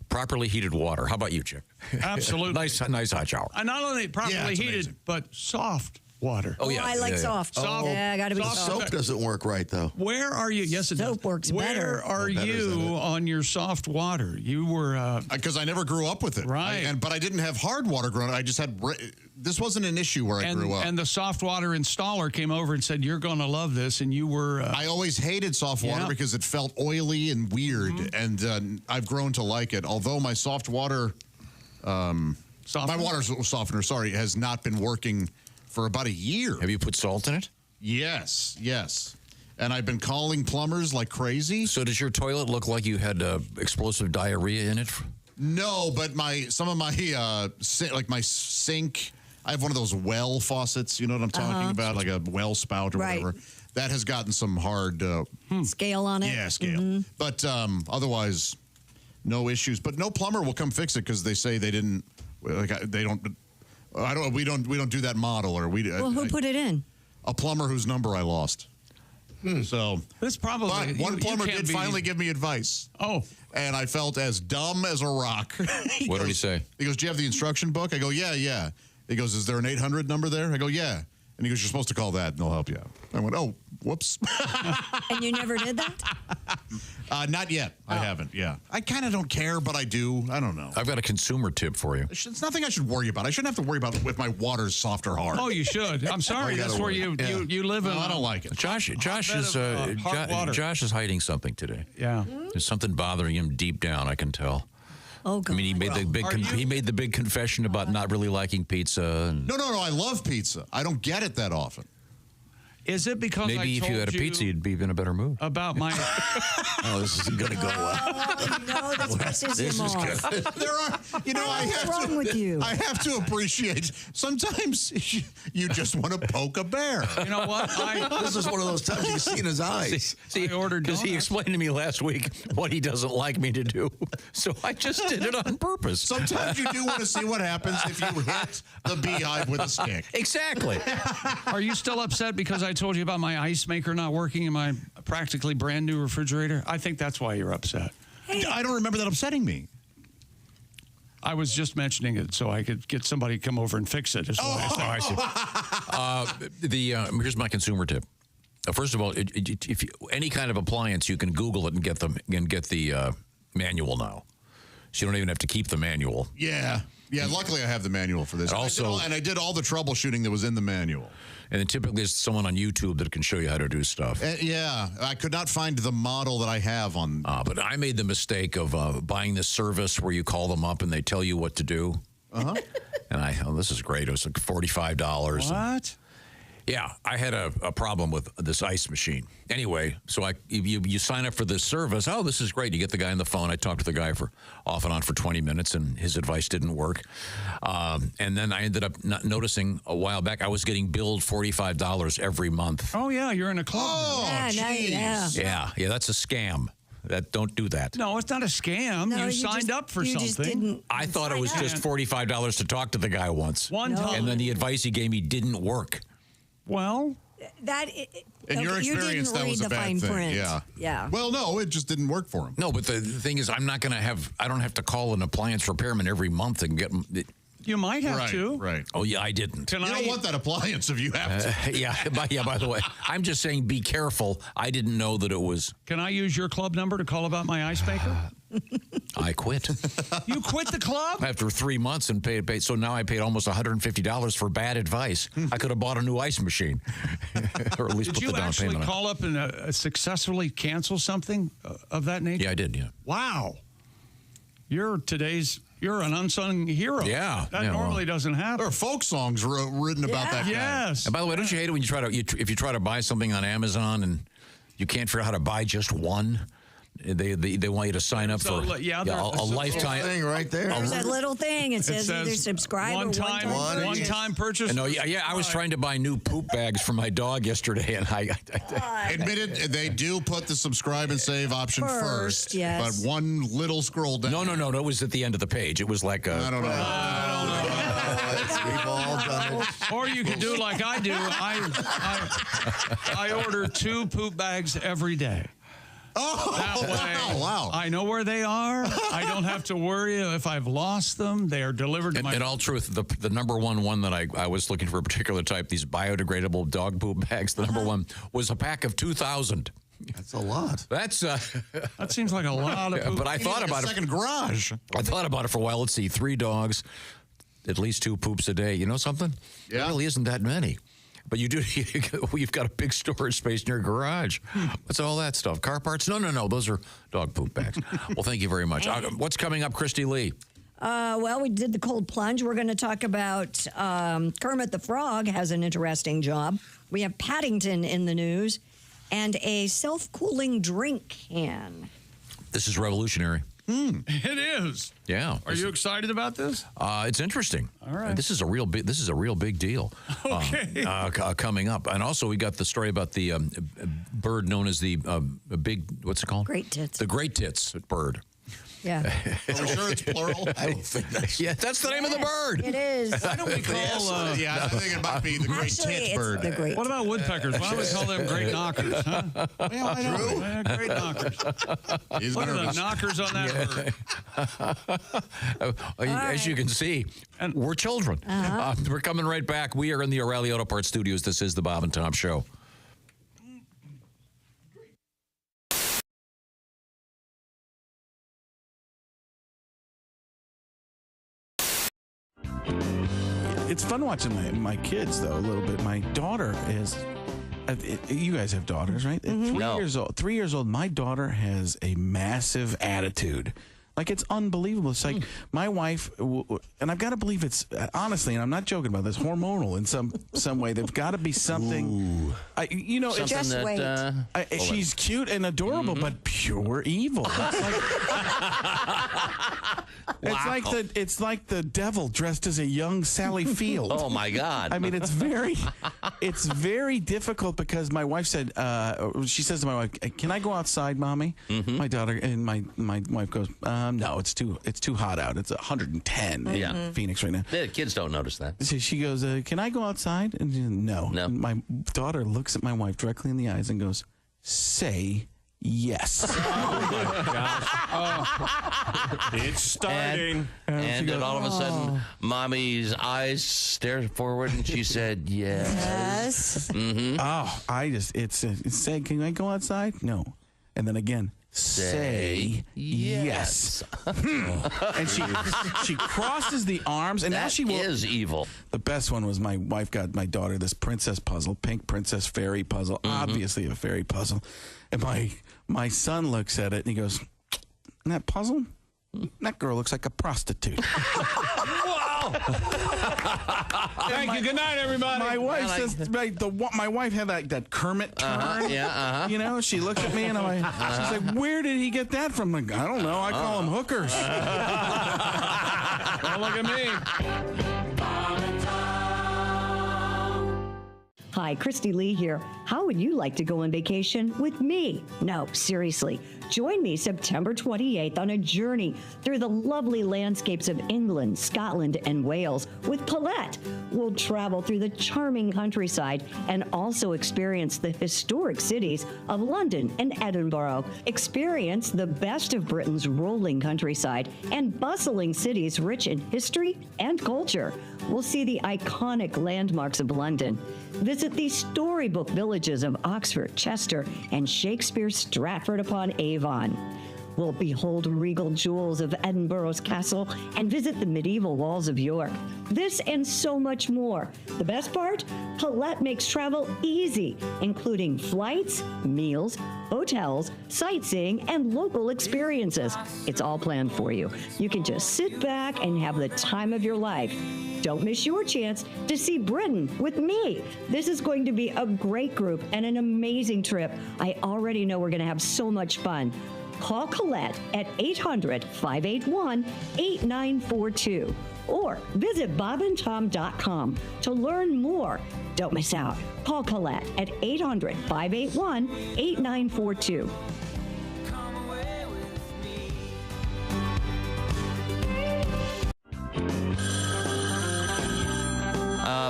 Properly heated water. How about you, Chick? Absolutely. nice hot shower. And not only properly it's heated, amazing. but soft water. Oh, yeah. I like soft. Soft. Yeah, gotta be soft. Soap doesn't work right, though. Where are you? Yes, it does. Soap works Where better. are Better, you isn't it? on your soft water? You were Because I never grew up with it. Right. But I didn't have hard water growing up. I just had, this wasn't an issue where I grew up. and the soft water installer came over and said, "You're going to love this," and you were. I always hated soft water Yeah. because it felt oily and weird, and I've grown to like it. Although my soft water, my water softener, has not been working for about a year. Have you put salt in it? Yes. And I've been calling plumbers like crazy. So does your toilet look like you had explosive diarrhea in it? No, but some of my my sink, I have one of those well faucets, you know what I'm talking about, like a well spout or whatever. That has gotten some hard scale on it. Yeah, scale. But otherwise, no issues. But no plumber will come fix it because they say they didn't. They don't. We don't do that model, or we. Well, who put it in? A plumber whose number I lost. So this probably but one plumber did finally give me advice. Oh, and I felt as dumb as a rock. What did he say? He goes, "Do you have the instruction book?" I go, "Yeah." He goes, "Is there an 800 number there?" I go, "Yeah." And he goes, "You're supposed to call that, and they'll help you out." I went, "Oh, whoops." And you never did that? Not yet. I haven't. Yeah, I kind of don't care, but I do. I don't know. I've got a consumer tip for you. It's nothing I should worry about. I shouldn't have to worry about if my water's soft or hard. Oh, you should. I'm sorry. That's where you live in. No, I don't like it. Josh is water. Josh is hiding something today. Yeah. There's something bothering him deep down. I can tell. Oh, God. I mean, he made the big confession about not really liking pizza. And No. I love pizza. I don't get it that often. Is it because maybe if you had a pizza, you'd be in a better mood. About my. Oh, this isn't going to go well. No, this pisses him off. There are, What's wrong with you? I have to appreciate. Sometimes you just want to poke a bear. You know what? This is one of those times you can see in his eyes. See, I ordered because he explained to me last week what he doesn't like me to do. So I just did it on purpose. Sometimes you do want to see what happens if you hit the beehive with a stick. Exactly. Are you still upset because I told you about my ice maker not working in my practically brand new refrigerator? I think that's why you're upset. I don't remember that upsetting me. I was just mentioning it so I could get somebody to come over and fix it. I see. Here's my consumer tip. First of all, if any kind of appliance, you can Google it and get the manual now. So you don't even have to keep the manual. Yeah. Luckily, I have the manual for this. And I did all the troubleshooting that was in the manual. And then typically there's someone on YouTube that can show you how to do stuff. Yeah, I could not find the model that I have on. But I made the mistake of buying this service where you call them up and they tell you what to do. Uh-huh. And this is great. It was like $45. What? Yeah, I had a problem with this ice machine. Anyway, so you sign up for this service. Oh, this is great. You get the guy on the phone. I talked to the guy for off and on for 20 minutes, and his advice didn't work. And then I ended up noticing a while back I was getting billed $45 every month. Oh, yeah, you're in a club. Oh, jeez. Yeah, that's a scam. Don't do that. No, it's not a scam. No, you signed up for you something. Just didn't I thought it was sign just up. $45 to talk to the guy once. One time. And then the advice he gave me didn't work. Well, in your experience, that was a bad thing. Print. Yeah. Well, no, it just didn't work for him. No, but the thing is, I don't have to call an appliance repairman every month and get. You might have to. Right. Oh, yeah, I didn't. You don't want that appliance if you have to. By the way, I'm just saying be careful. I didn't know that it was. Can I use your club number to call about my ice maker? I quit. You quit the club? After 3 months and paid. So now I paid almost $150 for bad advice. I could have bought a new ice machine. Or at least Did put the down payment on it. you actually call up and successfully cancel something of that nature? Yeah, I did, yeah. Wow. You're an unsung hero. Yeah. That normally doesn't happen. There are folk songs written about that guy. Yes. And by the way, don't you hate it when if you try to buy something on Amazon and you can't figure out how to buy just one? They want you to sign up So, for yeah, a lifetime thing right there. There's that little thing. It says either subscribe or one-time purchase. No, I was trying to buy new poop bags for my dog yesterday, and I admitted they do put the subscribe and save option first. Yes. But one little scroll down. No, it was at the end of the page. It was like I don't know. We've all done it. Or you could do like I do. I order 2 poop bags every day. Oh, that way, wow. I know where they are. I don't have to worry if I've lost them. They are delivered to my... In all truth, the number one that I was looking for a particular type, these biodegradable dog poop bags, the number one was a pack of 2,000. That's a lot. That's that seems like a lot of poop. But I thought about it. Second garage. I thought about it for a while. Let's see, 3 dogs, at least 2 poops a day. You know something? Yeah. It really isn't that many. But you do. You've got a big storage space in your garage. What's all that stuff? Car parts? No. Those are dog poop bags. Well, thank you very much. What's coming up, Christy Lee? Well, we did the cold plunge. We're going to talk about Kermit the Frog has an interesting job. We have Paddington in the news and a self-cooling drink can. This is revolutionary. It is. Yeah. Are you excited about this? It's interesting. All right. This is a real big deal. Okay. Coming up, and also we got the story about the bird known as the big. What's it called? Great tits. The great tits bird. Yeah. Are we sure it's plural? I don't think that's. Yeah, that's the name of the bird. It is. Why don't we call... I think it might be the great Actually, tit it's bird. the great. What about woodpeckers? Why don't we call them great knockers? Huh? Yeah, I know. Yeah, great knockers. He's What are the nervous. knockers on that bird? As you can see, we're children. We're coming right back. We are in the O'Reilly Auto Parts Studios. This is the Bob and Tom Show. It's fun watching my kids, though, a little bit. My daughter is... you guys have daughters, right? Mm-hmm. 3 years old. 3 years old. My daughter has a massive attitude. Like, it's unbelievable. It's like my wife, and I've got to believe it's, honestly, and I'm not joking about this, hormonal in some way. There's got to be something. Something Just that, wait. She's cute and adorable, but pure evil. It's like the devil dressed as a young Sally Field. Oh my God! I mean, it's very difficult because my wife said, she says to my wife, "Can I go outside, Mommy?" Mm-hmm. My daughter and my wife goes, "No, it's too hot out. It's 110 in Phoenix right now." The kids don't notice that. So she goes, "Can I go outside?" And she said, no. And my daughter looks at my wife directly in the eyes and goes, "Say yes." Oh my gosh! It's starting. And then all of a sudden, Mommy's eyes stared forward, and she said, "Yes." Mm-hmm. Oh, it's say, "Can I go outside?" No, and then again. Say yes. And she crosses the arms, and now she will. That is evil. The best one was my wife got my daughter this princess puzzle, pink princess fairy puzzle, obviously a fairy puzzle. And my son looks at it and he goes, "That puzzle? That girl looks like a prostitute." Thank you. Good night, everybody. My wife says, my wife had that Kermit turn. You know, she looks at me and she's like, "Where did he get that from?" I'm like, "I don't know. I call them hookers." Don't look at me. Hi, Christy Lee here. How would you like to go on vacation with me? No, seriously. Join me September 28th on a journey through the lovely landscapes of England, Scotland, and Wales with Paulette. We'll travel through the charming countryside and also experience the historic cities of London and Edinburgh. Experience the best of Britain's rolling countryside and bustling cities rich in history and culture. We'll see the iconic landmarks of London. Visit the storybook villages of Oxford, Chester, and Shakespeare's Stratford-upon-Avon. We'll behold regal jewels of Edinburgh's castle and visit the medieval walls of York. This and so much more. The best part? Paulette makes travel easy, including flights, meals, hotels, sightseeing, and local experiences. It's all planned for you. You can just sit back and have the time of your life. Don't miss your chance to see Britain with me. This is going to be a great group and an amazing trip. I already know we're going to have so much fun. Call Colette at 800-581-8942 or visit bobandtom.com to learn more. Don't miss out. Call Colette at 800-581-8942.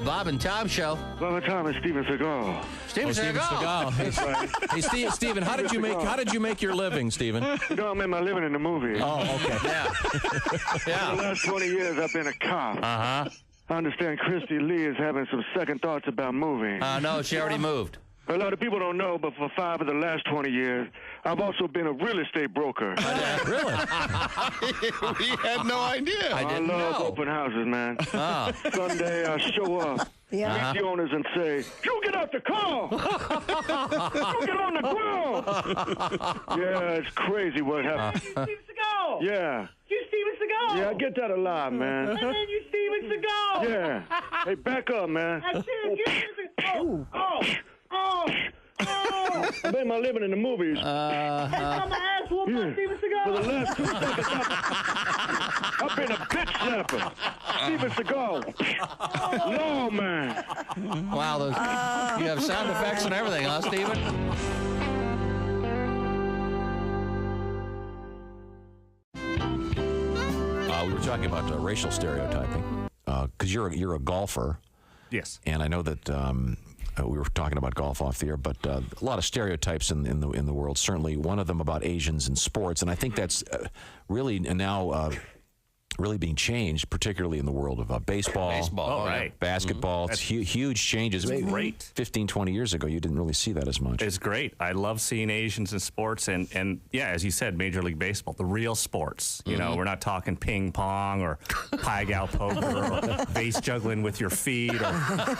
Bob and Tom Show. Bob and Tom and Steven Seagal. Steven Seagal. That's right. Hey, Steven, how did you make your living, Steven? You know, I made my living in the movie. Oh, okay. For the last 20 years, I've been a cop. Uh-huh. I understand Christy Lee is having some second thoughts about moving. No, she already moved. A lot of people don't know, but for 5 of the last 20 years, I've also been a real estate broker. Really? We had no idea. I love open houses, man. Sunday, I show up, meet the owners and say, "You get out the car! You get on the ground!" Yeah, it's crazy what happened. Steven Seagal! Yeah. You Steven Seagal! Yeah, I get that a lot, man. And then you Steven Seagal! Yeah. Hey, back up, man. That's it. You Steven Seagal! Oh! I made my living in the movies. I'm an ass whooping by Steven Seagal. For the last 2 seconds, I've been a bitch slapper. Steven Seagal. No, man. Wow, you have sound effects and everything, huh, Steven? We were talking about racial stereotyping because you're a golfer. Yes. And I know that we were talking about golf off the air, but a lot of stereotypes in the world. Certainly, one of them about Asians in sports, and I think that's really now really being changed, particularly in the world of baseball, basketball. It's huge changes. It's great. 15, 20 years ago, you didn't really see that as much. It's great. I love seeing Asians in sports, and yeah, as you said, Major League Baseball, the real sports. You know, we're not talking ping pong or pai gow poker or vase juggling with your feet or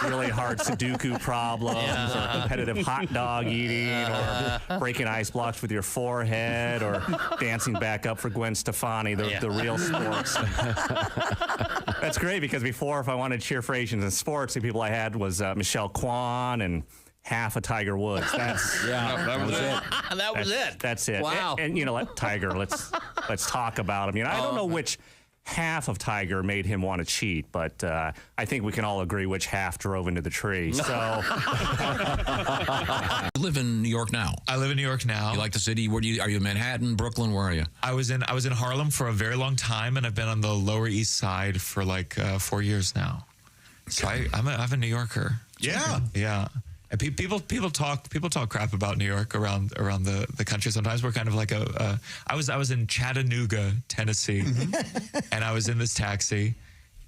really hard Sudoku problems or competitive hot dog eating or breaking ice blocks with your forehead or dancing back up for Gwen Stefani, the real sports. That's great because before, if I wanted to cheer for Asians in sports, the people I had was Michelle Kwan and half of Tiger Woods. That's that was it. That was it. That's it. Wow. And you know, Tiger. Let's talk about him. You know, I don't know which half of Tiger made him want to cheat, but I think we can all agree which half drove into the tree. So, You live in New York now. I live in New York now. You like the city? Are you in Manhattan, Brooklyn? Where are you? I was in Harlem for a very long time, and I've been on the Lower East Side for like 4 years now. So I'm a New Yorker. Yeah. Yeah. And people talk crap about New York around the country. Sometimes we're kind of like I was in Chattanooga, Tennessee, and I was in this taxi,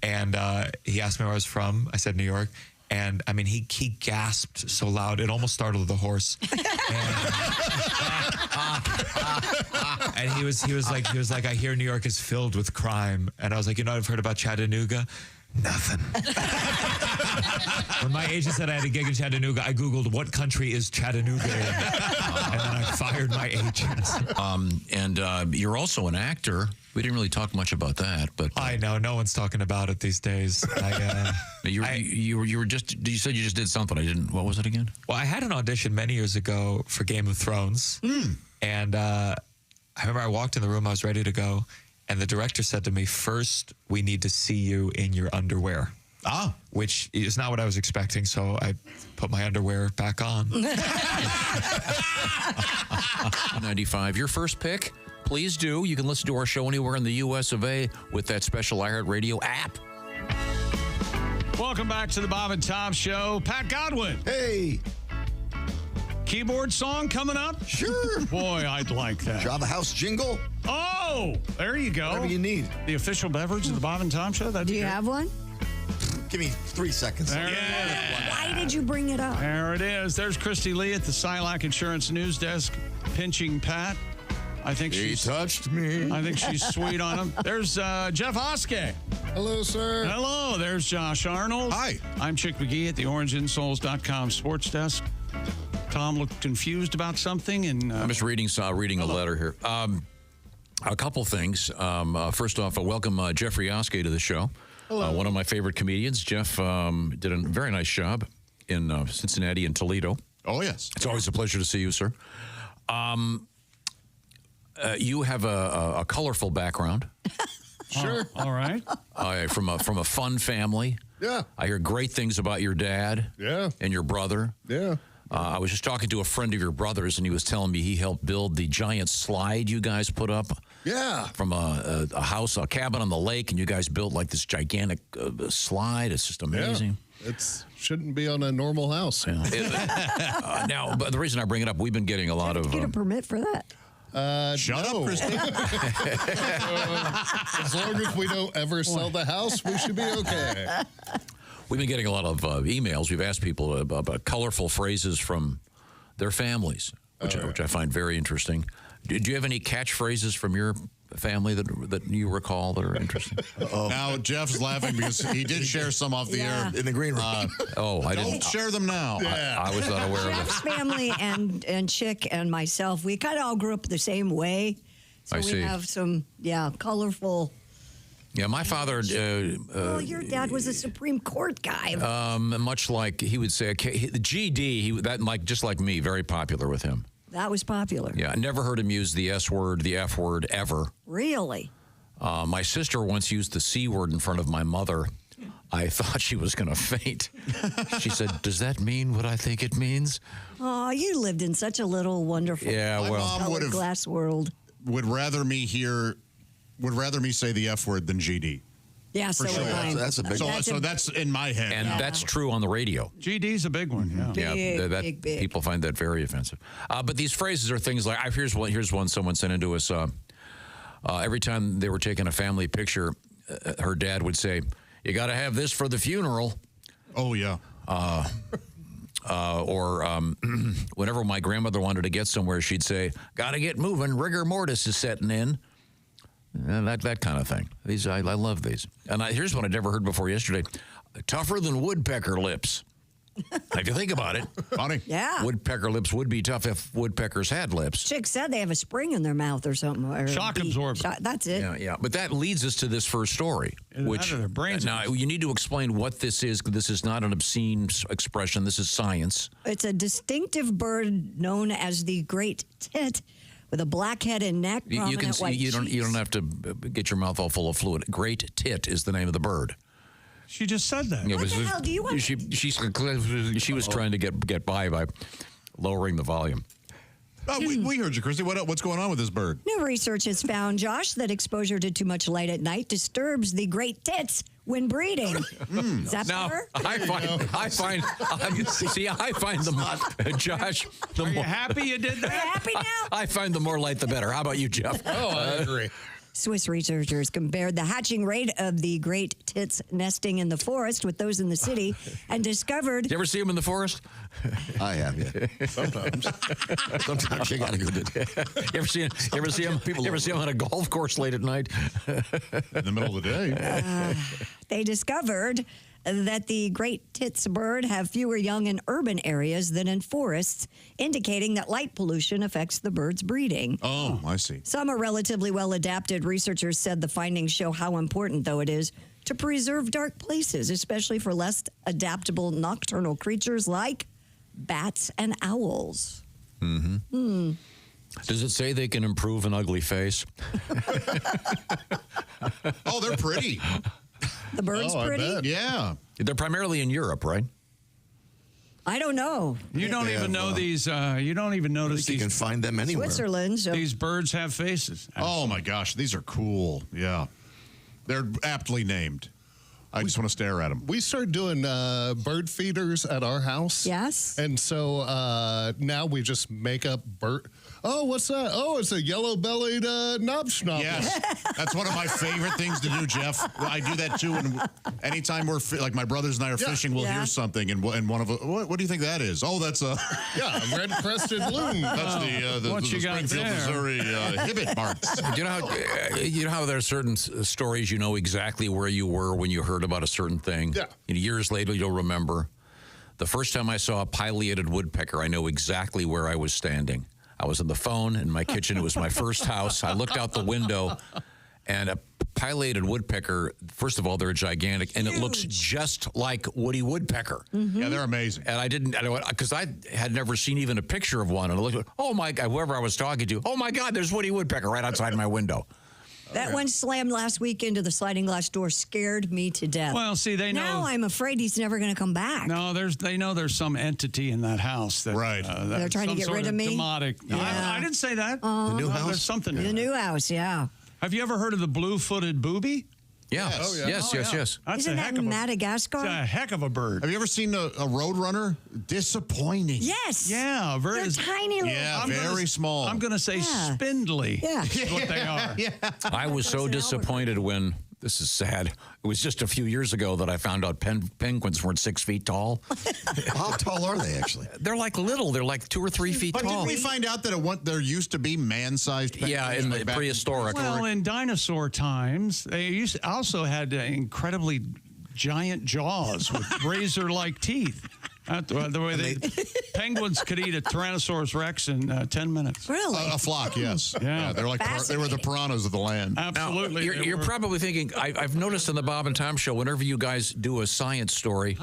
and he asked me where I was from. I said New York, and I mean he gasped so loud it almost startled the horse. And he was like, I hear New York is filled with crime, and I was like, I've heard about Chattanooga. Nothing. When my agent said I had a gig in Chattanooga, I Googled what country is Chattanooga in, and then I fired my agent. And you're also an actor. We didn't really talk much about that, but I know no one's talking about it these days. You said you just did something. I didn't. What was it again? Well, I had an audition many years ago for Game of Thrones, and I remember I walked in the room. I was ready to go. And the director said to me, first, we need to see you in your underwear. Which is not what I was expecting, so I put my underwear back on. 95, your first pick? Please do. You can listen to our show anywhere in the U.S. of A. with that special iHeartRadio app. Welcome back to the Bob and Tom Show. Pat Godwin. Hey. Keyboard song coming up? Sure. Boy, I'd like that. Java House jingle? Oh, there you go. Whatever you need. The official beverage of the Bob and Tom Show? Do you have one? Give me 3 seconds. There it is. Why did you bring it up? There it is. There's Christy Lee at the Silac Insurance News Desk pinching Pat. I think he touched me. I think she's sweet on him. There's Jeff Oskey. Hello, sir. Hello. There's Josh Arnold. Hi. I'm Chick McGee at the OrangeInsoles.com sports desk. Tom looked confused about something, and I'm just reading a letter here. A couple things. First off, welcome Jeffrey Oskey to the show. Hello. One of my favorite comedians. Jeff did a very nice job in Cincinnati and Toledo. Oh, yes. It's always a pleasure to see you, sir. You have a colorful background. Sure. All right. From a fun family. Yeah. I hear great things about your dad. Yeah. And your brother. Yeah. I was just talking to a friend of your brother's, and he was telling me he helped build the giant slide you guys put up. Yeah. From a house, a cabin on the lake, and you guys built like this gigantic slide. It's just amazing. Yeah. It shouldn't be on a normal house. Yeah. Now, but the reason I bring it up, we've been getting a lot of. Get a permit for that. Shut up, Christine. As long as we don't ever sell the house, we should be okay. We've been getting a lot of emails. We've asked people about colorful phrases from their families, which I find very interesting. Do you have any catchphrases from your family that you recall that are interesting? Now, Jeff's laughing because he did share some off the air in the green room. I don't didn't share them now. I was not aware of Jeff's it. family and Chick and myself, we kind of all grew up the same way. So I we see. have some, colorful. Yeah, my father. Well, your dad was a Supreme Court guy. Much like he would say, the GD. Just like me, very popular with him. That was popular. Yeah, I never heard him use the S word, the F word ever. Really? My sister once used the C word in front of my mother. I thought she was going to faint. She said, "Does that mean what I think it means?" Oh, you lived in such a little wonderful colored glass world. Would rather me say the F word than GD. Yeah, For so sure. would mine. That's a big one. So that's in my head. And that's true on the radio. GD's a big one. Yeah. Big. People find that very offensive. But these phrases are things like, here's one someone sent into us. Every time they were taking a family picture, her dad would say, "You got to have this for the funeral." Oh, yeah. Whenever my grandmother wanted to get somewhere, she'd say, "Got to get moving. Rigor mortis is setting in." And that kind of thing. These I love these. And here's one I'd never heard before yesterday. Tougher than woodpecker lips. If you think about it. Funny. Yeah. Woodpecker lips would be tough if woodpeckers had lips. Chick said they have a spring in their mouth or something. Or Shock absorber. That's it. Yeah. But that leads us to this first story. Which their brains. Now, you need to explain what this is. This is not an obscene expression. This is science. It's a distinctive bird known as the great tit, with a black head and neck, prominent white you don't cheeks. have to get your mouth all full of fluid. Great tit is the name of the bird. She just said that. Yeah, What the hell do you want? She was trying to get by lowering the volume. Oh, we heard you, Christy. What's going on with this bird? New research has found, Josh, that exposure to too much light at night disturbs the great tits when breeding. Is that Now, better? I find them, Josh. Are you happy you did Are you that? happy now? I find the more light, the better. How about you, Jeff? Oh, I agree. Swiss researchers compared the hatching rate of the great tits nesting in the forest with those in the city and discovered... You ever see them in the forest? I have, yeah. Sometimes. Sometimes you gotta go do that. You ever see them on a golf course late at night? In the middle of the day. They discovered that the great tits bird have fewer young in urban areas than in forests, indicating that light pollution affects the bird's breeding. Oh, I see. Some are relatively well adapted. Researchers said the findings show how important, though, it is to preserve dark places, especially for less adaptable nocturnal creatures like bats and owls. Mm-hmm. Does it say they can improve an ugly face? Oh, they're pretty. The bird's pretty? Yeah. They're primarily in Europe, right? I don't know. You don't even know these. You don't even notice You these. can find them anywhere. Switzerland. So. These birds have faces. Oh, my gosh. These are cool. Yeah. They're aptly named. I just want to stare at them. We started doing bird feeders at our house. Yes. And so now we just make up bird. Oh, what's that? Oh, it's a yellow-bellied knobschnauber. Yes. That's one of my favorite things to do, Jeff. I do that, too. And anytime we're, like, my brothers and I are fishing, we'll hear something. And one of them, what do you think that is? Oh, that's a... Yeah, a red-crested loon. That's the What you got Springfield, there? Missouri hibbit marks. Do you know how there are certain stories you know exactly where you were when you heard about a certain thing? Yeah. And years later, you'll remember. The first time I saw a pileated woodpecker, I know exactly where I was standing. I was on the phone in my kitchen. It was my first house. I looked out the window, and a pileated woodpecker, first of all, they're gigantic, and it looks just like Woody Woodpecker. Yeah, they're amazing. And I because I had never seen even a picture of one. And I looked, oh my God, whoever I was talking to, oh my God, there's Woody Woodpecker right outside my window. That one slammed last week into the sliding glass door, scared me to death. Well, see, they know. Now I'm afraid he's never going to come back. No, they know there's some entity in that house. That, They're trying to get rid of me? Demonic. No, I didn't say that. The new house? There's something. The new house, yeah. Have you ever heard of the blue-footed booby? Yeah. Yes. Yes. That's Isn't a that heck of a Madagascar? It's a heck of a bird. Have you ever seen a roadrunner? Disappointing. Yes. Yeah, They're tiny little. Yeah, very small. I'm going to say spindly. Yeah. Is what they are. I was so disappointed when, this is sad, it was just a few years ago that I found out penguins weren't 6 feet tall. How tall are they, actually? They're like little. They're like 2 or 3 feet But tall. didn't we find out that there used to be man-sized penguins? Yeah, in the prehistoric. Well, in dinosaur times, they also had incredibly giant jaws with razor-like teeth. The way penguins could eat a Tyrannosaurus Rex in 10 minutes. Really? A flock, yes. Yeah. They're like they were the piranhas of the land. Absolutely. Now, you're probably thinking, I've noticed on the Bob and Tom show, whenever you guys do a science story,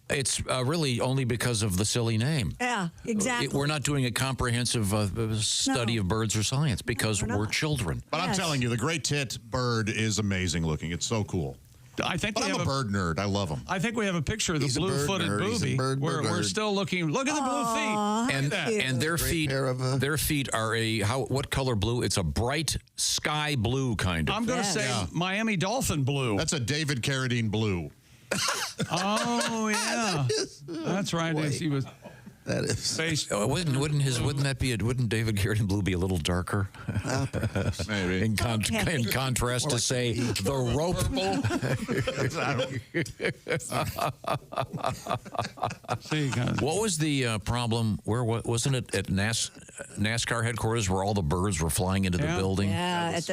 it's really only because of the silly name. Yeah, exactly. We're not doing a comprehensive study of birds or science because we're children. But I'm telling you, the great tit bird is amazing looking. It's so cool. I think I'm a bird nerd. I love them. I think we have a picture of the blue-footed booby. We're still looking. Look at the blue feet. And their feet are what color blue? It's a bright sky blue kind of. I'm going to say Miami Dolphin blue. That's a David Carradine blue. Oh yeah, that's right. He was. That is. Wouldn't David Carradine blue be a little darker? Maybe. In contrast to say the rope. What was the problem? Where wasn't it at NASCAR headquarters where all the birds were flying into the building? Yeah, at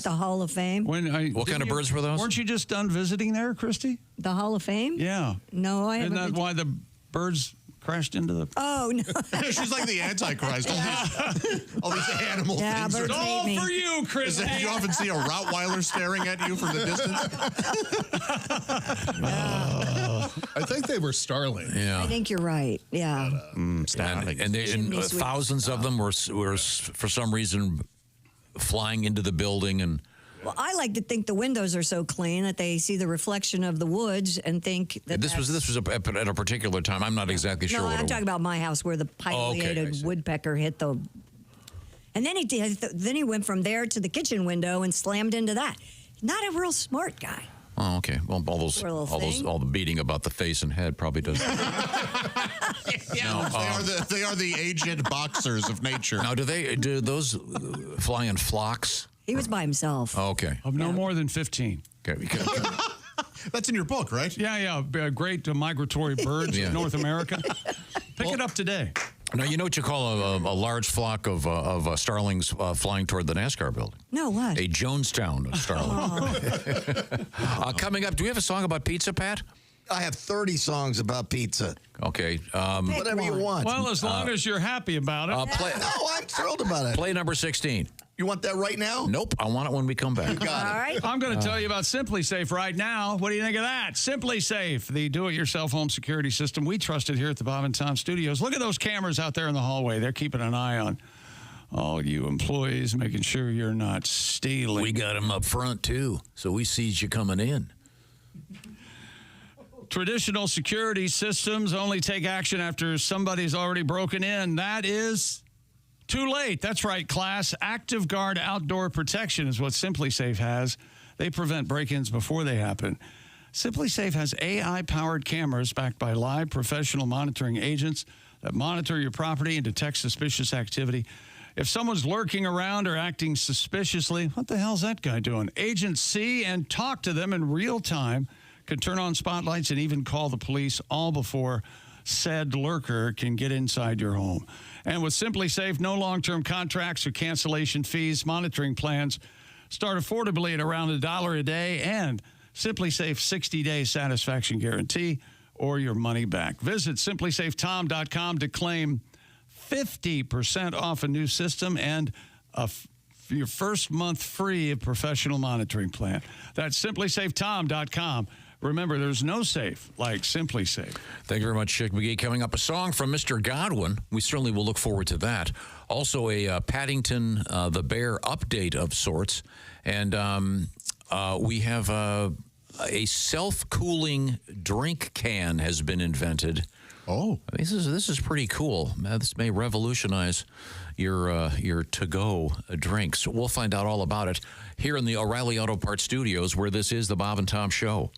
the Hall of Fame. What kind of birds were those? Weren't you just done visiting there, Christy? The Hall of Fame? Yeah. No, I haven't. Isn't that why the birds crashed into the... Oh, no. She's like the Antichrist. All these animal things. It's all for you, Christy. You often see a Rottweiler staring at you from the distance. I think they were starlings. Yeah. I think you're right. Yeah. And thousands of them were for some reason flying into the building. And well, I like to think the windows are so clean that they see the reflection of the woods and think that this was at a particular time. I'm not exactly sure. No, what I'm talking about my house where the pileated woodpecker hit the. And then he went from there to the kitchen window and slammed into that. Not a real smart guy. Oh, okay. Well, all the beating about the face and head probably does. They are the aged boxers of nature. Now, do those fly in flocks? He was by himself. Oh, okay. Of no more than 15. Okay. That's in your book, right? Yeah. Great migratory birds of North America. Pick it up today. Now, you know what you call a large flock of starlings flying toward the NASCAR building? No, what? A Jonestown of starlings. Coming up, do we have a song about pizza, Pat? I have 30 songs about pizza. Okay. Whatever you want. Well, as long as you're happy about it. No, I'm thrilled about it. Play number 16. You want that right now? Nope. I want it when we come back. You got it. All right. I'm going to tell you about Simply Safe right now. What do you think of that? Simply Safe, the do-it-yourself home security system we trusted here at the Bob and Tom Studios. Look at those cameras out there in the hallway. They're keeping an eye on all you employees, making sure you're not stealing. We got them up front, too, so we sees you coming in. Traditional security systems only take action after somebody's already broken in. That is too late. That's right, class. Active Guard Outdoor Protection is what Simply Safe has. They prevent break-ins before they happen. Simply Safe has AI-powered cameras backed by live professional monitoring agents that monitor your property and detect suspicious activity. If someone's lurking around or acting suspiciously, what the hell's that guy doing? Agents see and talk to them in real time, can turn on spotlights and even call the police, all before said lurker can get inside your home. And with Simply Safe, no long-term contracts or cancellation fees. Monitoring plans start affordably at around $1 a day, and Simply Safe 60-day satisfaction guarantee or your money back. Visit simplysafetom.com to claim 50% off a new system and a your first month free of professional monitoring plan. That's simplysafetom.com. Remember, there's no safe like Simply Safe. Thank you very much, Chick McGee. Coming up, a song from Mr. Godwin. We certainly will look forward to that. Also, a Paddington the Bear update of sorts. And we have a self-cooling drink can has been invented. Oh. This is pretty cool. This may revolutionize your to-go drinks. We'll find out all about it here in the O'Reilly Auto Parts Studios, where this is the Bob and Tom Show.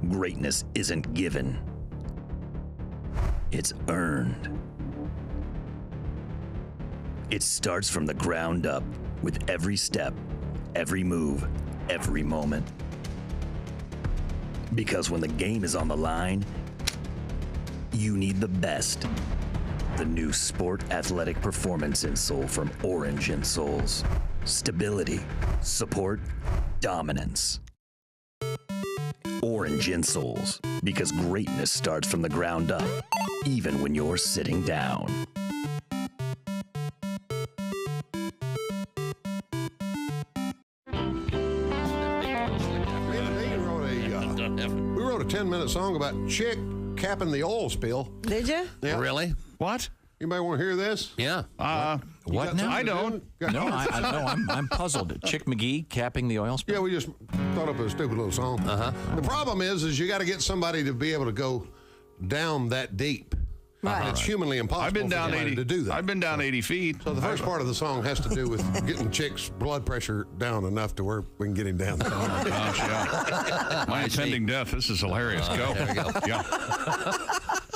Greatness isn't given. It's earned. It starts from the ground up with every step, every move, every moment. Because when the game is on the line, you need the best. The new Sport Athletic Performance Insole from Orange Insoles. Stability, support, dominance. Orange Insoles, because greatness starts from the ground up, even when you're sitting down. We wrote a 10-minute song about Chick capping the oil spill. Did you? Yeah. Really? What? Anybody want to hear this? Yeah. What now? I don't. No, I'm puzzled. Chick McGee capping the oil spill. Yeah, we just thought up a stupid little song. The problem is you got to get somebody to be able to go down that deep. Right. It's humanly impossible I've been down for 80 to do that. I've been down 80 feet. So the first part of the song has to do with getting Chick's blood pressure down enough to where we can get him down. Oh my gosh, yeah. My impending death. This is hilarious. Go. There we go. Yeah.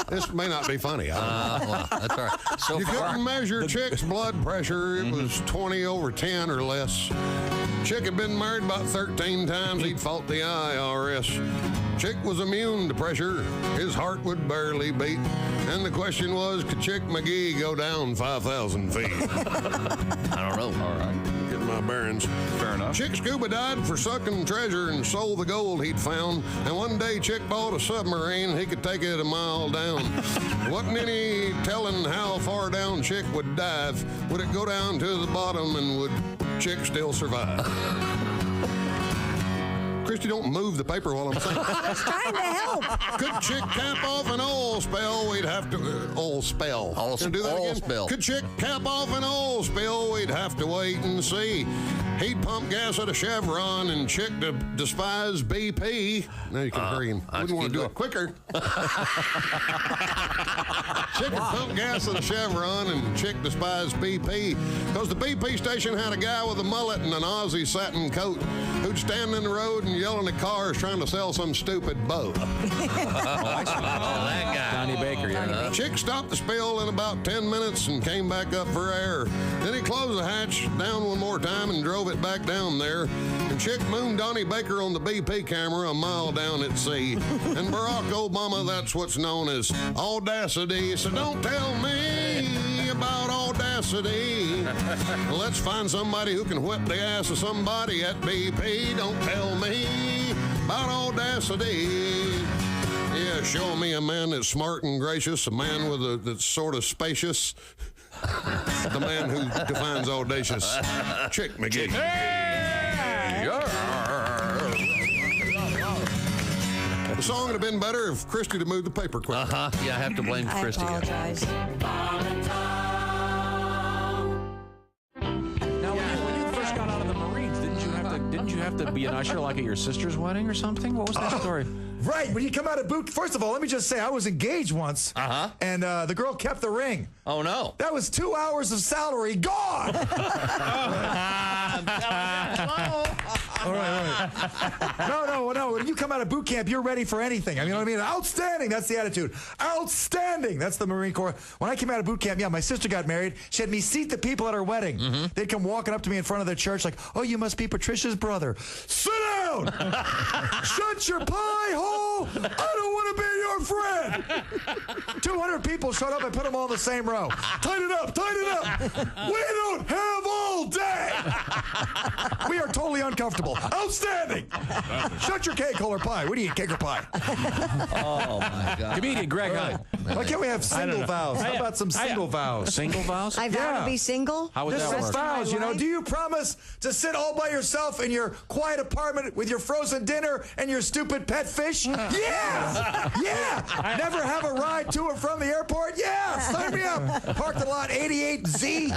This may not be funny. Well, that's all right. So You far, couldn't measure Chick's blood pressure. It was 20/10 or less. Chick had been married about 13 times. He'd fought the IRS. Chick was immune to pressure. His heart would barely beat. And the question was, could Chick McGee go down 5,000 feet? I don't know. All right. Get my bearings. Fair enough. Chick scuba dived for sucking treasure and sold the gold he'd found. And one day Chick bought a submarine. He could take it a mile down. Wasn't any telling how far down Chick would dive. Would it go down to the bottom, and would Chick still survive? Christy, don't move the paper while I'm saying. I was trying to help. Could Chick cap off an oil spell? We'd have to oil spell. Can I do that oil again? spill. Could Chick cap off an oil spill? We'd have to wait and see. He'd pump gas at a Chevron, and Chick despise BP. Now you can hurry him. Wouldn't want to do it quicker. Chick would pump gas at a Chevron, and Chick despised BP because the BP station had a guy with a mullet and an Aussie satin coat who'd stand in the road and yelling at cars trying to sell some stupid boat. that guy. Donnie Baker, yeah. Chick stopped the spill in about 10 minutes and came back up for air. Then he closed the hatch down one more time and drove it back down there. And Chick mooned Donnie Baker on the BP camera a mile down at sea. And Barack Obama, that's what's known as audacity. So don't tell me about audacity. Let's find somebody who can whip the ass of somebody at BP. Don't tell me about audacity. Yeah, show me a man that's smart and gracious, a man that's sort of spacious. The man who defines audacious. Chick McGee. The song would have been better if Christy had moved the paper quicker. Yeah, I have to blame Christy. I apologize. Now, when you first got out of the Marines, didn't you have to be an usher like at your sister's wedding or something? What was that story? Right, when you come out of boot, first of all, let me just say I was engaged once, and the girl kept the ring. Oh no! That was 2 hours of salary gone. All right. No. When you come out of boot camp, you're ready for anything. I mean, you know what I mean? Outstanding. That's the attitude. Outstanding. That's the Marine Corps. When I came out of boot camp, my sister got married. She had me seat the people at her wedding. They'd come walking up to me in front of the church like, "Oh, you must be Patricia's brother." Sit down. Shut your pie hole. I don't want to be your a friend. 200 people showed up and put them all in the same row. Tighten it up, tighten it up. We don't have all day. We are totally uncomfortable. Outstanding. Shut your cake, hole or pie. What do you eat, cake or pie? Oh, my God. Comedian Greg Hunt. Why can't we have single vows? How about some single vows? Single vows? I vow to be single. How would Just that work? vows, you know. Do you promise to sit all by yourself in your quiet apartment with your frozen dinner and your stupid pet fish? Yeah! Yeah! Never have a ride to or from the airport? Yeah! Sign me up! Parked at lot 88Z,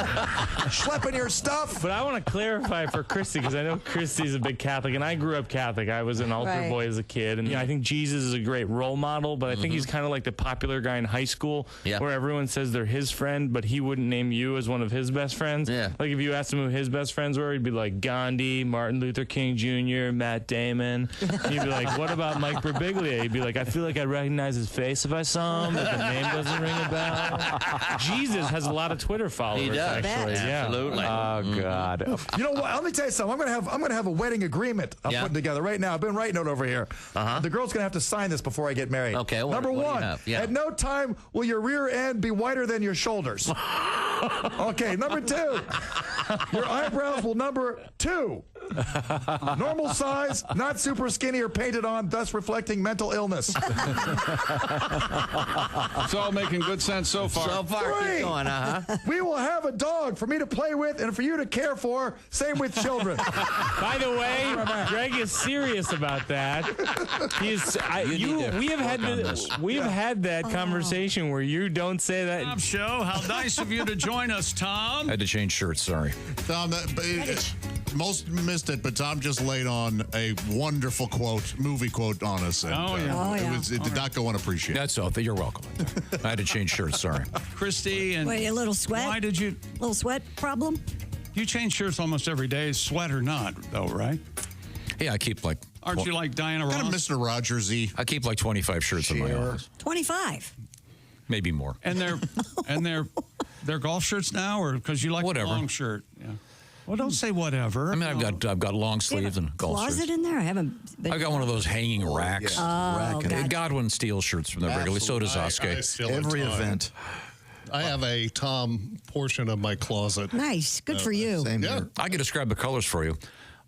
schlepping your stuff. But I want to clarify for Christy, because I know Christy's a big Catholic, and I grew up Catholic. I was an altar boy as a kid, and I think Jesus is a great role model, but I think he's kind of like the popular guy in high school where everyone says they're his friend, but he wouldn't name you as one of his best friends. Yeah. Like if you asked him who his best friends were, he'd be like Gandhi, Martin Luther King Jr., Matt Damon. And you'd be like, what about Mike Birbiglia? He'd be like, I feel like I'd recognize his face if I saw him, but the name doesn't ring a bell. Jesus has a lot of Twitter followers. He does. Actually. Yeah. Absolutely. Oh God! You know what? Let me tell you something. I'm gonna have a wedding agreement I'm putting together right now. I've been writing it over here. The girl's gonna have to sign this before I get married. Okay. Number what do you one, have? Yeah. at no time will your rear end be wider than your shoulders. Okay. Number two, your eyebrows will number 2. Normal size, not super skinny or painted on, thus reflecting mental illness. It's all making good sense so far. So far, keep going, We will have a dog for me to play with and for you to care for. Same with children. By the way, Greg is serious about that. We have had that conversation where you don't say that. Tom show. How nice of you to join us, Tom. I had to change shirts. Sorry. Tom, most missed it, but Tom just laid on a wonderful movie quote on us. And, it did not go unappreciated. That's all. You're welcome. I had to change shirts. Sorry. Christy and Wait, a little sweat? Why did you? Little sweat problem? You change shirts almost every day, sweat or not, though, right? Yeah, I keep like. Aren't you like Diana Ross? Kind of Mr. Rogers-y. I keep like 25 shirts in my office. 25. Maybe more. And they're golf shirts now, or because you like Whatever. a long shirt? Yeah. Well, don't say whatever. I mean, I've got long sleeves and golf shirts. Closet in there? I haven't been. I've got one of those hanging racks. gotcha. Godwin steals shirts from there regularly. So does Oscar. Every event. I have a Tom portion of my closet. Nice. Good for you. Same here. I can describe the colors for you.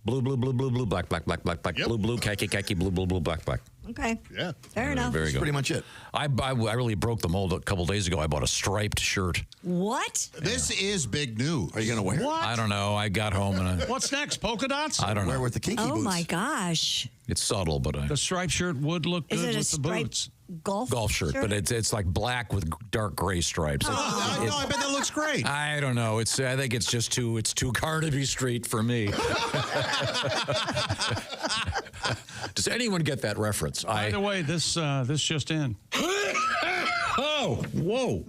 Blue, blue, blue, blue, blue, black, black, black, black, black, blue, blue, khaki, khaki, blue, blue, blue, black, black. Okay. Yeah. Fair enough. Very good. Pretty much it. I really broke the mold a couple days ago. I bought a striped shirt. What? This is big news. Are you going to wear it? What? I don't know. I got home and What's next? Polka dots? I don't know. Wear with the kinky boots. Oh my gosh. It's subtle, but The striped shirt would look Is good it a with the striped boots. golf shirt, but it's like black with dark gray stripes. I bet that looks great. I don't know. I think it's just too Carnaby Street for me. Does anyone get that reference? By the way, this just in. Oh, whoa.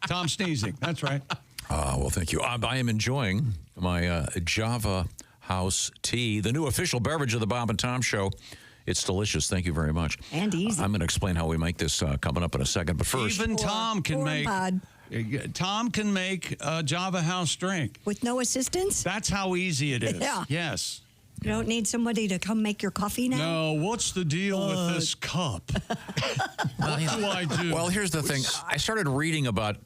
Tom sneezing. That's right. Well, thank you. I am enjoying my Java House tea, the new official beverage of the Bob and Tom Show. It's delicious. Thank you very much. And easy. I'm going to explain how we make this coming up in a second. But first, Even Tom can make. Pod. Tom can make a Java House drink. With no assistance? That's how easy it is. Yeah. Yes. You don't need somebody to come make your coffee now? No, what's the deal with this cup? What do I do? Well, here's the thing. I started reading about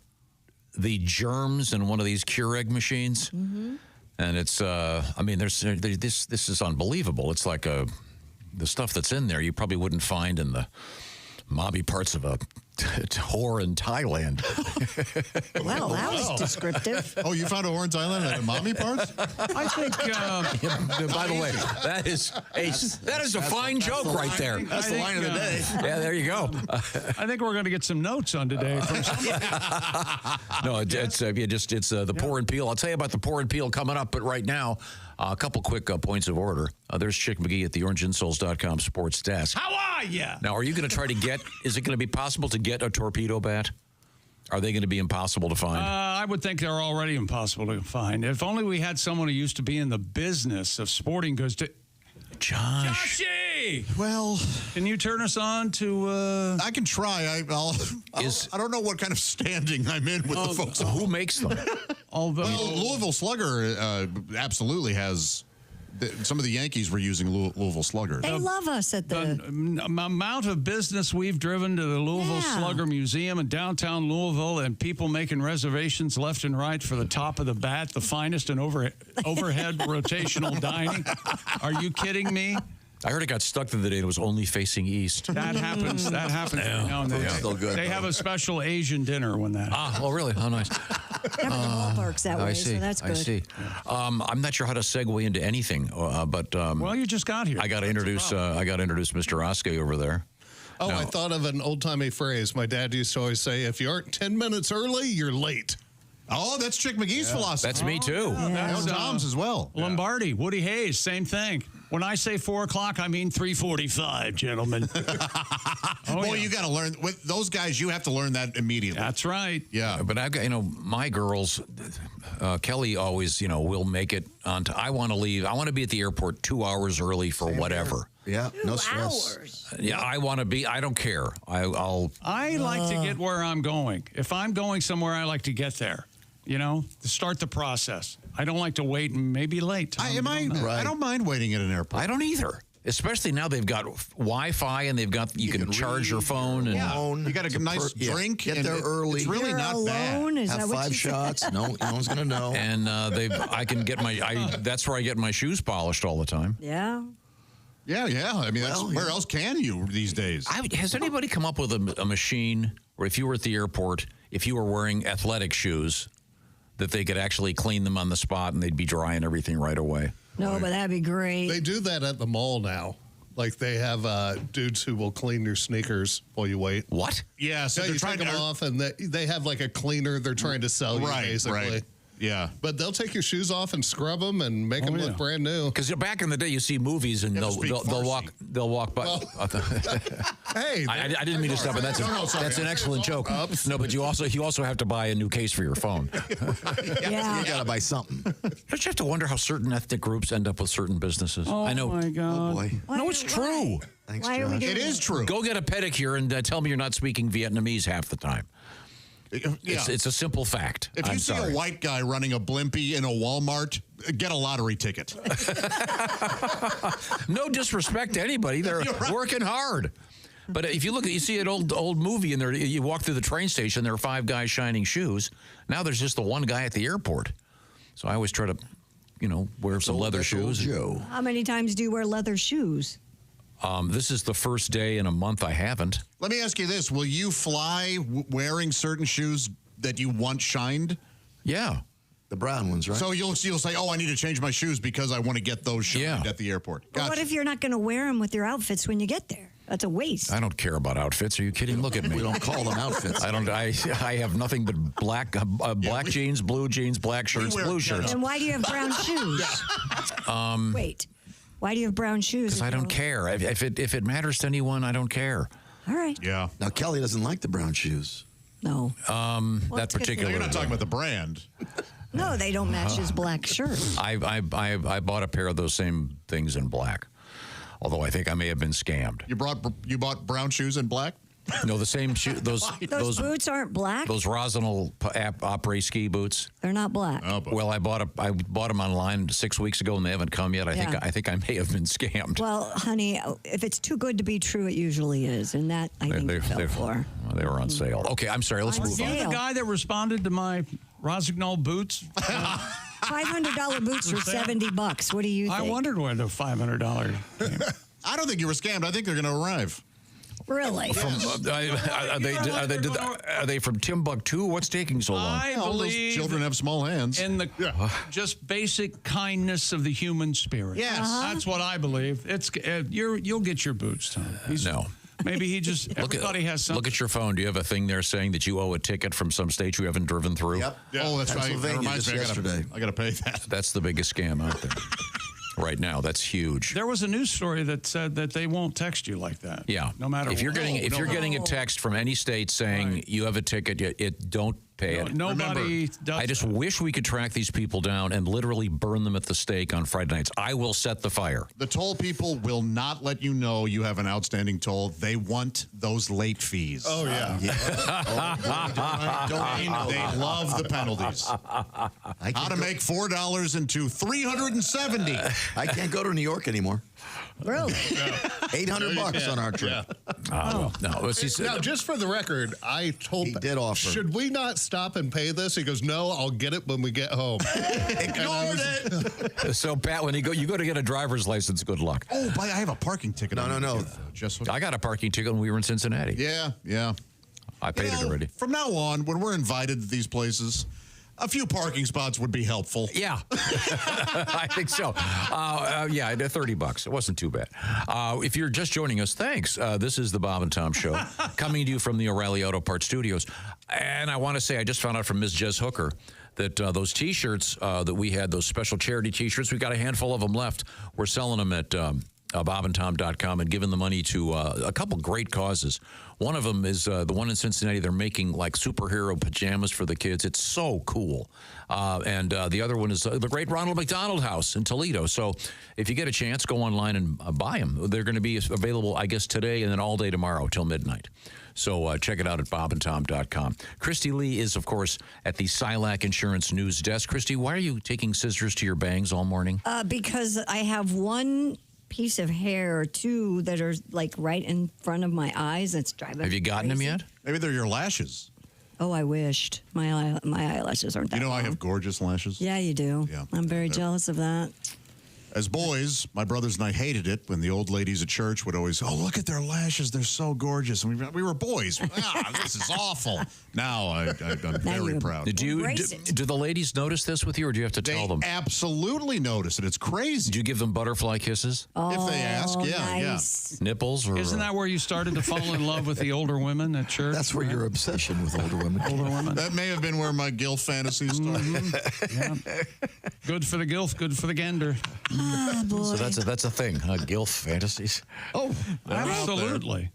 the germs in one of these Keurig machines. Mm-hmm. And it's, this is unbelievable. It's like the stuff that's in there you probably wouldn't find in the mobby parts of a whore in Thailand. Well, that was descriptive. Oh, you found a whore in Thailand at the mommy parts? I think. By the way, that is a fine joke right there. That's the line of the day. Yeah, there you go. I think we're going to get some notes on today from somebody. No, it's the pour and peel. I'll tell you about the pour and peel coming up, but right now, a couple quick points of order. There's Chick McGee at the OrangeInsoles.com sports desk. How are you? Now, are you going to try to is it going to be possible to get a torpedo bat? Are they going to be impossible to find? I would think they're already impossible to find. If only we had someone who used to be in the business of sporting goods to... Joshy! Well, can you turn us on to... I can try. I don't know what kind of standing I'm in with the folks. Who makes them? Well, Louisville Slugger absolutely has some of the Yankees were using Louisville Slugger. They love us at the amount of business we've driven to the Louisville Slugger Museum in downtown Louisville, and people making reservations left and right for the top of the bat, the finest in overhead rotational dining. Are you kidding me? I heard it got stuck the other day and it was only facing east. That happens. That happens every now and then. Still good. They have a special Asian dinner when that happens. Oh, really? How nice. Never the ballparks that way, I see. so that's good. I see. I'm not sure how to segue into anything, but well, you just got here. I got to introduce Mr. Oskey over there. Oh, Now, I thought of an old-timey phrase. My dad used to always say, if you aren't 10 minutes early, you're late. Oh, that's Chick McGee's philosophy. That's me, too. That's Tom's as well. Lombardi, Woody Hayes, same thing. When I say 4 o'clock, I mean 3:45, gentlemen. Boy, you got to learn. With those guys, you have to learn that immediately. That's right. Yeah. But I've got, my girls, Kelly always, will make it on I want to leave. I want to be at the airport 2 hours early for whatever. Yeah, no stress. Yeah, I want to be. I don't care. I like to get where I'm going. If I'm going somewhere, I like to get there. To start the process. I don't like to wait and maybe late. I don't mind waiting at an airport. I don't either. Especially now they've got Wi-Fi and they've got you can charge your phone and you got a nice drink. Get there early. It's really not bad. Have 5 shots. No one's gonna know. And I can get that's where I get my shoes polished all the time. Yeah. Yeah. I mean, where else can you these days? Has anybody come up with a machine where if you were at the airport, if you were wearing athletic shoes, that they could actually clean them on the spot and they'd be dry and everything right away? No, but that'd be great. They do that at the mall now. Like they have dudes who will clean your sneakers while you wait. What? Yeah, so they're trying to take them off, and they have like a cleaner they're trying to sell you, basically. Right. Yeah. But they'll take your shoes off and scrub them and make them look brand new. Because back in the day, you see movies and they'll walk by. Hey, I didn't mean to stop, but that's an excellent joke. No, but you also have to buy a new case for your phone. Yeah. You gotta buy something. Don't you have to wonder how certain ethnic groups end up with certain businesses? Oh, I know. my God. Oh, boy. No, it's true. Thanks, Why are we Josh. doing It is true. Go get a pedicure and tell me you're not speaking Vietnamese half the time. Yeah. It's a simple fact. If you see a white guy running a blimpie in a Walmart, get a lottery ticket. No disrespect to anybody. They're working hard. But if you see an old movie and you walk through the train station, there are 5 guys shining shoes. Now there's just the one guy at the airport. So I always try to, wear some leather shoes. Joe. How many times do you wear leather shoes? This is the first day in a month I haven't. Let me ask you this. Will you fly wearing certain shoes that you want shined? Yeah. The brown ones, right? So you'll say, I need to change my shoes because I want to get those shined at the airport. But what if you're not going to wear them with your outfits when you get there? That's a waste. I don't care about outfits. Are you kidding? Look at me. We don't call them outfits. I have nothing but black jeans, blue jeans, black shirts, blue shirts. And why do you have brown shoes? Wait. Why do you have brown shoes? Because I don't care. If it matters to anyone, I don't care. All right. Yeah. Now Kelly doesn't like the brown shoes. No. That particular. You're not talking about the brand. No, they don't match his black shirt. I bought a pair of those same things in black. Although I think I may have been scammed. You bought brown shoes in black? No, the same shoe. Those boots aren't black. Those Rosinal après ski boots. They're not black. Oh, well, I bought them online 6 weeks ago and they haven't come yet. I think I may have been scammed. Well, honey, if it's too good to be true, it usually is, and that I think you fell for. They were on sale. Okay, I'm sorry. Let's move on. Are you the guy that responded to my Rossignol boots? $500 boots for $70. What do you think? I wondered where the $500 came. I don't think you were scammed. I think they're going to arrive. Really? Are they from Timbuktu? What's taking so long? I believe those children have small hands. In the just basic kindness of the human spirit. Yes. That's what I believe. It's you'll get your boots, Tom. No. Maybe he just everybody has something. Look at your phone. Do you have a thing there saying that you owe a ticket from some state you haven't driven through? Yep. Oh, that's right. That reminds me. Yesterday. I got to pay that. That's the biggest scam out there. Right now, that's huge. There was a news story that said that they won't text you like that. Yeah, no matter if you're what. getting a text from any state saying you have a ticket, don't pay it. Nobody does. I just wish we could track these people down and literally burn them at the stake on Friday nights. I will set the fire. The toll people will not let you know you have an outstanding toll. They want those late fees. Oh, yeah. They love the penalties. How to make $4 into $370. I can't go to New York anymore. Really? $800 on our trip. No. Now, just for the record, I told He did offer. Should we not stop and pay this? He goes, no, I'll get it when we get home. Ignored it. So, Pat, when you go to get a driver's license, good luck. Oh, I have a parking ticket. No. I got a parking ticket when we were in Cincinnati. Yeah. I paid it already. From now on, when we're invited to these places, a few parking spots would be helpful. Yeah, I think so. Yeah, $30. It wasn't too bad. If you're just joining us, thanks. This is the Bob and Tom Show, coming to you from the O'Reilly Auto Parts Studios. And I want to say, I just found out from Ms. Jess Hooker that those T-shirts that we had, those special charity T-shirts, we got a handful of them left. We're selling them at bobandtom.com and giving the money to a couple great causes. One of them is the one in Cincinnati. They're making like superhero pajamas for the kids. It's so cool. And the other one is the great Ronald McDonald House in Toledo. So if you get a chance, go online and buy them. They're going to be available, I guess, today and then all day tomorrow till midnight. So check it out at bobandtom.com. Christy Lee is, of course, at the Silac Insurance News Desk. Christy, why are you taking scissors to your bangs all morning? Because I have one piece of hair or two that are like right in front of my eyes. That's driving me Have you gotten crazy. them yet? Maybe they're your lashes. Oh, I wished. My eyelashes aren't that You know, long. I have gorgeous lashes. Yeah, you do. Yeah. I'm very jealous of that. As boys, my brothers and I hated it when the old ladies at church would always, oh, look at their lashes. They're so gorgeous. And we were boys. This is awful. Now I'm very proud. Do the ladies notice this with you, or do you have to tell them? Absolutely notice it. It's crazy. Do you give them butterfly kisses? If they ask, yeah. Nipples? Or, Isn't that where you started to fall in love with the older women at church? That's where your obsession with older women. That may have been where my gilf fantasies started. Yeah. Good for the gilf, good for the gander. Oh, boy. So that's a thing, gilf fantasies. Oh, absolutely.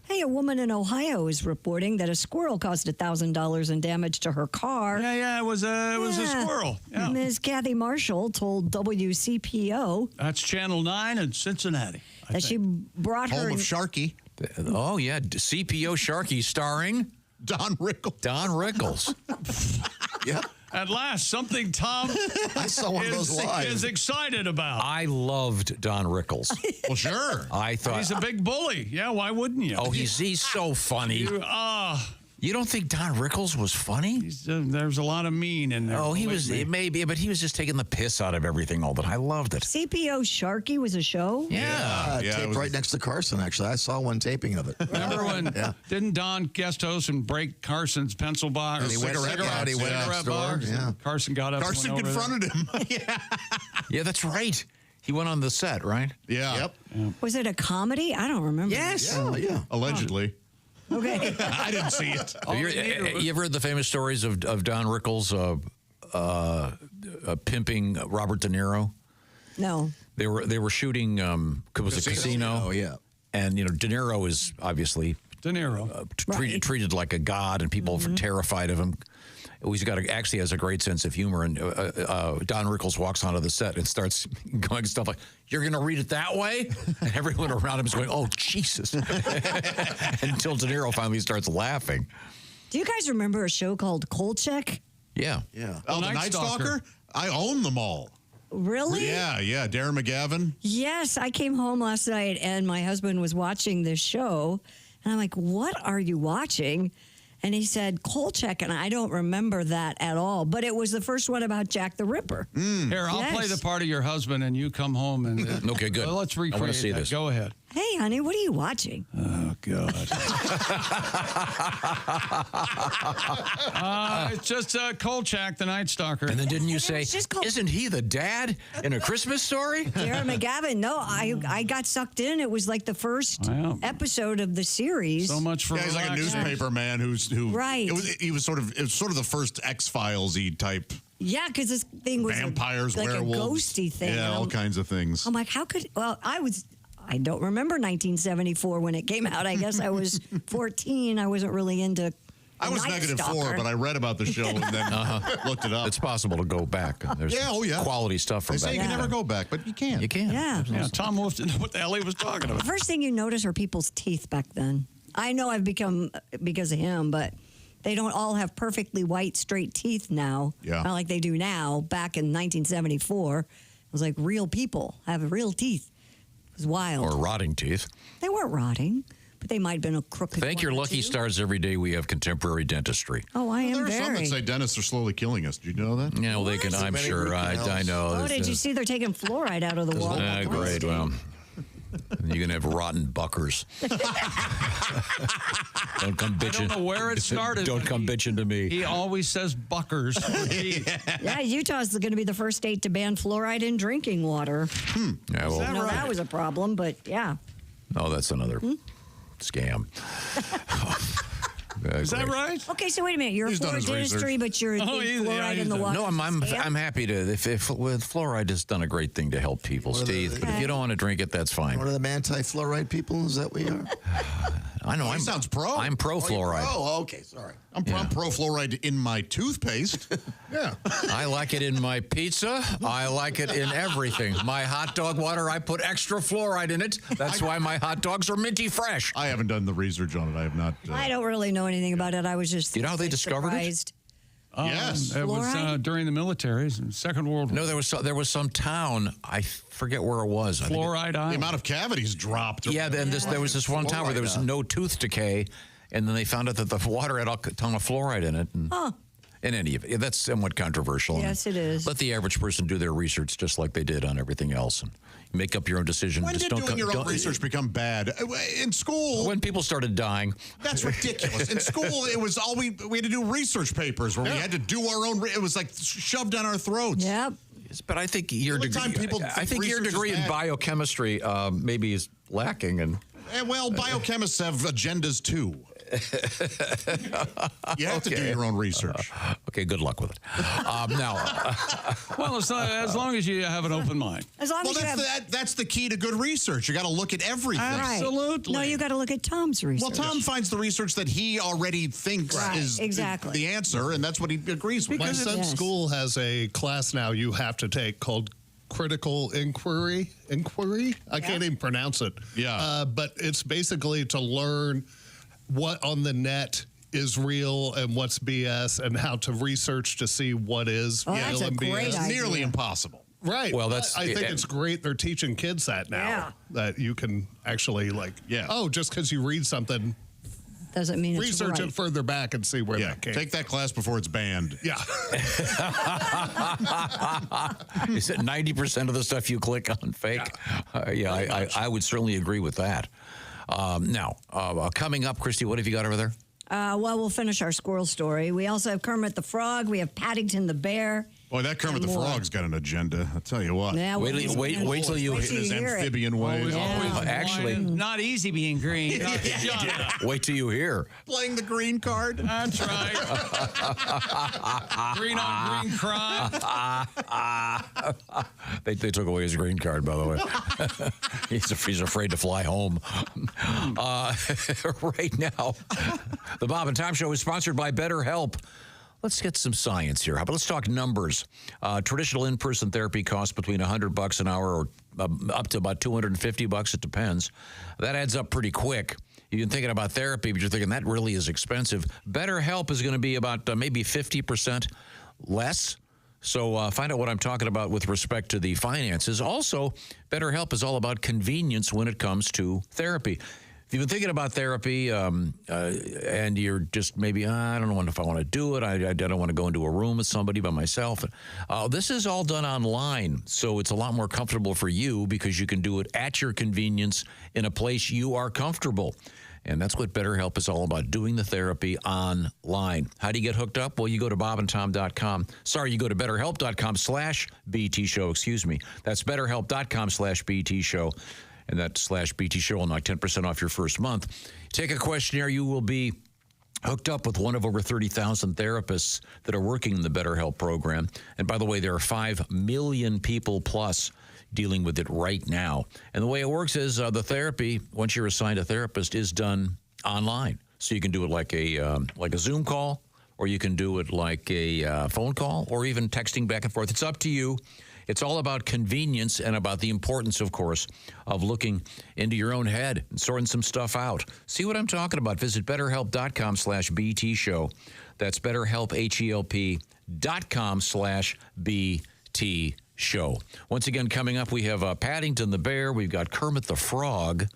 Hey, a woman in Ohio is reporting that a squirrel caused $1,000 in damage to her car. Yeah, it was a squirrel. Yeah. Ms. Kathy Marshall told WCPO That's Channel 9 in Cincinnati. that she brought her... Home of Sharky. Oh, yeah. CPO Sharky starring Don Rickles. Don Rickles. Yeah. At last, something Tom I saw one of those live. is excited about. I loved Don Rickles. Well, sure. I thought He's a big bully. Yeah, why wouldn't you? Oh, he's so funny. You don't think Don Rickles was funny? There's a lot of mean in there. Oh, he was maybe, but he was just taking the piss out of everything all the time. I loved it. CPO Sharky was a show? Yeah. Taped right next to Carson, actually. I saw one taping of it. Remember when didn't Don guest host and break Carson's pencil box? And he went cigarette box. Yeah. Carson got up. Carson and went over confronted there. him. Yeah, that's right. He went on the set, right? Yeah. Yep. Was it a comedy? I don't remember. Yes. Yeah. Allegedly. Okay. I didn't see it. You ever heard the famous stories of Don Rickles pimping Robert De Niro? No. They were shooting was a casino. Oh, yeah. And De Niro is obviously De Niro treated like a god, and people are terrified of him. He's actually has a great sense of humor, and Don Rickles walks onto the set and starts going stuff like, "You're going to read it that way?" And everyone around him is going, "Oh, Jesus!" Until De Niro finally starts laughing. Do you guys remember a show called Kolchak? Yeah. Oh, the Night Stalker? I own them all. Really? Yeah. Darren McGavin. Yes, I came home last night and my husband was watching this show, and I'm like, "What are you watching?" And he said, Kolchak, and I don't remember that at all. But it was the first one about Jack the Ripper. Here, I'll play the part of your husband, and you come home and... Okay, good. Well, let's recreate I want to see that. this. Go ahead. Hey, honey, what are you watching? Oh, God. It's just Kolchak, the Night Stalker. And then didn't you say, isn't he the dad in A Christmas Story? Darren McGavin. No, I got sucked in. It was like the first episode of the series. So much for he's like a newspaper man who right. It was sort of the first X-Filesy type. Yeah, because this thing was vampires, like werewolves, a ghosty thing. Yeah, all kinds of things. I'm like, how could? Well, I don't remember 1974 when it came out. I guess I was 14. I wasn't really into. I was -4, but I read about the show and then looked it up. It's possible to go back. There's quality stuff from They say back you can then. never go back, but you can. You can. Yeah. Tom Wolf didn't know what the hell he was talking about. The first thing you notice are people's teeth back then. I know I've become because of him, but they don't all have perfectly white, straight teeth now. Yeah. Not like they do now. Back in 1974, it was like real people have real teeth. It was wild. Or rotting teeth. They weren't rotting, but they might have been a crooked. Thank one your or lucky two. stars every day we have contemporary dentistry. Oh, I am There are some very. that say dentists are slowly killing us. Do you know that? Yeah, well, they can. I'm sure. I know. Oh, did you see they're taking fluoride out of the wall? Great. Well, you're gonna have rotten buckers. Don't come bitching. I don't know where it started. Don't come bitching to me. He always says buckers. Yeah, Utah's going to be the first state to ban fluoride in drinking water. Yeah, well, I know that was a problem, but yeah. no, that's another scam. Is that right? Okay, so wait a minute. You're He's for done his dentistry, research. but you're fluoride in the water. No, I'm happy to. If with fluoride has done a great thing to help people's teeth, but if you don't want to drink it, that's fine. One of them anti-fluoride people? Is that what you are? I know. He sounds pro. I'm pro fluoride. Oh, okay. Sorry. I'm pro fluoride in my toothpaste. Yeah. I like it in my pizza. I like it in everything. My hot dog water, I put extra fluoride in it. That's why my hot dogs are minty fresh. I haven't done the research on it. I have not. I don't really know anything about it. I was just You know how they discovered surprised. it? Yes. It was Fluoride? during the military, Second World War. No, there was some town. I forget where it was. I think Fluoride The Island. amount of cavities dropped. Yeah, then there was this one town where there was no tooth decay, and then they found out that the water had a ton of fluoride in it. And in any event, that's somewhat controversial. Yes, it is. Let the average person do their research just like they did on everything else, and make up your own decision. When Just did doing your own research become bad? In school, when people started dying. That's ridiculous. In school, it was all we had to do research papers where we had to do our own. It was like shoved down our throats. Yep. But I think your The only time degree. people I think think your research is degree in bad. biochemistry maybe is lacking, and Well, biochemists have agendas too. You have to do your own research. Okay, good luck with it. Now, Well, it's not, as long as you have an open mind. As long Well, as you have. that's the key to good research. You got to look at everything. Right. Absolutely. No, you got to look at Tom's research. Well, Tom finds the research that he already thinks Right, is exactly. the answer, and that's what he agrees with. My son's school has a class now you have to take called critical inquiry. I can't even pronounce it. Yeah. But it's basically to learn what on the net is real and what's BS and how to research to see what is Oh, real that's a and great BS. idea. Nearly impossible. Right. Well, that's- I think it's great they're teaching kids that now. Yeah. That you can actually just because you read something, Doesn't mean it's research right. it further back and see where Yeah, that came. take that class before it's banned. Yeah. is it 90% of the stuff you click on fake? I would certainly agree with that. Now, coming up, Christy, what have you got over there? Well, we'll finish our squirrel story. We also have Kermit the Frog. We have Paddington the Bear. Boy, that Kermit the And more. Frog's got an agenda. I'll tell you what. Yeah, Wait till you in his hear it. amphibian ways. Actually, Not easy being green. wait till you hear. Playing the green card. That's right. Green on green crime. They took away his green card, by the way. he's afraid to fly home. Right now, the Bob and Tom Show is sponsored by BetterHelp. Let's get some science here. How about let's talk numbers? Traditional in-person therapy costs between $100 an hour or up to about $250. It depends. That adds up pretty quick. You've been thinking about therapy, but you're thinking that really is expensive. BetterHelp is going to be about maybe 50% less. So find out what I'm talking about with respect to the finances. Also, BetterHelp is all about convenience when it comes to therapy. If you've been thinking about therapy and you're just maybe, I don't know if I want to do it. I don't want to go into a room with somebody by myself. This is all done online, so it's a lot more comfortable for you because you can do it at your convenience in a place you are comfortable. And that's what BetterHelp is all about, doing the therapy online. How do you get hooked up? Well, you go to bobandtom.com. Sorry, you go to betterhelp.com/BT show, excuse me. That's betterhelp.com/BT show. And that /BT show will knock 10% off your first month. Take a questionnaire. You will be hooked up with one of over 30,000 therapists that are working in the BetterHelp program. And by the way, there are 5 million people plus dealing with it right now. And the way it works is the therapy, once you're assigned a therapist, is done online. So you can do it like a Zoom call, or you can do it like a phone call, or even texting back and forth. It's up to you. It's all about convenience and about the importance, of course, of looking into your own head and sorting some stuff out. See what I'm talking about? Visit BetterHelp.com/BT show. That's BetterHelp, HELP.com/BT show. Once again, coming up, we have Paddington the Bear. We've got Kermit the Frog.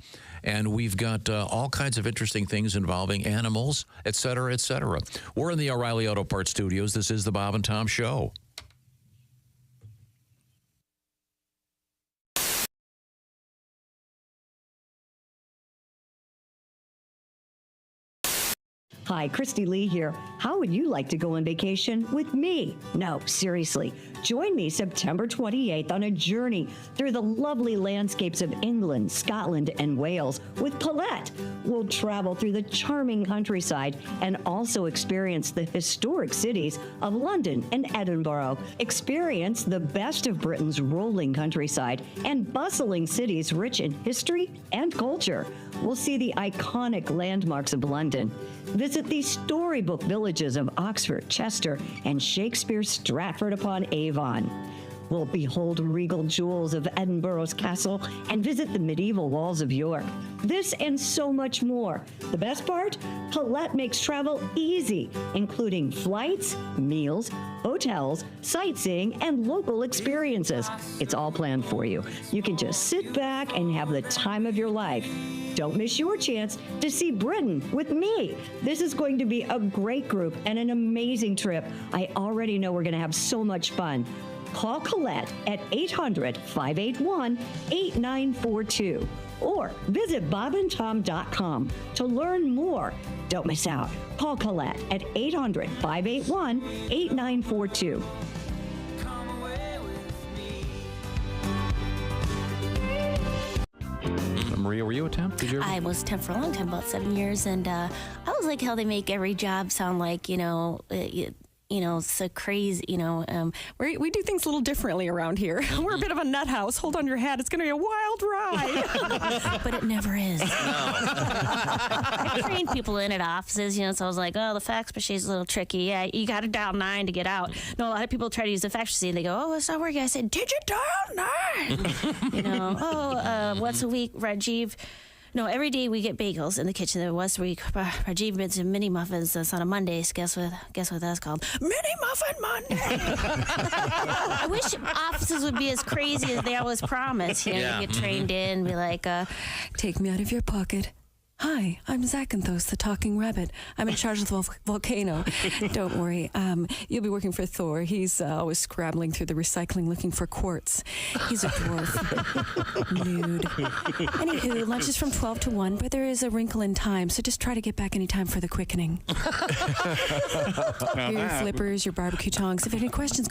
And we've got all kinds of interesting things involving animals, et cetera, et cetera. We're in the O'Reilly Auto Parts Studios. This is the Bob and Tom Show. Hi, Christy Lee here. How would you like to go on vacation with me? No, seriously. Join me September 28th on a journey through the lovely landscapes of England, Scotland, and Wales with Paulette. We'll travel through the charming countryside and also experience the historic cities of London and Edinburgh. Experience the best of Britain's rolling countryside and bustling cities rich in history and culture. We'll see the iconic landmarks of London. Visit the storybook villages of Oxford, Chester, and Shakespeare's Stratford-upon-Avon. We'll behold regal jewels of Edinburgh's castle and visit the medieval walls of York. This and so much more. The best part? Paulette makes travel easy, including flights, meals, hotels, sightseeing, and local experiences. It's all planned for you. You can just sit back and have the time of your life. Don't miss your chance to see Britain with me. This is going to be a great group and an amazing trip. I already know we're going to have so much fun. Call Colette at 800-581-8942 or visit bobandtom.com to learn more. Don't miss out. Call Colette at 800-581-8942. Maria, were you a temp? Did you ever? I was a temp for a long time, about 7 years, and I was like how they make every job sound like, so crazy, we do things a little differently around here. We're a bit of a nut house. Hold on your hat. It's going to be a wild ride. But it never is. I trained people in at offices, so I was like, the fax machine's a little tricky. Yeah, you got to dial 9 to get out. No, a lot of people try to use the fax machine. They go, it's not working. I said, did you dial 9? Once a week, Rajiv. No, every day we get bagels in the kitchen. Once a week, Rajiv made some mini muffins. That's on a Monday. Guess what that's called? Mini Muffin Monday. I wish offices would be as crazy as they always promise. You get trained in, be like, take me out of your pocket. Hi, I'm Zachanthos, the talking rabbit. I'm in charge of the volcano. Don't worry, you'll be working for Thor. He's always scrabbling through the recycling looking for quartz. He's a dwarf. Nude. Anywho, lunch is from 12 to 1, but there is a wrinkle in time, so just try to get back any time for the quickening. Your flippers, your barbecue tongs. If you have any questions,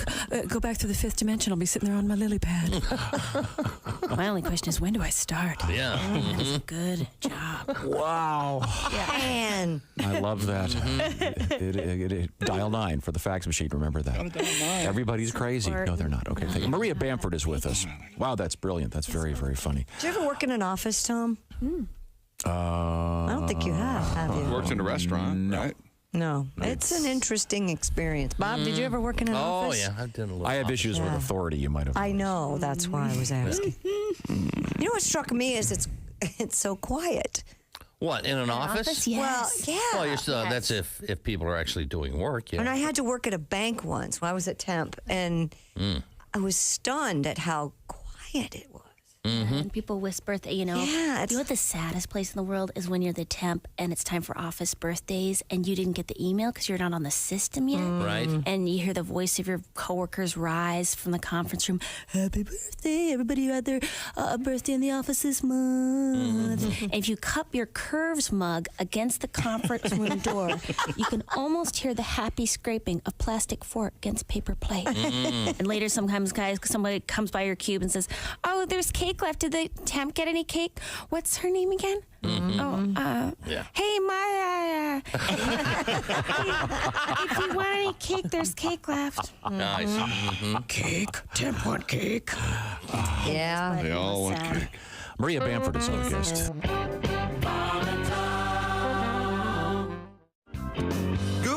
go back to the 5th dimension. I'll be sitting there on my lily pad. My only question is, when do I start? Yeah. That's a good job. Wow. Man. I love that. Dial 9 for the fax machine. Remember that. Everybody's crazy. No, they're not. Okay. Thank you. Maria Bamford is with us. Wow, that's brilliant. That's very, very funny. Did you ever work in an office, Tom? I don't think you have you? Worked in a restaurant, no. right? No. It's an interesting experience. Bob, did you ever work in an office? Oh, yeah. I've done a little. I have issues with authority, you might have. I know. That's why I was asking. You know what struck me is it's so quiet. What, in an office? Yes. Well, yeah. Well, you're still, that's if people are actually doing work. Yeah. And I had to work at a bank once when I was at temp, and I was stunned at how quiet it was. And people whisper, you know what the saddest place in the world is when you're the temp and it's time for office birthdays and you didn't get the email because you're not on the system yet. Right. And you hear the voice of your coworkers rise from the conference room. Happy birthday, everybody who had their birthday in the office this month. And if you cup your Curves mug against the conference room door, you can almost hear the happy scraping of plastic fork against paper plate. And later sometimes, guys, somebody comes by your cube and says, oh, there's cake left. Did the temp get any cake? What's her name again? Hey, Maya. If you want any cake, there's cake left. Nice. Cake? Temp want cake? Yeah. They all want cake. Maria Bamford is our guest.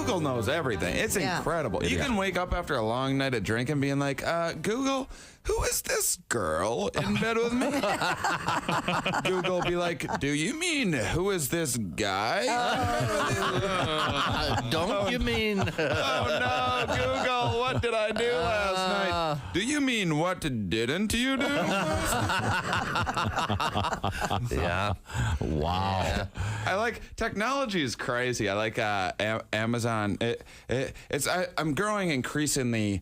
Google knows everything. It's incredible. You can wake up after a long night of drinking being like, Google, who is this girl in bed with me? Google will be like, do you mean who is this guy? Don't you mean? Oh no, Google, what did I do last night? Do you mean what didn't you do? Yeah. Wow. Yeah. I like technology is crazy. I like Amazon. I'm growing increasingly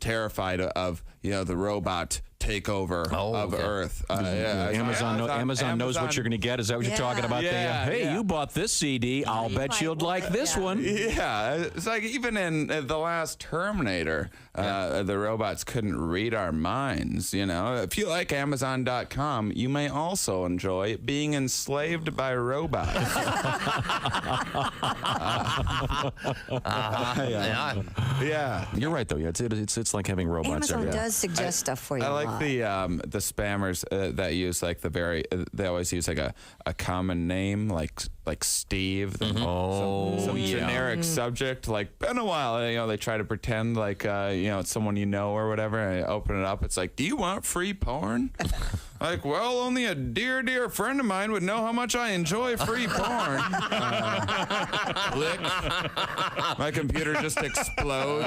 terrified of the robot takeover of Earth. Amazon knows what you're going to get. Is that what you're talking about? Hey, you bought this CD. I'll bet you'd like this one. Yeah, it's like even in the last Terminator, the robots couldn't read our minds. If you like Amazon.com, you may also enjoy being enslaved by robots. Yeah, you're right though. Yeah, it's like having robots. Amazon does suggest stuff for you. I like the spammers that use like they always use like a common name like Steve. Some generic subject like been a while. They try to pretend like it's someone or whatever. And I open it up. It's like, do you want free porn? Like, well, only a dear friend of mine would know how much I enjoy free porn. Click. My computer just explodes.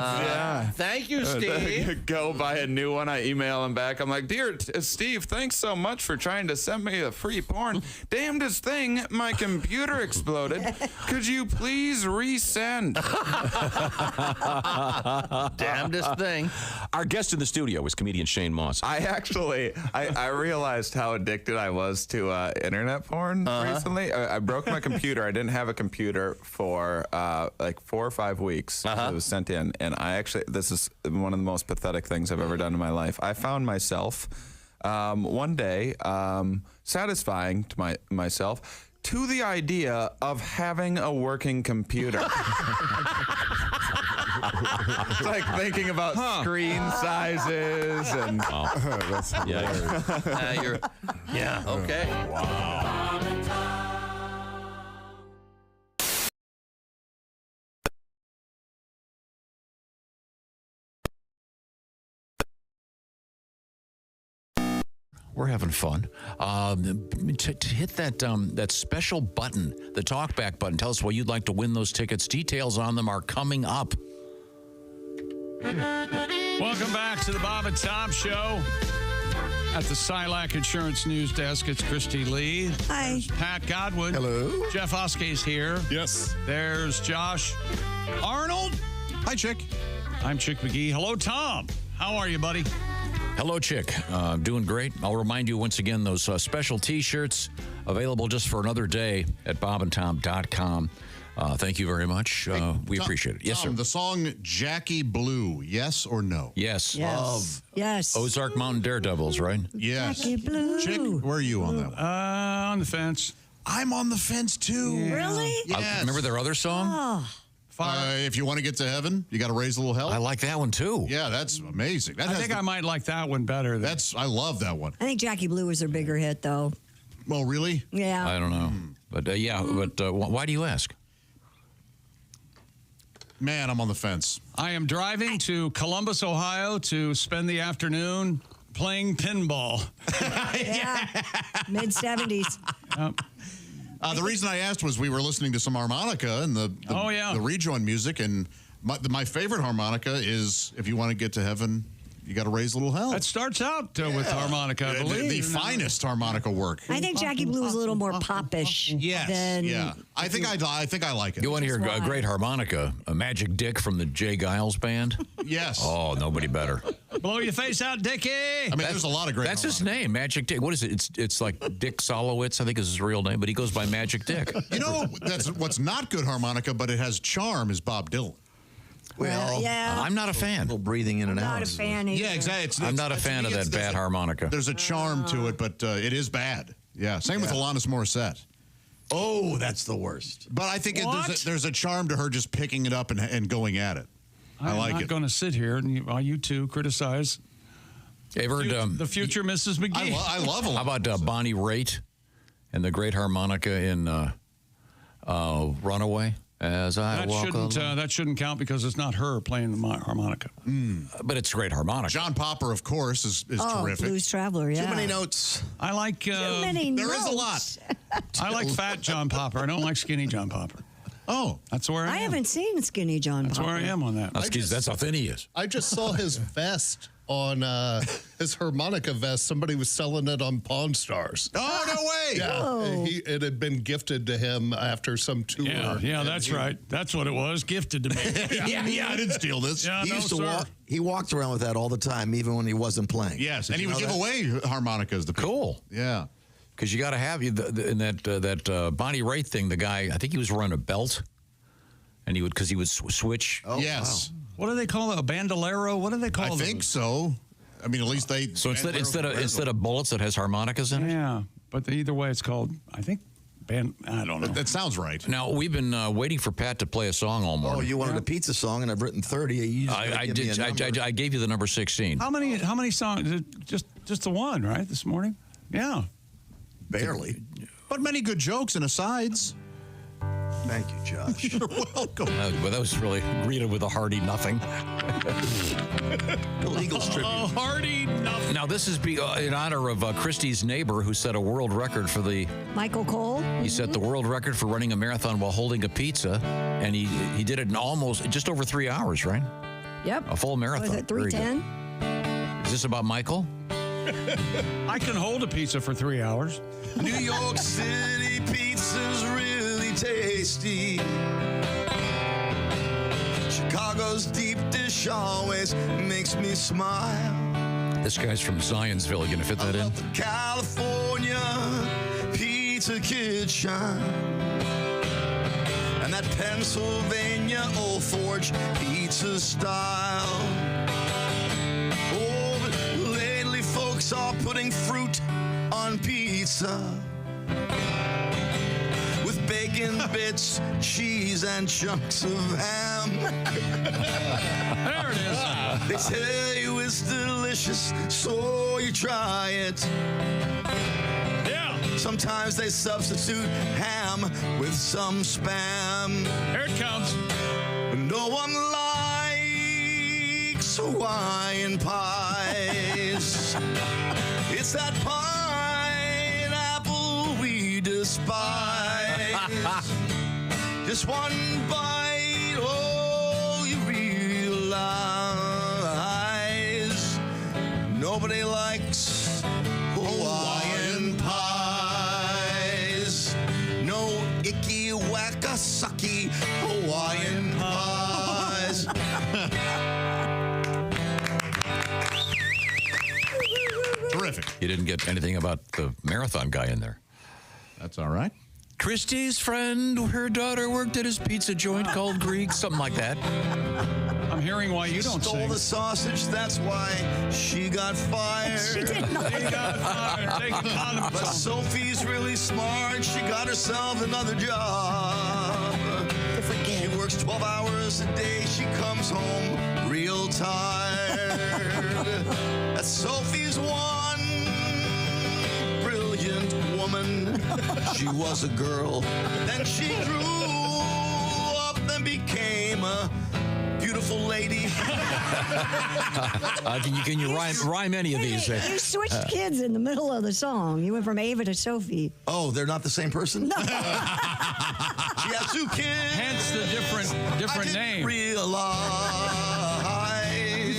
Thank you, Steve. Go buy a new one. I email him back. I'm like, dear Steve, thanks so much for trying to send me a free porn. Damnedest thing, my computer exploded. Could you please resend? Damnedest thing. Our guest in the studio is comedian Shane Moss. I realized how addicted I was to internet porn recently. I broke my computer. I didn't have a computer for like 4 or 5 weeks. It was sent in, and this is one of the most pathetic things I've ever done in my life. I found myself one day satisfying to myself to the idea of having a working computer. It's like thinking about screen sizes and that's hilarious. Okay. Wow. We're having fun. To hit that special button, the talkback button, tell us why you'd like to win those tickets. Details on them are coming up. Welcome back to the Bob and Tom Show. At the Silac Insurance News Desk, it's Christy Lee. Hi. There's Pat Godwin. Hello. Jeff Oskey's here. Yes. There's Josh Arnold. Hi, Chick. I'm Chick McGee. Hello, Tom. How are you, buddy? Hello, Chick. Doing great. I'll remind you once again, those special T-shirts available just for another day at bobandtom.com. Thank you very much. We appreciate it. Yes, Tom, sir. The song Jackie Blue, yes or no? Yes. Yes. Ozark Mountain Daredevils, right? Yes. Jackie Blue. Chick, where are you on that one? On the fence. I'm on the fence, too. Yeah. Really? Yes. Remember their other song? Oh. If you want to get to heaven, you got to raise a little hell. I like that one, too. Yeah, that's amazing. I think I might like that one better. I love that one. I think Jackie Blue was their bigger hit, though. Well, really? Yeah. I don't know. But, why do you ask? Man, I'm on the fence. I am driving to Columbus, Ohio to spend the afternoon playing pinball. Yeah. Mid-70s. The reason I asked was we were listening to some harmonica and the rejoin music, and my favorite harmonica is If You Want to Get to Heaven, You Got to Raise a Little Hell. That starts out with harmonica, I believe. The finest harmonica work. I think Jackie Blue is a little more popish. Yes. Than I think I like it. You want to hear a great harmonica? A Magic Dick from the Jay Giles Band? Yes. Oh, nobody better. Blow your face out, Dicky. I mean, there's a lot of great. That's his name, Magic Dick. What is it? It's like Dick Solowitz, I think is his real name, but he goes by Magic Dick. You know, that's what's not good harmonica, but it has charm, is Bob Dylan. Well, yeah. I'm not a fan. A little breathing in and out. Not a fan either. Yeah, exactly. I'm not a fan of that bad harmonica. There's a charm to it, but it is bad. Yeah, same with Alanis Morissette. Oh, that's the worst. But I think there's a charm to her just picking it up and going at it. I like it. I'm not going to sit here and while you two criticize the future Mrs. McGee. I love Alanis. How about Bonnie Raitt and the great harmonica in Runaway? As I walk along. That shouldn't count because it's not her playing the harmonica. But it's a great harmonica. John Popper, of course, is terrific. Blues Traveler, yeah. Too many notes. I like... Too many There notes. is a lot. I like fat John Popper. I don't like skinny John Popper. Oh. That's where I am. I haven't seen Skinny John That's Popper. where I am on that. That's how thin he is. I just saw his vest on his harmonica vest. Somebody was selling it on Pawn Stars. Oh, no way. Yeah. It had been gifted to him after some tour. Yeah, that's right. That's what it was. Gifted to me. yeah, I didn't steal this. Yeah, He used to walk. He walked around with that all the time, even when he wasn't playing. Yes, Did and he you would know give that? away harmonicas to people. Cool. Yeah. Because you got to have in that Bonnie Raitt thing. The guy, I think he was wearing a belt, and he would switch. Oh, yes. Wow. What do they call it? A bandolero? What do they call it? I think so. I mean, at least they. So instead of bullets, it has harmonicas in it. Yeah, but either way, it's called. I think band. I don't know. That sounds right. Now we've been waiting for Pat to play a song all morning. Oh, you wanted a pizza song, and I've written 30. You just gotta I give me a did. number. I gave you the number 16. How many songs? Just the one, right? This morning. Yeah. Barely. But many good jokes and asides. Thank you, Josh. You're welcome. Well, that was really greeted with a hearty nothing. Illegal tribute. Hearty nothing. Now this is in honor of Christie's neighbor who set a world record for the. Michael Cole. He set the world record for running a marathon while holding a pizza, and he did it in just over 3 hours, right? Yep. A full marathon. Was it Very good. 3:10? Is this about Michael? I can hold a pizza for 3 hours. New York City pizza's really tasty. Chicago's deep dish always makes me smile. This guy's from Zionsville. You gonna fit that in? California pizza kitchen and that Pennsylvania Old Forge pizza style. Oh, but lately folks are putting fruit on pizza with bacon bits, cheese, and chunks of ham. There it is. They tell you it's delicious, so you try it. Yeah. Sometimes they substitute ham with some spam. Here it comes. No one likes Hawaiian pies. It's that pineapple we despise. Just one bite, oh, you realize nobody likes Hawaiian pies. No icky, wacka, sucky Hawaiian pies. Terrific. You didn't get anything about the marathon guy in there. That's all right. Christie's friend, her daughter worked at his pizza joint called Greek, something like that. I'm hearing why you don't Stole sing. the sausage, that's why she got fired. She did not. She got fired. Take a condom. But Sophie's really smart. She got herself another job. She works 12 hours a day. She comes home real tired. That's Sophie's one brilliant woman. She was a girl. Then she grew up and became a beautiful lady. Can you rhyme any of these? You switched kids in the middle of the song. You went from Ava to Sophie. Oh, they're not the same person? No. She has two kids. Hence the different name. You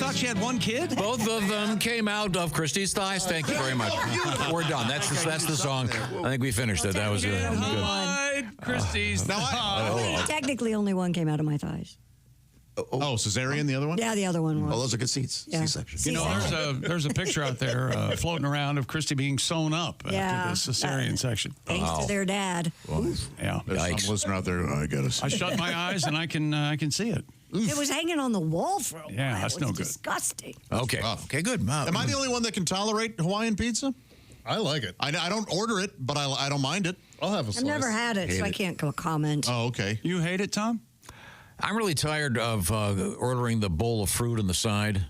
thought she had one kid? Both of them came out of Christie's thighs. Thank you very much. We're done. That's the song. I think we finished it. That was good. Christie's. Technically, only one came out of my thighs. Oh, cesarean, the other one? Yeah, the other one was. Oh, those are good seats. Yeah. C-section. You know, there's a picture out there floating around of Christy being sewn up Yeah. after the cesarean section. Thanks to their dad. Yeah. There's some listener out there. I gotta see. I shut my eyes and I can see it. It was hanging on the wall for a while. Yeah, that's It was no good. disgusting. Okay. Okay, good. Am I the only one that can tolerate Hawaiian pizza? I like it. I don't order it, but I don't mind it. I'll have a I've slice. never had it, so I can't comment. Oh, okay. You hate it, Tom? I'm really tired of ordering the bowl of fruit on the side.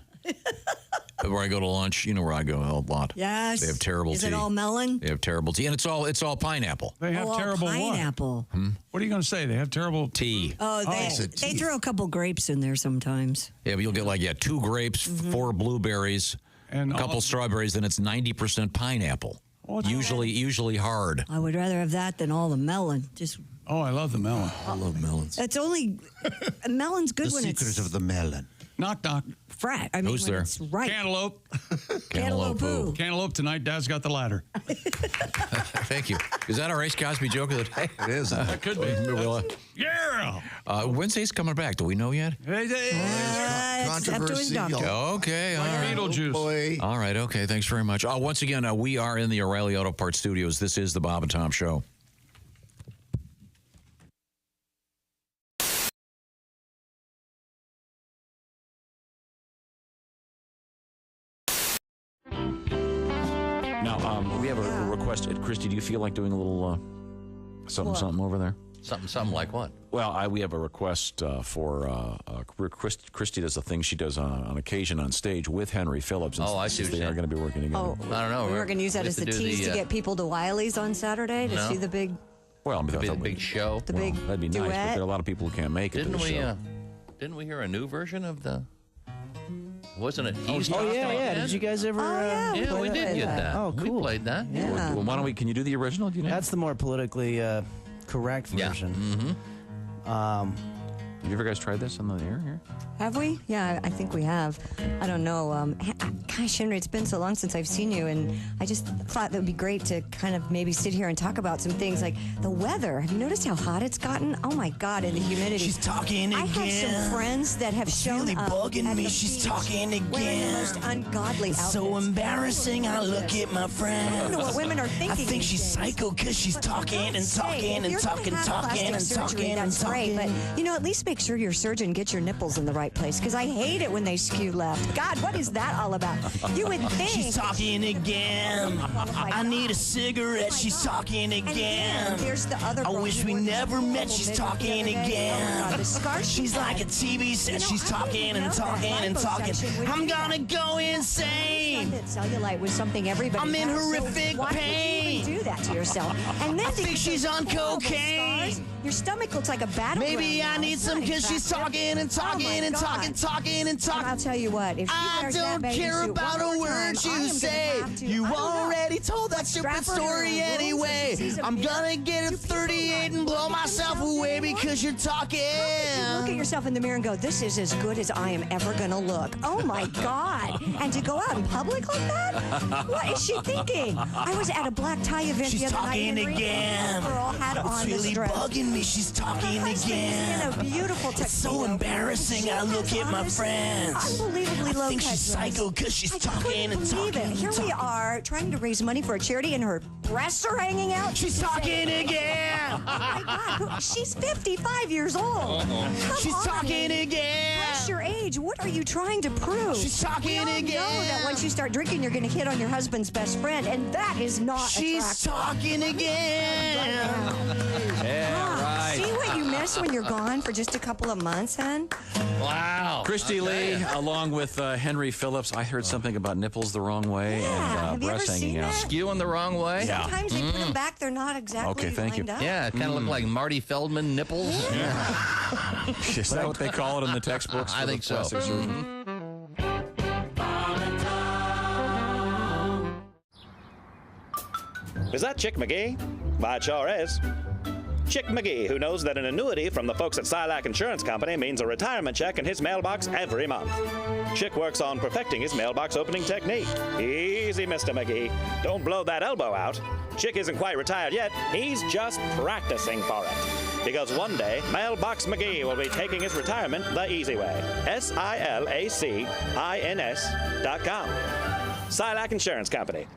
where I go to lunch. You know where I go a lot. Yes. They have terrible tea. Is it all melon? They have terrible tea, and it's all pineapple. They have terrible pineapple. what? What are you going to say? They have terrible tea. Oh, they throw a couple grapes in there sometimes. Yeah, but you'll get 2 grapes, 4 blueberries, and a couple strawberries, then it's 90% pineapple. Usually hard. I would rather have that than all the melon. I love the melon. I love melons. It's only melon's good The when secret it's of the melon. Knock, knock. frat. I mean, Who's when there? it's right. Cantaloupe. Cantaloupe-oo. Cantaloupe tonight. Dad's got the ladder. Thank you. Is that our Ace Cosby joke of the day? It is. That could be. Yeah. When's Ace coming back? Do we know yet? It's up to his doctor. Okay. All right. Beetlejuice. All right. Okay. Thanks very much. Once again, we are in the O'Reilly Auto Parts Studios. This is the Bob and Tom Show. Now, we have a request. Christy, do you feel like doing a little something over there? Something like what? Well, we have a request for Christy does a thing she does on occasion on stage with Henry Phillips. And I see. They are going to be working together. Oh, I don't know. We were going to use that as a tease to get people to Wiley's on Saturday to see the big. Well, the big show. The big that'd be nice, but duet. there are a lot of people who can't make it. Didn't we hear a new version of the? Wasn't it? Yeah. Did you guys ever? Yeah, we did get that. Oh, cool. We played that. Yeah. Well, why don't we? Can you do the original? Do you know? That's the more politically correct version. Mm-hmm. Have you ever guys tried this on the air here? Have we? Yeah, I think we have. I don't know. Gosh, Henry, it's been so long since I've seen you, and I just thought that would be great to kind of maybe sit here and talk about some things like the weather. Have you noticed how hot it's gotten? Oh my God, and the humidity. She's talking again. I have some friends that have shown really up bugging at me. the She's beach talking again. wearing the most ungodly It's outfits. so embarrassing. I look at my friend. I don't know what women are thinking. I think these she's days. psycho because she's talking and talking and talking and talking and talking and that's great, talking. but at least make sure your surgeon gets your nipples in the right place, because I hate it when they skew left. God, what is that all about? You would think. She's talking again. I need a cigarette. She's talking And again. there's the other I girl wish who we wore never this met. She's double talking midget the other day. Oh my again. God, the scar she She's like a had. TV set. She's talking and talking and talking. I'm gonna go insane. That cellulite was something everybody. I'm in has, horrific so why pain. would you even do that to yourself? And then I think she's on cocaine. Scars, your stomach looks like a battleground. Maybe I now. need It's some not because she's attractive. talking and talking Oh my and God. talking and talking. And I'll tell you what, if she I wears don't that care bathing suit about one a more word time, I you am gonna say. have to- You I don't know. already told that stupid Strap her to story her room so anyway. she sees a I'm mirror. gonna get a 38 and blow myself away because you're talking. You look at yourself in the mirror and go, this is as good as I am ever going to look. Oh, my God. And to go out in public like that? What is she thinking? I was at a black tie event She's the other night. talking Henry, again. and the girl had It's on really this dress. bugging me. She's talking Her husband's again. in a beautiful It's tuxedo. so embarrassing. She I look has at on my this friends. Unbelievably I low think cut she's dress. psycho because she's I talking couldn't and believe talking it. and Here we talking. are trying to raise money for a charity, and her breasts are hanging out. She's talking again. Oh my God, she's 55 years old. Come She's on, talking Amy. again. Press your age. What are you trying to prove? She's talking we all know again. that once you start drinking, you're going to hit on your husband's best friend, and that is not She's attractive. talking again. Yeah, See what you miss when you're gone for just a couple of months, hon? Wow. Christy Lee, along with Henry Phillips. I heard something about nipples the wrong way and have you breasts ever hanging seen out. that? Skewing the wrong way. Yeah. Sometimes they put them back, they're not exactly Okay, thank you. lined up. Yeah, it kind of looked like Marty Feldman nipples. Is that what they call it in the textbooks? I for the think so. plastic surgeon? Is that Chick McGee? Why, it sure is. Chick McGee, who knows that an annuity from the folks at Silac Insurance Company means a retirement check in his mailbox every month. Chick works on perfecting his mailbox opening technique. Easy, Mr. McGee. Don't blow that elbow out. Chick isn't quite retired yet. He's just practicing for it. Because one day, Mailbox McGee will be taking his retirement the easy way. SILACINS.com. Silac Insurance Company.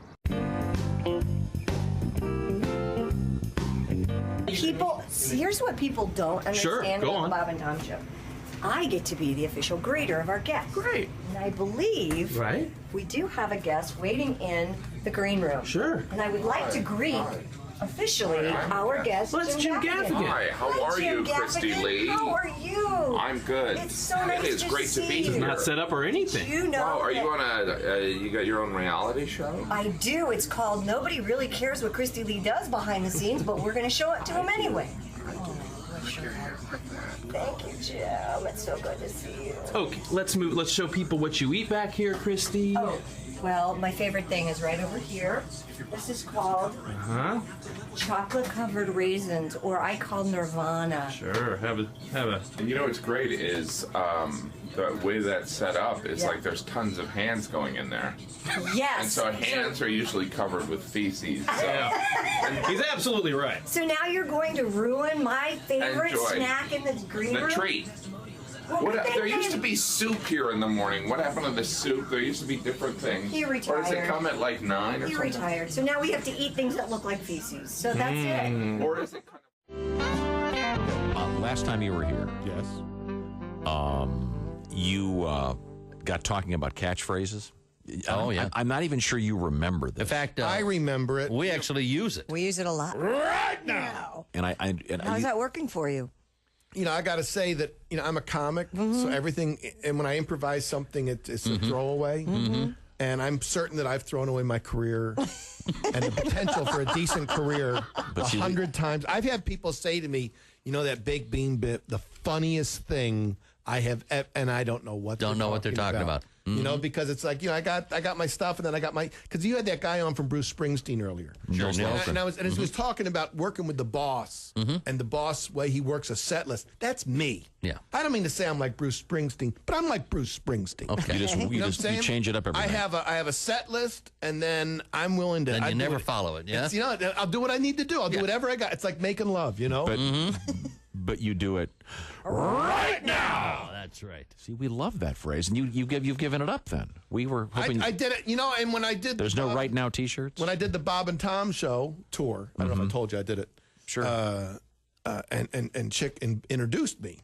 People, here's what people don't understand go about on. the Bob and Tom Show. I get to be the official greeter of our guests. Great. And I believe we do have a guest waiting in the green room. Sure. And I would like to greet officially our guest, Jim Gaffigan. Hi, how are you, Christy Lee? How are you? I'm good. It's so nice It is to great see to be you. here. Not set up or anything. You know Wow, are you that- on you got your own reality show? I do. It's called Nobody Really Cares What Christy Lee Does Behind the Scenes, but we're going to show it to him anyway. Thank you, Jim. It's so good to see you. Okay, let's show people what you eat back here, Christy. Oh, well, my favorite thing is right over here. This is called chocolate-covered raisins, or I call Nirvana. Sure, have a. And you know what's great is the way that's set up is like there's tons of hands going in there. Yes. And so hands are usually covered with feces. So. He's absolutely right. So now you're going to ruin my favorite Enjoy. snack in the green room? The treat. There used to be soup here in the morning. What happened to the soup? There used to be different things. He retired. Or does it come at like 9 or He something? retired. So now we have to eat things that look like feces. So that's it. Or is it kind Last time you were here, yes, you got talking about catchphrases. Oh, yeah. I'm not even sure you remember this. In fact, I remember it. we actually use it. We use it a lot. Right now. And How's that working for you? You know, I got to say that, you know, I'm a comic, so everything, and when I improvise something, it's a throwaway. And I'm certain that I've thrown away my career and the potential for a decent career 100 times. I've had people say to me, you know, that baked bean bit, the funniest thing I have, and I don't know what they're talking about. You know, because it's like, you know, I got my stuff, and then I got my, because you had that guy on from Bruce Springsteen earlier. Sure. And he was talking about working with the boss and the boss way he works a set list. That's me. Yeah. I don't mean to say I'm like Bruce Springsteen, but I'm like Bruce Springsteen. Okay. You know what I'm saying? change it up every I night. have a set list, and then I'm willing to. Then you never follow it. Yeah. You know, I'll do what I need to do. I'll do whatever I got. It's like making love. You know. But you do it right now. Oh, that's right. See, we love that phrase, and you've given it up. Then we were hoping. I did it. You know, and when I did, There's no right now T-shirts. When I did the Bob and Tom show tour, I don't know if I told you I did it. Sure. And Chick introduced me.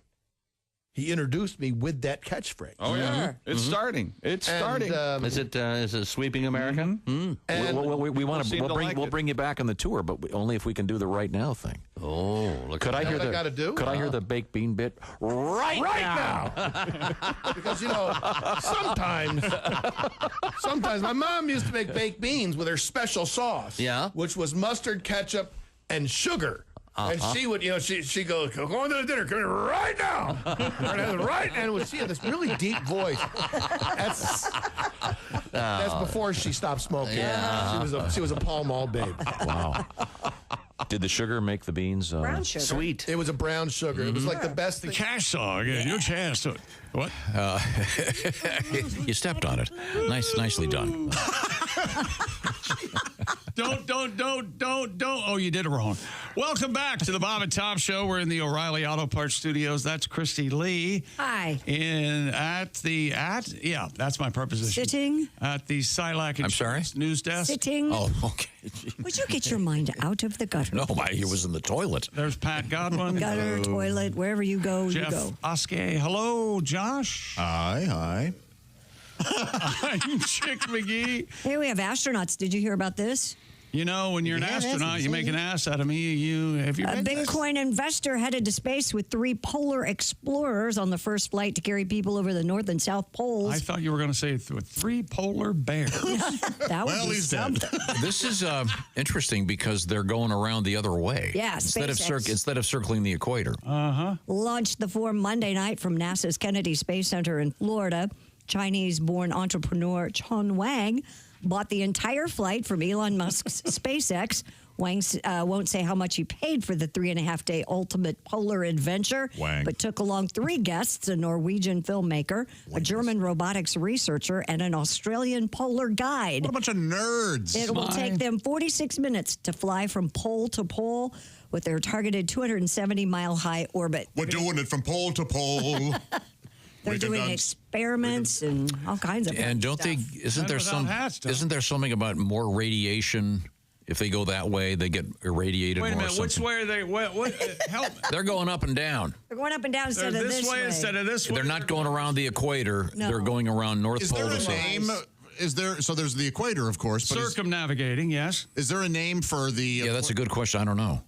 He introduced me with that catchphrase. Oh yeah, it's starting. It's starting. Is it sweeping America? And we want seem to. to like We'll it. bring you back on the tour, but only if we can do the right now thing. Oh, look! Could I hear what I the? gotta do? Could I hear the baked bean bit right now? Because, you know, sometimes my mom used to make baked beans with her special sauce. Yeah. Which was mustard, ketchup, and sugar. And she would, you know, she go on to the dinner, come here right now. Right now. And she had this really deep voice. That's before she stopped smoking. Yeah. She was a Pall Mall babe. Wow. Did the sugar make the beans Brown sugar. Sweet. It was a brown sugar. It was like the best The thing. cash song. Your chance to what? You stepped on it. Nicely done. Don't. Oh, you did it wrong. Welcome back to the Bob and Tom Show. We're in the O'Reilly Auto Parts Studios. That's Christy Lee. Hi. That's my preposition. Sitting. At the Silac Insurance News Desk. Sitting. Oh, okay. Would you get your mind out of the gutter? No, my ear was in the toilet. There's Pat Godwin. Gutter, toilet, wherever you go, Jeff you go. Oskay. Hello, Josh. Hi. I'm Chick McGee. Hey, we have astronauts. Did you hear about this? You know, when you're an astronaut, you make an ass out of me. Have you A been Bitcoin investor headed to space with 3 polar explorers on the first flight to carry people over the North and South Poles. I thought you were going to say with 3 polar bears. That would be something. This is interesting because they're going around the other way. Yeah, instead SpaceX. of circling the equator. Launched the form Monday night from NASA's Kennedy Space Center in Florida. Chinese-born entrepreneur Chen Wang bought the entire flight from Elon Musk's SpaceX. Wang won't say how much he paid for the 3.5-day ultimate polar adventure, but took along 3 guests, a Norwegian filmmaker, a German robotics researcher, and an Australian polar guide. What a bunch of nerds. It will take them 46 minutes to fly from pole to pole with their targeted 270-mile-high orbit. We're doing it from pole to pole. They're doing experiments and all kinds of And don't stuff. they? Isn't there something about more radiation? If they go that way, they get irradiated Wait a more. minute. Which way are they? What help? They're going up and down. They're going up and down instead of this way. instead of this way. They're not going around the equator. No. They're going around North Is Pole there to a South. name? is there? So there's the equator, of course. But Circumnavigating, yes. Is there a name for the? Yeah, that's a good question. I don't know.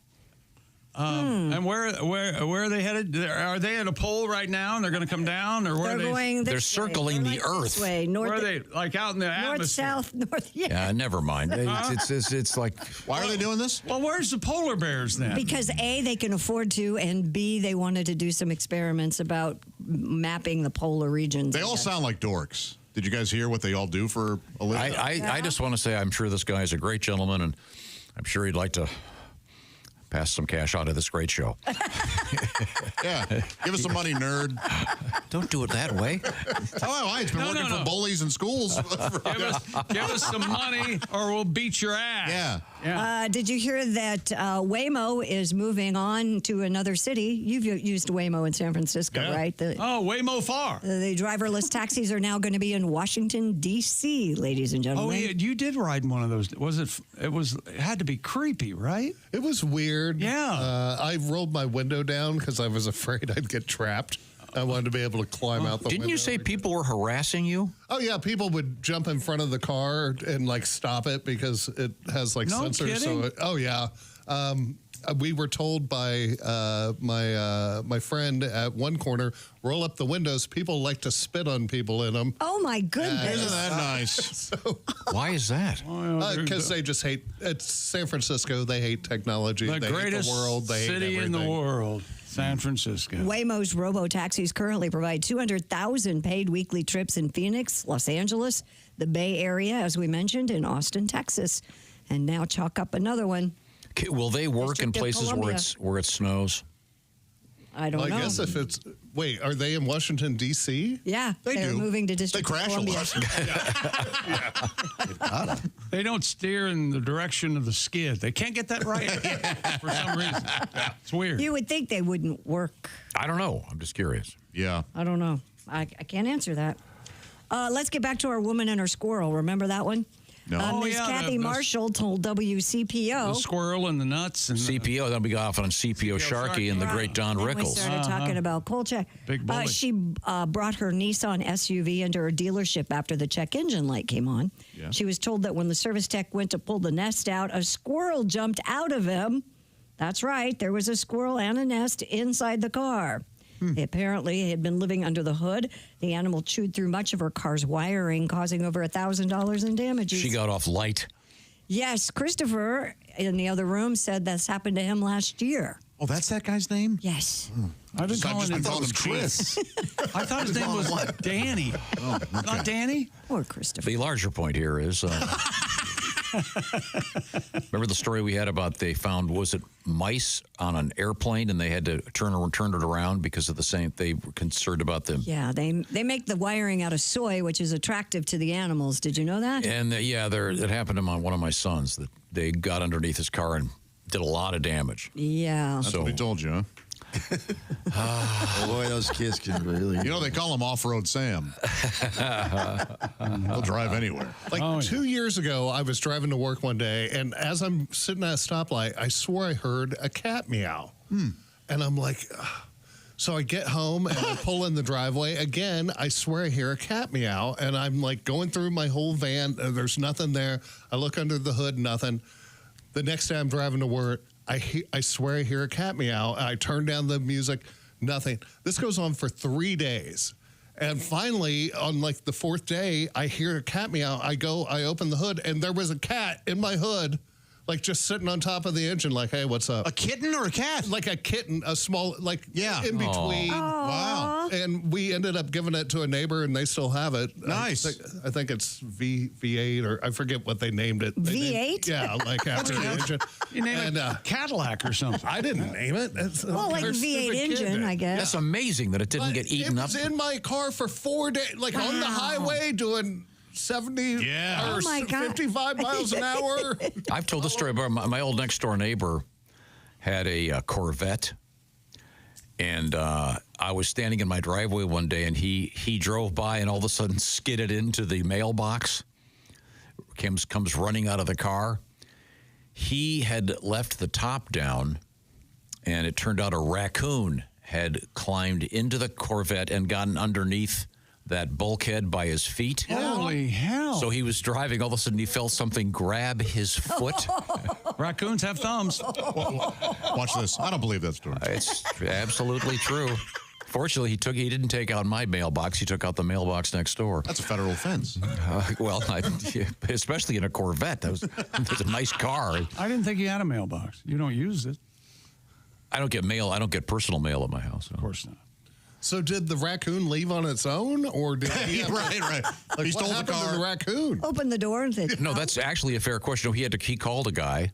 And where are they headed? Are they at a pole right now, and they're going to come down, or where They're are they? going this They're way. circling They're the like Earth. This way, north, Where are they? Like out in the north, atmosphere? south, north. Yeah. Yeah, never mind. It's like. Why are they doing this? Well, where's the polar bears then? Because A, they can afford to, and B, they wanted to do some experiments about mapping the polar regions. They all sound like dorks. Did you guys hear what they all do for a living? I just want to say I'm sure this guy is a great gentleman, and I'm sure he'd like to pass some cash out of this great show. Yeah, give us some money, nerd. Don't do it that way. Oh, it's been working for bullies in schools. Give us some money, or we'll beat your ass. Yeah. Did you hear that Waymo is moving on to another city? You've used Waymo in San Francisco, right? Waymo far. The driverless taxis are now going to be in Washington, D.C., ladies and gentlemen. Oh, yeah, you did ride in one of those. It had to be creepy, right? It was weird. Yeah. I rolled my window down because I was afraid I'd get trapped. I wanted to be able to climb out the window. Didn't you say people were harassing you? Oh, yeah. People would jump in front of the car and, like, stop it because it has, like, sensors. Kidding? Yeah. We were told by my friend at one corner, roll up the windows. People like to spit on people in them. Oh, my goodness. Isn't that nice? Why is that? Because they just hate, it's San Francisco. They hate technology. The they greatest hate the world. They city hate in the everything. world, San Francisco. Waymo's robo-taxis currently provide 200,000 paid weekly trips in Phoenix, Los Angeles, the Bay Area, as we mentioned, and Austin, Texas. And now chalk up another one. Will they work in District of places Columbia. where it snows? I don't know. I guess if it's, wait, are they in Washington, D.C.? Yeah, They they're do. moving to District They of crash a Columbia. lot. They don't steer in the direction of the skid. They can't get that right for some reason. It's weird. You would think they wouldn't work. I don't know. I'm just curious. Yeah. I don't know. I can't answer that. Let's get back to our woman and her squirrel. Remember that one? No. Ms. Kathy Marshall told WCPO. The squirrel and the nuts. And CPO, that'll be off on CPO Sharkey and the great Don We Rickles. started talking about Kolchak. Big bully. She brought her Nissan SUV into her dealership after the check engine light came on. Yeah. She was told that when the service tech went to pull the nest out, a squirrel jumped out of him. That's right, there was a squirrel and a nest inside the car. Apparently, it had been living under the hood. The animal chewed through much of her car's wiring, causing over $1,000 in damages. She got off light. Yes, Christopher in the other room said this happened to him last year. Oh, that's that guy's name? Yes. I've been So I've calling just been him calling him Chris. Chris. I thought his name was Danny. Oh, okay. Not Danny? Poor Christopher. The larger point here is, remember the story we had about they found, was it mice on an airplane and they had to turn it around because of the same, they were concerned about them. Yeah, they make the wiring out of soy, which is attractive to the animals. Did you know that? And it happened to one of my sons that they got underneath his car and did a lot of damage. Yeah. That's what he told you, huh? Oh, boy, those kids can really. You know, they call him Off-Road Sam. He'll drive anywhere. Like 2 years ago, I was driving to work one day, and as I'm sitting at a stoplight, I swore I heard a cat meow. And I'm like, ugh. So I get home and I pull in the driveway. Again, I swear I hear a cat meow, and I'm like going through my whole van. There's nothing there. I look under the hood, nothing. The next day I'm driving to work, I swear I hear a cat meow. I turn down the music, nothing. This goes on for 3 days. And finally, on like the fourth day, I hear a cat meow. I open the hood, and there was a cat in my hood, like just sitting on top of the engine, like, hey, what's up? A kitten or a cat? Like a kitten, a small, like, in between. Aww. Wow. And we ended up giving it to a neighbor, and they still have it. Nice. I think it's V8, or I forget what they named it. V8? Yeah, like after the engine. You named it Cadillac or something. I didn't name it. Well, like V8 engine, I guess. That's amazing that it didn't get eaten up. It was in my car for 4 days, like on the highway doing 70 or Oh my God. 55 miles an hour. I've told this story about my old next door neighbor had a Corvette, and I was standing in my driveway one day, and he drove by and all of a sudden skidded into the mailbox. Comes running out of the car. He had left the top down, and it turned out a raccoon had climbed into the Corvette and gotten underneath that bulkhead by his feet. Holy hell. So he was driving. All of a sudden, he felt something grab his foot. Raccoons have thumbs. Watch this. I don't believe that story. It's absolutely true. Fortunately, he didn't take out my mailbox. He took out the mailbox next door. That's a federal offense. Especially in a Corvette. That was a nice car. I didn't think you had a mailbox. You don't use it. I don't get mail. I don't get personal mail at my house. Of course not. So did the raccoon leave on its own, or did he have right. Like, He what stole the happened car. to the raccoon? Open the door and think, No, that's actually a fair question. No, he called a guy.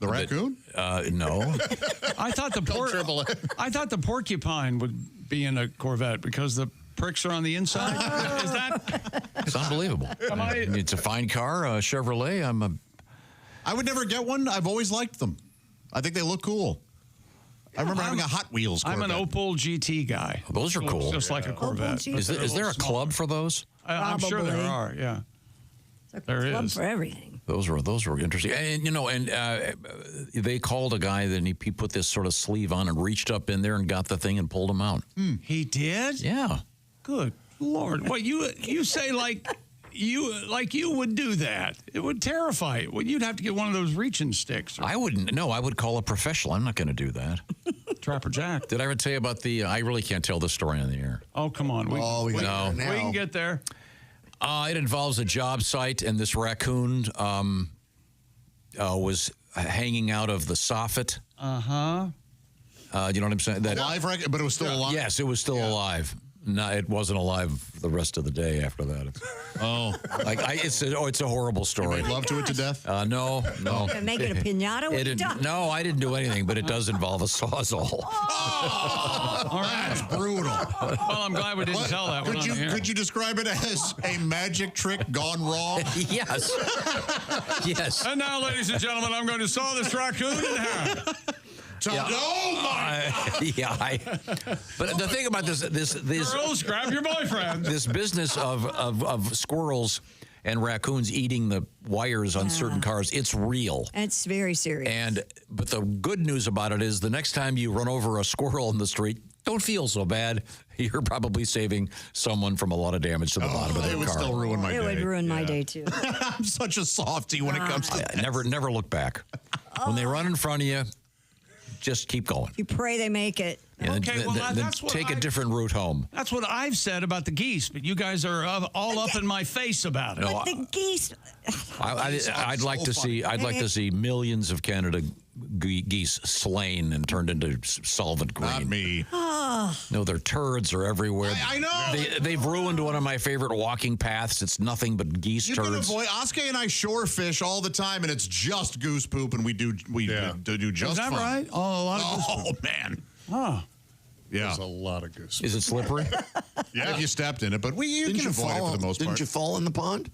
The raccoon? No. I thought the porcupine would be in a Corvette because the pricks are on the inside. Is that? It's unbelievable. It's a fine car, a Chevrolet. I would never get one. I've always liked them. I think they look cool. I remember having a Hot Wheels Corvette. I'm an Opel GT guy. Those are cool. Just like a Corvette. Is there a club for those? I'm sure there are, yeah. There club is. for everything. Those were interesting. And, they called a guy, then he put this sort of sleeve on and reached up in there and got the thing and pulled him out. He did? Yeah. Good Lord. What you say like you would do that. It would terrify you. Well, you'd have to get one of those reaching sticks. I wouldn't. No, I would call a professional. I'm not going to do that. Trapper Jack. Did I ever tell you about I really can't tell this story on the air. Oh, come on. We can get there. It involves a job site, and this raccoon was hanging out of the soffit. Uh-huh. You know what I'm saying? Alive raccoon, but it was still alive? Yes, it was still alive. No, it wasn't alive the rest of the day after that. It's a horrible story. You made love to it to death? No. Make it a pinata? What you done? No, I didn't do anything, but it does involve a sawzall. All right. That's brutal. Well, I'm glad we didn't tell that one on the air. Could you describe it as a magic trick gone wrong? Yes. Yes. And now, ladies and gentlemen, I'm going to saw this raccoon in half. But the thing about this girls, grab your boyfriend. This business of squirrels and raccoons eating the wires on certain cars, it's real. It's very serious. But the good news about it is the next time you run over a squirrel in the street, don't feel so bad. You're probably saving someone from a lot of damage to the bottom of their car. It would still ruin my day. It would ruin my day, too. I'm such a softie when it comes to that. Never look back. When they run in front of you, just keep going. You pray they make it. And then take a different route home. That's what I've said about the geese, but you guys are all up in my face about it. But the geese. I'd like to see millions of Canada geese slain and turned into solvent green. Not me. No, their turds are everywhere. I know. They've ruined one of my favorite walking paths. It's nothing but geese turds. Oscar and I shore fish all the time, and it's just goose poop, and we do just Is that fine. right? Oh, a lot of goose poop. Man. Oh. Yeah. There's a lot of goose. Is it slippery? Yeah. If you stepped in it, but you can avoid it for the most part. Didn't you fall in the pond?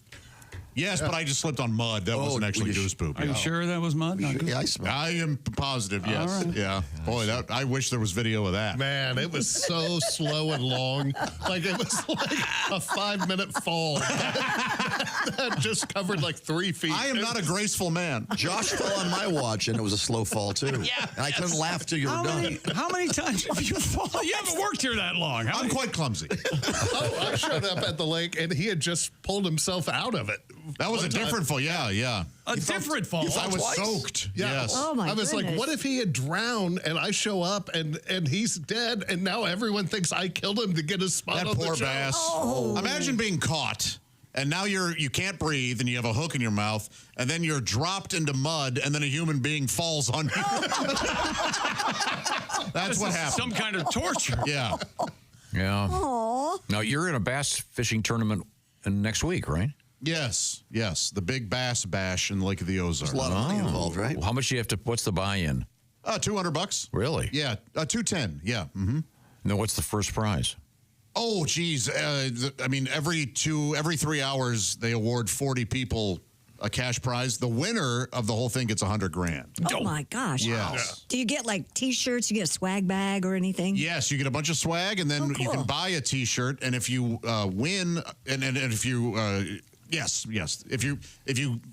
Yes, but I just slipped on mud. That wasn't actually goose poop. Are you sure that was mud? Not goose? Yeah, I smell. I am positive, yes. All right. Yeah. Boy, I wish there was video of that. Man, it was so slow and long. Like, it was like a 5-minute fall. That just covered like 3 feet. I am not a graceful man. Josh fell on my watch, and it was a slow fall, too. Yeah. And I couldn't laugh till you were done. How many times have you fallen? You haven't worked here that long. I'm quite clumsy. I showed up at the lake, and he had just pulled himself out of it. That was a different fall. Yeah. A different fall. I was soaked. Yeah. Yes. Oh, my I was goodness. like, what if he had drowned and I show up and he's dead and now everyone thinks I killed him to get his spot That on poor the show? bass. Oh. Imagine being caught. And now you can't breathe, and you have a hook in your mouth, and then you're dropped into mud, and then a human being falls on you. That's what happened. Some kind of torture. Yeah. Yeah. Aw. Now, you're in a bass fishing tournament next week, right? Yes. The big bass bash in Lake of the Ozarks. There's a lot of money involved, right? How much do you have to, what's the buy-in? $200. Really? Yeah. $210. Yeah. Mm-hmm. No, what's the first prize? Oh, geez. I mean, every 3 hours, they award 40 people a cash prize. The winner of the whole thing gets $100,000. Oh, my gosh. Yes. Do you get like T-shirts? You get a swag bag or anything? Yes, you get a bunch of swag, and then you can buy a T-shirt. And if you win, and if you, yes, if you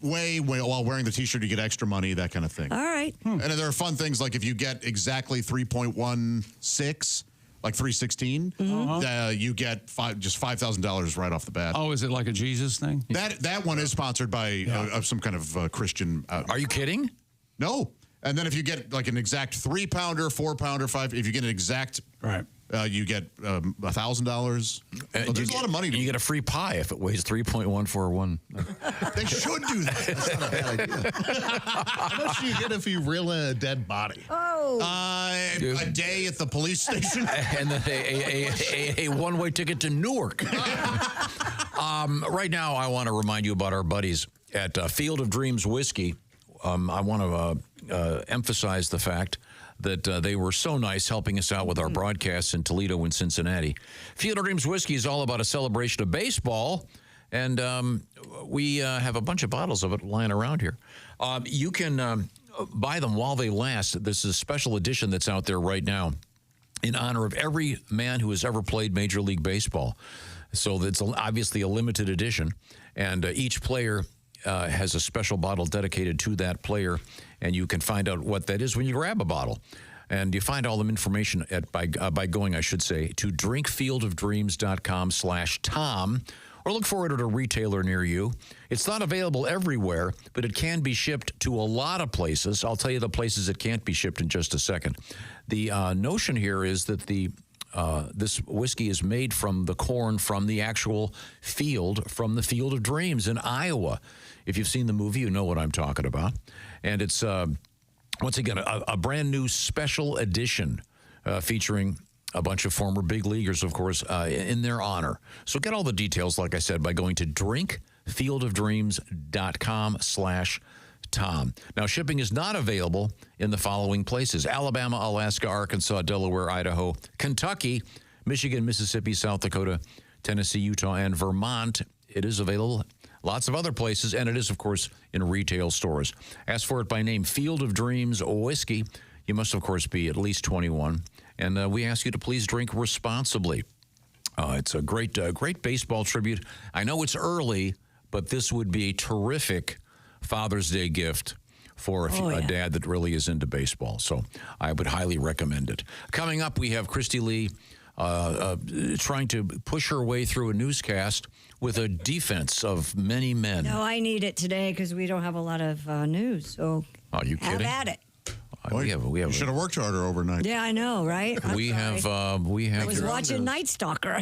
weigh while wearing the T-shirt, you get extra money, that kind of thing. All right. And there are fun things like if you get exactly 3.16. like 316, you get $5,000 right off the bat. Oh, is it like a Jesus thing? That one is sponsored by some kind of Christian. Are you kidding? No. And then if you get like an exact 3-pounder, 4-pounder, 5, if you get an exact, you get $1,000. So there's a lot of money. You get a free pie if it weighs 3.141. They should do that. That's not a bad idea. How much do you get if you reel in a dead body? A day at the police station. And then a one-way ticket to Newark. Right now, I want to remind you about our buddies at Field of Dreams Whiskey. I want to emphasize the fact that they were so nice helping us out with our broadcasts in Toledo and Cincinnati. Field of Dreams Whiskey is all about a celebration of baseball, and we have a bunch of bottles of it lying around here. You can buy them while they last. This is a special edition that's out there right now in honor of every man who has ever played Major League Baseball. So that's obviously a limited edition, and each player has a special bottle dedicated to that player, and you can find out what that is when you grab a bottle. And you find all the information by going, I should say, to drinkfieldofdreams.com/Tom, or look for it at a retailer near you. It's not available everywhere, but it can be shipped to a lot of places. I'll tell you the places it can't be shipped in just a second. The notion here is that this whiskey is made from the corn from the actual field, from the Field of Dreams in Iowa. If you've seen the movie, you know what I'm talking about. And it's, once again, a brand new special edition featuring a bunch of former big leaguers, of course, in their honor. So get all the details, like I said, by going to drinkfieldofdreams.com/Tom. Now, shipping is not available in the following places: Alabama, Alaska, Arkansas, Delaware, Idaho, Kentucky, Michigan, Mississippi, South Dakota, Tennessee, Utah, and Vermont. It is available lots of other places, and it is, of course, in retail stores. Ask for it by name, Field of Dreams Whiskey. You must, of course, be at least 21, and we ask you to please drink responsibly. It's a great baseball tribute. I know it's early, but this would be a terrific Father's Day gift for a dad that really is into baseball. So I would highly recommend it. Coming up, we have Christy Lee trying to push her way through a newscast with a defense of many men. No, I need it today because we don't have a lot of news. So are you kidding? Have at it. We have. Should have worked harder overnight. Yeah, I know, right? We have. I was watching Night Stalker.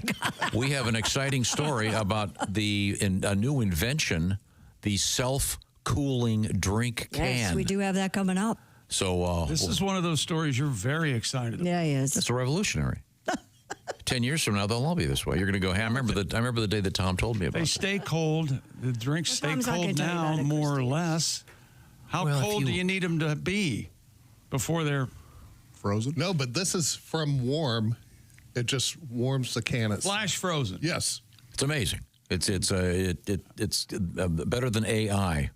We have an exciting story about a new invention, the self-cooling drink can. Yes, we do have that coming up. So this is one of those stories you're very excited about. Yeah, he is. It's a revolutionary. 10 years from now, they'll all be this way. You're going to go, hey, I remember the day that Tom told me about. They stay cold. The drinks stay cold now, more or less. How cold do you need them to be before they're frozen? No, but this is from warm. It just warms the can. Flash frozen. Yes, it's amazing. It's better than AI.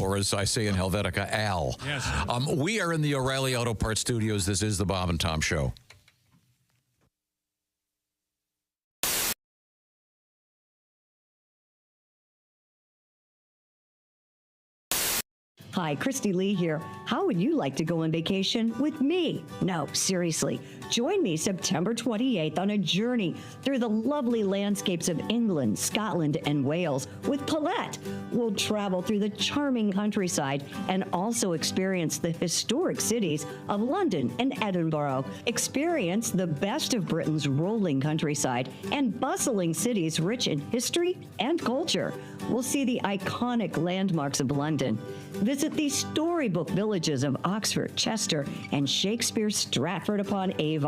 Or as I say in Helvetica, Al. Yes. We are in the O'Reilly Auto Parts Studios. This is the Bob and Tom Show. Hi, Christy Lee here. How would you like to go on vacation with me? No, seriously. Join me September 28th on a journey through the lovely landscapes of England, Scotland, and Wales with Paulette. We'll travel through the charming countryside and also experience the historic cities of London and Edinburgh. Experience the best of Britain's rolling countryside and bustling cities rich in history and culture. We'll see the iconic landmarks of London. Visit the storybook villages of Oxford, Chester, and Shakespeare's Stratford-upon-Avon.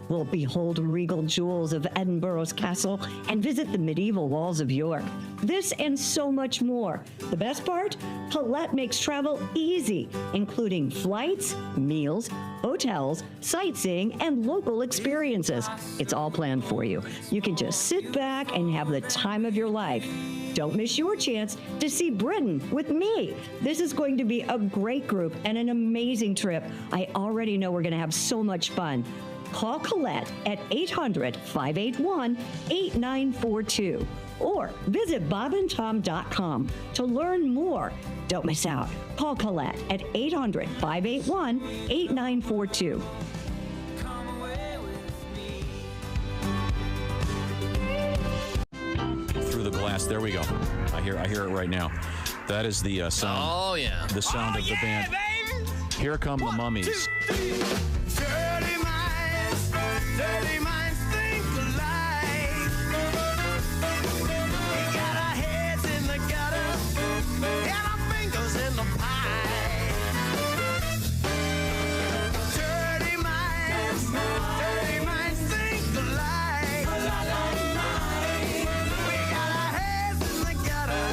We'll behold regal jewels of Edinburgh's castle and visit the medieval walls of York. This and so much more. The best part? Paulette makes travel easy, including flights, meals, hotels, sightseeing, and local experiences. It's all planned for you. You can just sit back and have the time of your life. Don't miss your chance to see Britain with me. This is going to be a great group and an amazing trip. I already know we're going to have so much fun. Call Colette at 800-581-8942 or visit bobandtom.com to learn more. Don't miss out. Call Colette at 800-581-8942. blast. There we go. I hear it right now. That is the sound. Oh, yeah. The sound of the band. Baby. Here come the Mummies. Dirty minds think alike. We got our heads in the gutter and our fingers in the pie. Dirty minds think alike. We got our heads in the gutter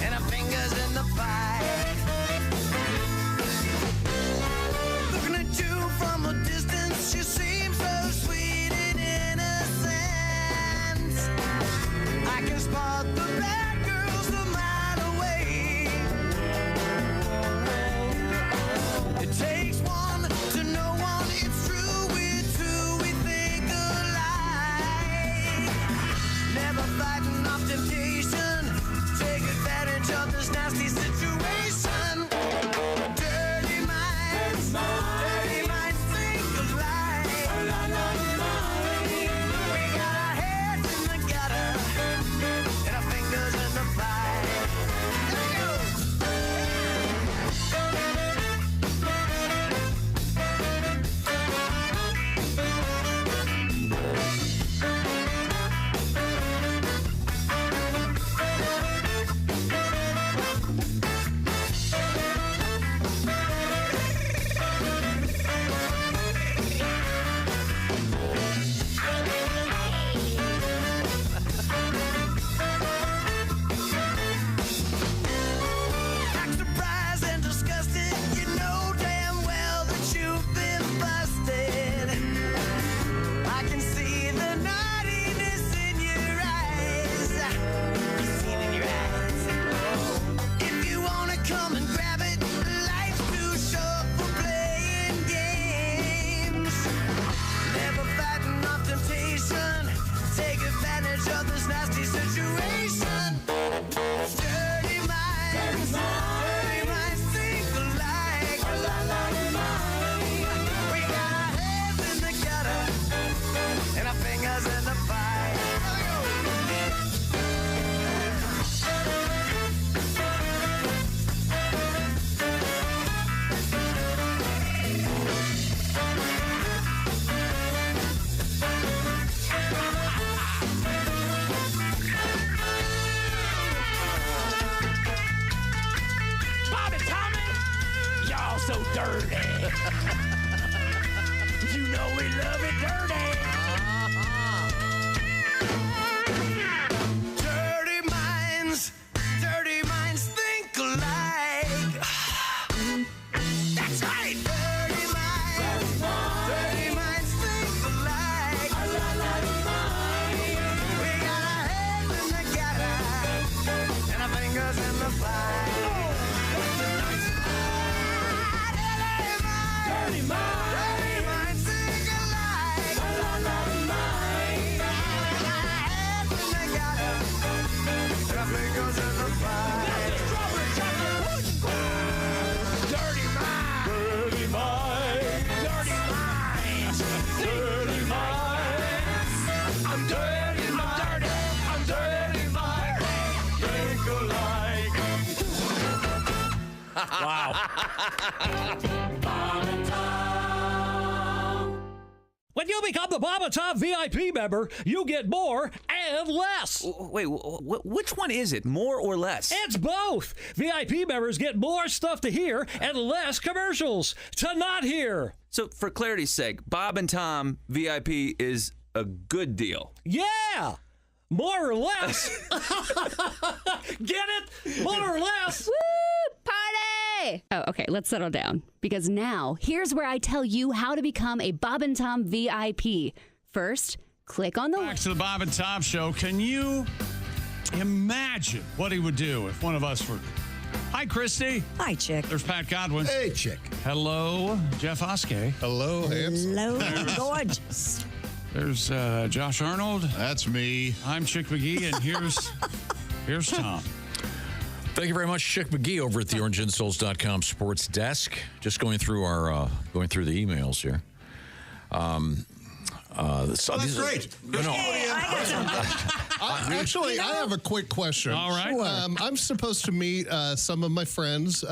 and our fingers in the pie. Looking at you from a distance, you seem so sweet and innocent. I can spot the bad girls a mile away. It takes one to know one. It's true, we're two, we think alike. Never fighting off temptation. Take advantage of this nasty situation. Dirty minds think alike. We got our heads in the gutter and our fingers in the pie. There we go. Act surprised and disgusted. You know damn well that you've been busted. I can see the naughtiness in your eyes. You see it in your eyes. If you wanna come and grab it, life's too short for playing games. Never fighting off temptation. Take advantage of this nasty situation. Dirty minds think alike. We got our heads in the gutter and our fingers in the pie. Bobby, Tommy, y'all so dirty. You know we love it dirty. Dirty minds think alike. That's right. Dirty minds think alike. We got our heads in the gutter and our fingers in the pie. Dirty minds think alike. We got our heads in the gutter and our fingers in the pie. Dirty minds. Dirty minds. Dirty minds. I'm dirty, I'm dirty minds. Think alike. Wow. When you become the Bob and Tom VIP member, you get more and less. Wait, which one is it? More or less? It's both. VIP members get more stuff to hear and less commercials to not hear. So, for clarity's sake, Bob and Tom VIP is a good deal. Yeah. More or less. Get it? More or less. Woo! Party! Oh, okay, let's settle down. Because now, here's where I tell you how to become a Bob and Tom VIP. First, click on the Back to the Bob and Tom Show. Can you imagine what he would do if one of us were... Hi, Christy. Hi, Chick. There's Pat Godwin. Hey, Chick. Hello, Jeff Oskey. Hello, handsome. Hello, gorgeous. There's Josh Arnold. That's me. I'm Chick McGee, and here's Tom. Thank you very much, Chick McGee over at the OrangeInsoles.com sports desk. Just going through the emails here. That's great. Actually, I have a quick question. All right. Sure. I'm supposed to meet some of my friends.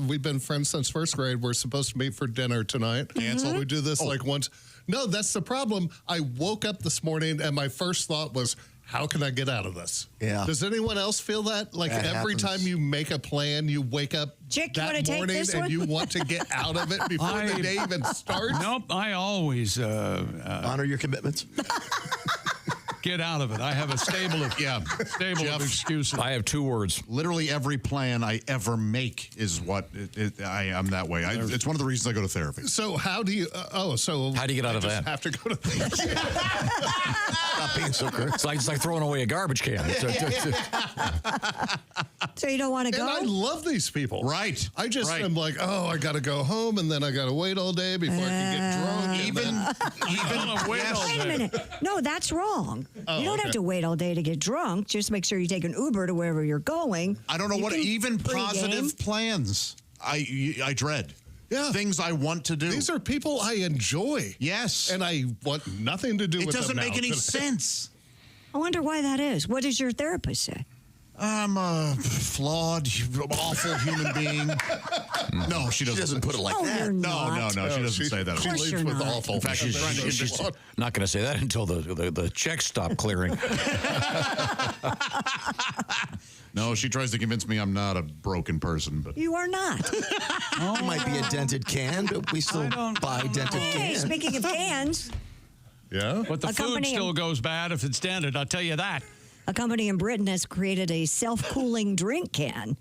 We've been friends since first grade. We're supposed to meet for dinner tonight. Cancel? We do this like once. No, that's the problem. I woke up this morning and my first thought was, how can I get out of this? Yeah. Does anyone else feel that? Like That every happens. time you make a plan, you wake up Chick, you wanna that take morning this and one? you want to get out of it before the day even starts? Nope, I always honor your commitments. Get out of it. I have a stable of Jeff, excuses. I have 2 words. Literally every plan I ever make is what I am that way. It's one of the reasons I go to therapy. So how do you? How do you get out of that? Have to go to therapy. Stop being so crude. It's like throwing away a garbage can. So you don't want to And go? I love these people. Right. I just Right. am like, oh, I got to go home, and then I got to wait all day before I can get drunk. Even Wait a minute. No, that's wrong. Oh, you don't okay. have to wait all day to get drunk. Just make sure you take an Uber to wherever you're going. I don't know You what can even pregame. positive plans I dread. Yeah. Things I want to do. These are people I enjoy. Yes. And I want nothing to do It with doesn't them make now any today. sense. I wonder why that is. What does your therapist say? I'm a flawed, awful human being. No, she doesn't. She doesn't put it like Oh, that. you're No, not. she doesn't say that. She course leads you're with not. awful. In fact, she's trying to She's not going to say that until the checks stop clearing. No, she tries to convince me I'm not a broken person, but You are not. It might be a dented can, but we still buy dented Hey, cans. speaking of cans, Yeah. But the A food company- still goes bad if it's dented, I'll tell you that. a company in Britain has created a self-cooling drink can.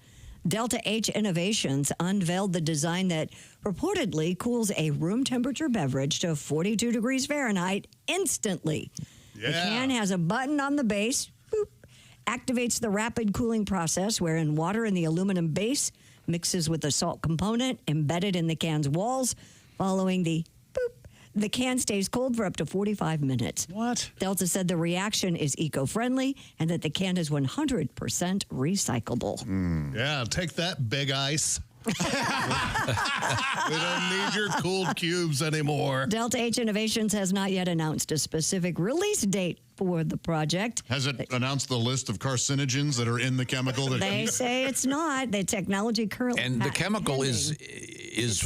Delta H Innovations unveiled the design that purportedly cools a room temperature beverage to 42 degrees Fahrenheit instantly. The Yeah. can has a button on the base, boop, activates the rapid cooling process wherein water in the aluminum base mixes with the salt component embedded in the can's walls. Following the boop, the can stays cold for up to 45 minutes. What? Delta said the reaction is eco-friendly and that the can is 100% recyclable. Yeah, take that, Big Ice. We don't need your cooled cubes anymore. Delta H Innovations has not yet announced a specific release date for the project. has it announced the list of carcinogens that are in the chemical? That They say it's not. The technology currently And the chemical is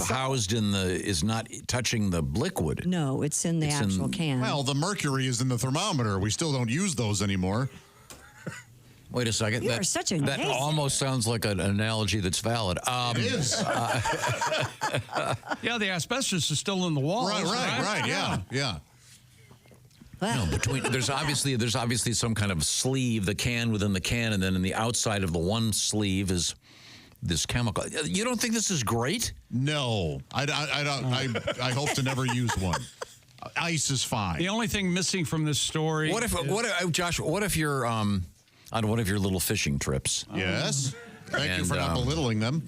housed in is not touching the liquid. No, it's in the It's in- actual can. Well, the mercury is in the thermometer. We still don't use those anymore. Wait a second. You are such a that naysay. almost sounds like an analogy that's valid. It is. Yeah, the asbestos is still in the walls. Right. Yeah. No, there's obviously some kind of sleeve, the can within the can, and then in the outside of the one sleeve is this chemical. You don't think this is great? No, I don't. I hope to never use one. Ice is fine. The only thing missing from this story. Josh? What if you're on one of your little fishing trips? Yes. Thank you for not belittling them.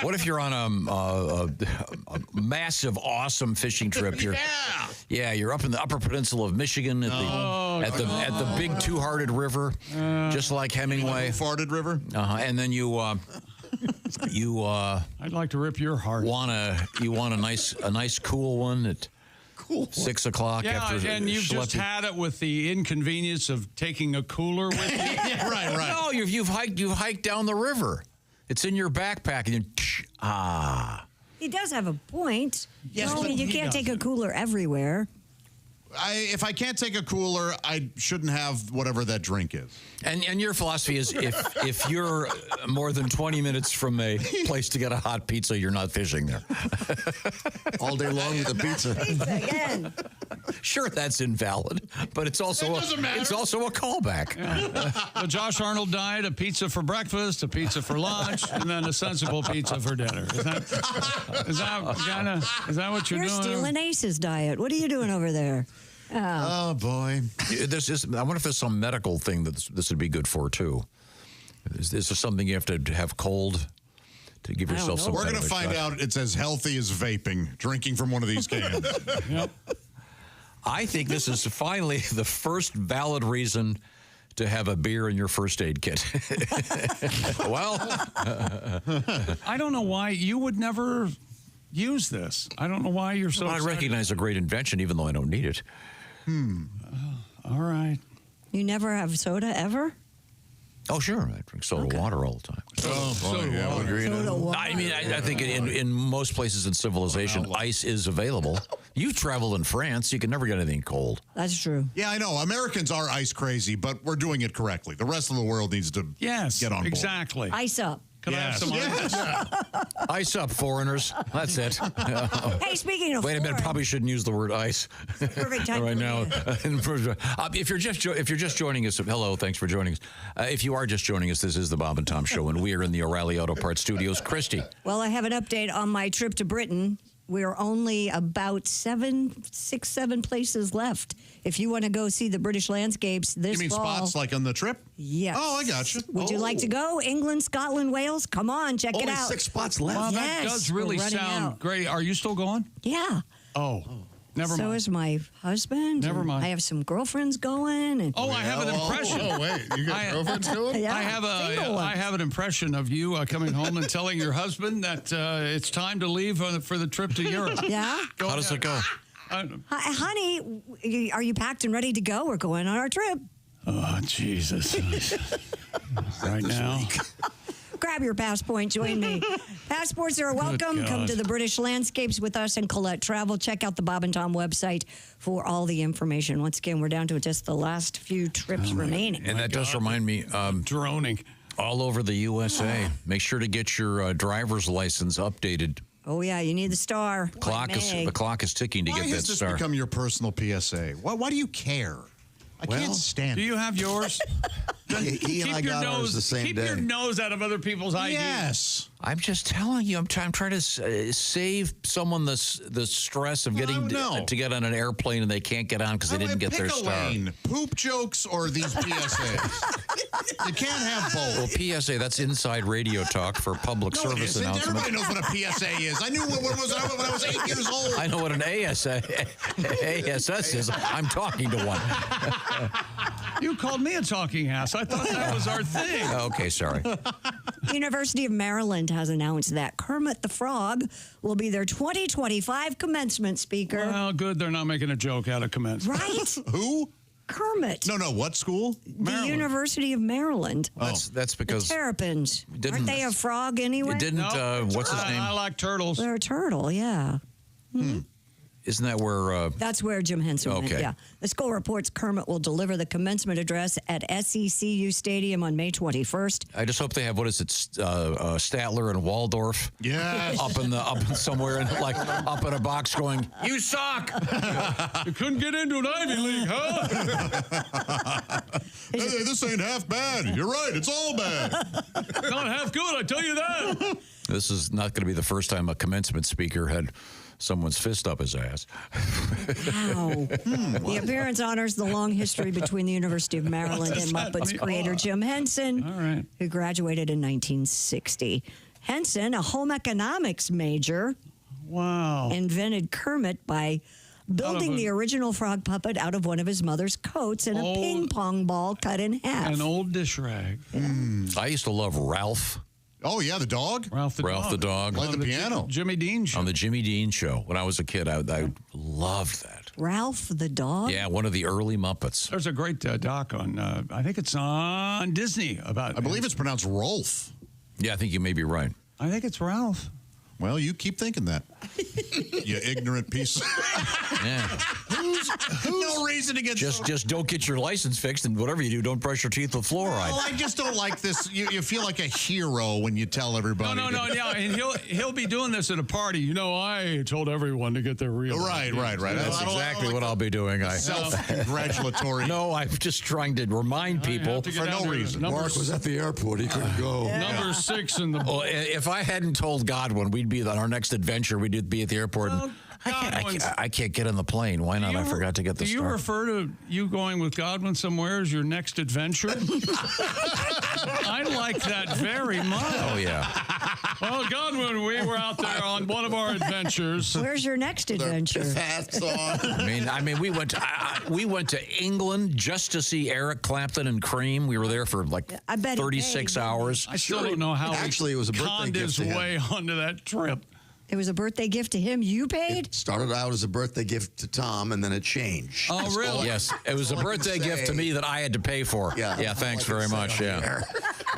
What if you're on a massive, awesome fishing trip? You're up in the Upper Peninsula of Michigan at the big Two-Hearted River, just like Hemingway. Farted River. And then you I'd like to rip your heart. Want a nice cool one at 6 o'clock Yeah, after and you've just schlepping. had it with the inconvenience of taking a cooler with you. Yeah, right. No, you've hiked down the river. It's in your backpack, and He does have a point. Yes, No, but you he can't take a doesn't. cooler everywhere. If I can't take a cooler, I shouldn't have whatever that drink is. And your philosophy is if you're more than 20 minutes from a place to get a hot pizza, you're not fishing there. All day long with the pizza. Again. Sure, that's invalid, but it's also a callback. The Josh Arnold diet: a pizza for breakfast, a pizza for lunch, and then a sensible pizza for dinner. Is that what you're You're doing? stealing Ace's diet. What are you doing over there? Oh boy! I wonder if there's some medical thing that this would be good for too. Is there something you have to have cold to give yourself some? We're kind going to of a find shot? out it's as healthy as vaping, drinking from one of these cans. Yep. I think this is finally the first valid reason to have a beer in your first aid kit. I don't know why you would never use this. I don't know why you're so I excited. recognize a great invention, even though I don't need it. All right. You never have soda ever? Oh, sure. I drink soda water all the time. Soda water. I mean, I think in most places in civilization, ice is available. You've traveled in France. You can never get anything cold. That's true. Yeah, I know. Americans are ice crazy, but we're doing it correctly. The rest of the world needs to get on board. Exactly. Ice up. Can I have some ice? Ice up, foreigners. That's it. Hey, speaking of Wait a minute. foreign- Probably shouldn't use the word ice Perfect time right for now. you. If you're just joining us, hello, thanks for joining us. If you are just joining us, this is the Bob and Tom Show, and we are in the O'Reilly Auto Parts Studios. Christy. Well, I have an update on my trip to Britain. We're only about 7 places left. If you want to go see the British landscapes this You mean fall. spots like on the trip? Yes. Oh, I got you. Would you like to go? England, Scotland, Wales? Come on, check it Only out. 6 spots left. Wow, that Yes, does really we're running sound out. great. Are you still going? Yeah. Oh, never So mind. is my husband. Never and mind. I have some girlfriends going. And Oh, I have an impression. Oh, wait. You got girlfriends going? Yeah, I single ones. have an impression of you coming home and telling your husband that it's time to leave for the trip to Europe. Yeah? How does it go? Honey, are you packed and ready to go? We're going on our trip. Oh, Jesus. Right now. Grab your passport, join me. Passports are welcome. God. Come to the British landscapes with us and Colette Travel. Check out the Bob and Tom website for all the information. Once again, we're down to just the last few trips remaining. And that does remind me, droning all over the USA. Make sure to get your driver's license updated. Oh, yeah, you need the star. The clock is ticking to Why get has that this star. become your personal PSA? Why do you care? I can't stand Do it. you have yours? He and I got ours the same keep day. your nose out of other people's IDs. Yes. I'm just telling you, I'm trying to save someone the stress of getting to get on an airplane and they can't get on because they didn't get Pick their a star. lane. Poop jokes or these PSAs. You can't have both. Well, PSA, that's inside radio talk for public No, it service isn't. announcement. Everybody knows what a PSA is. I knew what it was when I was 8 years old. I know what an ASS is. I'm talking to one. You called me a talking ass. I thought that was our thing. Okay, sorry. University of Maryland has announced that Kermit the Frog will be their 2025 commencement speaker. Well, good. They're not making a joke out of commencement. Right? Who? Kermit. No. What school? The University of Maryland. That's because The Terrapins. Didn't- Aren't they a frog anyway? it didn't. What's his name? I like turtles. They're a turtle, yeah. Isn't that where? That's where Jim Henson went, Okay. yeah. The school reports Kermit will deliver the commencement address at SECU Stadium on May 21st. I just hope they have, what is it, Statler and Waldorf? Yes. Up somewhere, and like up in a box going, "You suck." You couldn't get into an Ivy League, huh? Hey, this ain't half bad. You're right. It's all bad. Not half good, I tell you that. This is not going to be the first time a commencement speaker had someone's fist up his ass. Wow. The appearance honors the long history between the University of Maryland and Muppets creator Jim Henson, who graduated in 1960. Henson, a home economics major, invented Kermit by building the original frog puppet out of one of his mother's coats and a ping pong ball cut in half. An old dish rag. I used to love Ralph. Oh, yeah, the dog? Ralph the dog. Played the piano. Jimmy Dean show. On the Jimmy Dean show. When I was a kid, I loved that. Ralph the dog? Yeah, one of the early Muppets. There's a great doc on, I think it's on Disney about. I believe it's pronounced Rolf. Yeah, I think you may be right. I think it's Ralph. Well, you keep thinking that. You ignorant piece. Yeah. No reason to get Just don't get your license fixed, and whatever you do, don't brush your teeth with fluoride. Oh, I just don't like this. You feel like a hero when you tell everybody. No, yeah, and he'll be doing this at a party. You know, I told everyone to get their real. Right. That's exactly what I'll be doing. Self-congratulatory. No, I'm just trying to remind people to get for no down to reason. Mark was at the airport. He couldn't go. Number 6 in the. Well, if I hadn't told Godwin we'd be on our next adventure, we'd be at the airport. Well, I can't get on the plane. Why not? I forgot to get the Do you star. refer to you going with Godwin somewhere as your next adventure? I like that very much. Oh, yeah. Well, Godwin, we were out there on one of our adventures. Where's your next adventure? Hats on. I mean, we went to England just to see Eric Clapton and Cream. We were there for like I bet he 36 paid. hours. I still don't know how Actually, it was a birthday conned gift his to him. way onto that trip. It was a birthday gift to him. You paid? It started out as a birthday gift to Tom, and then it changed. Oh, really? Yes. It was a birthday gift to me that I had to pay for. Yeah, thanks very much. Yeah.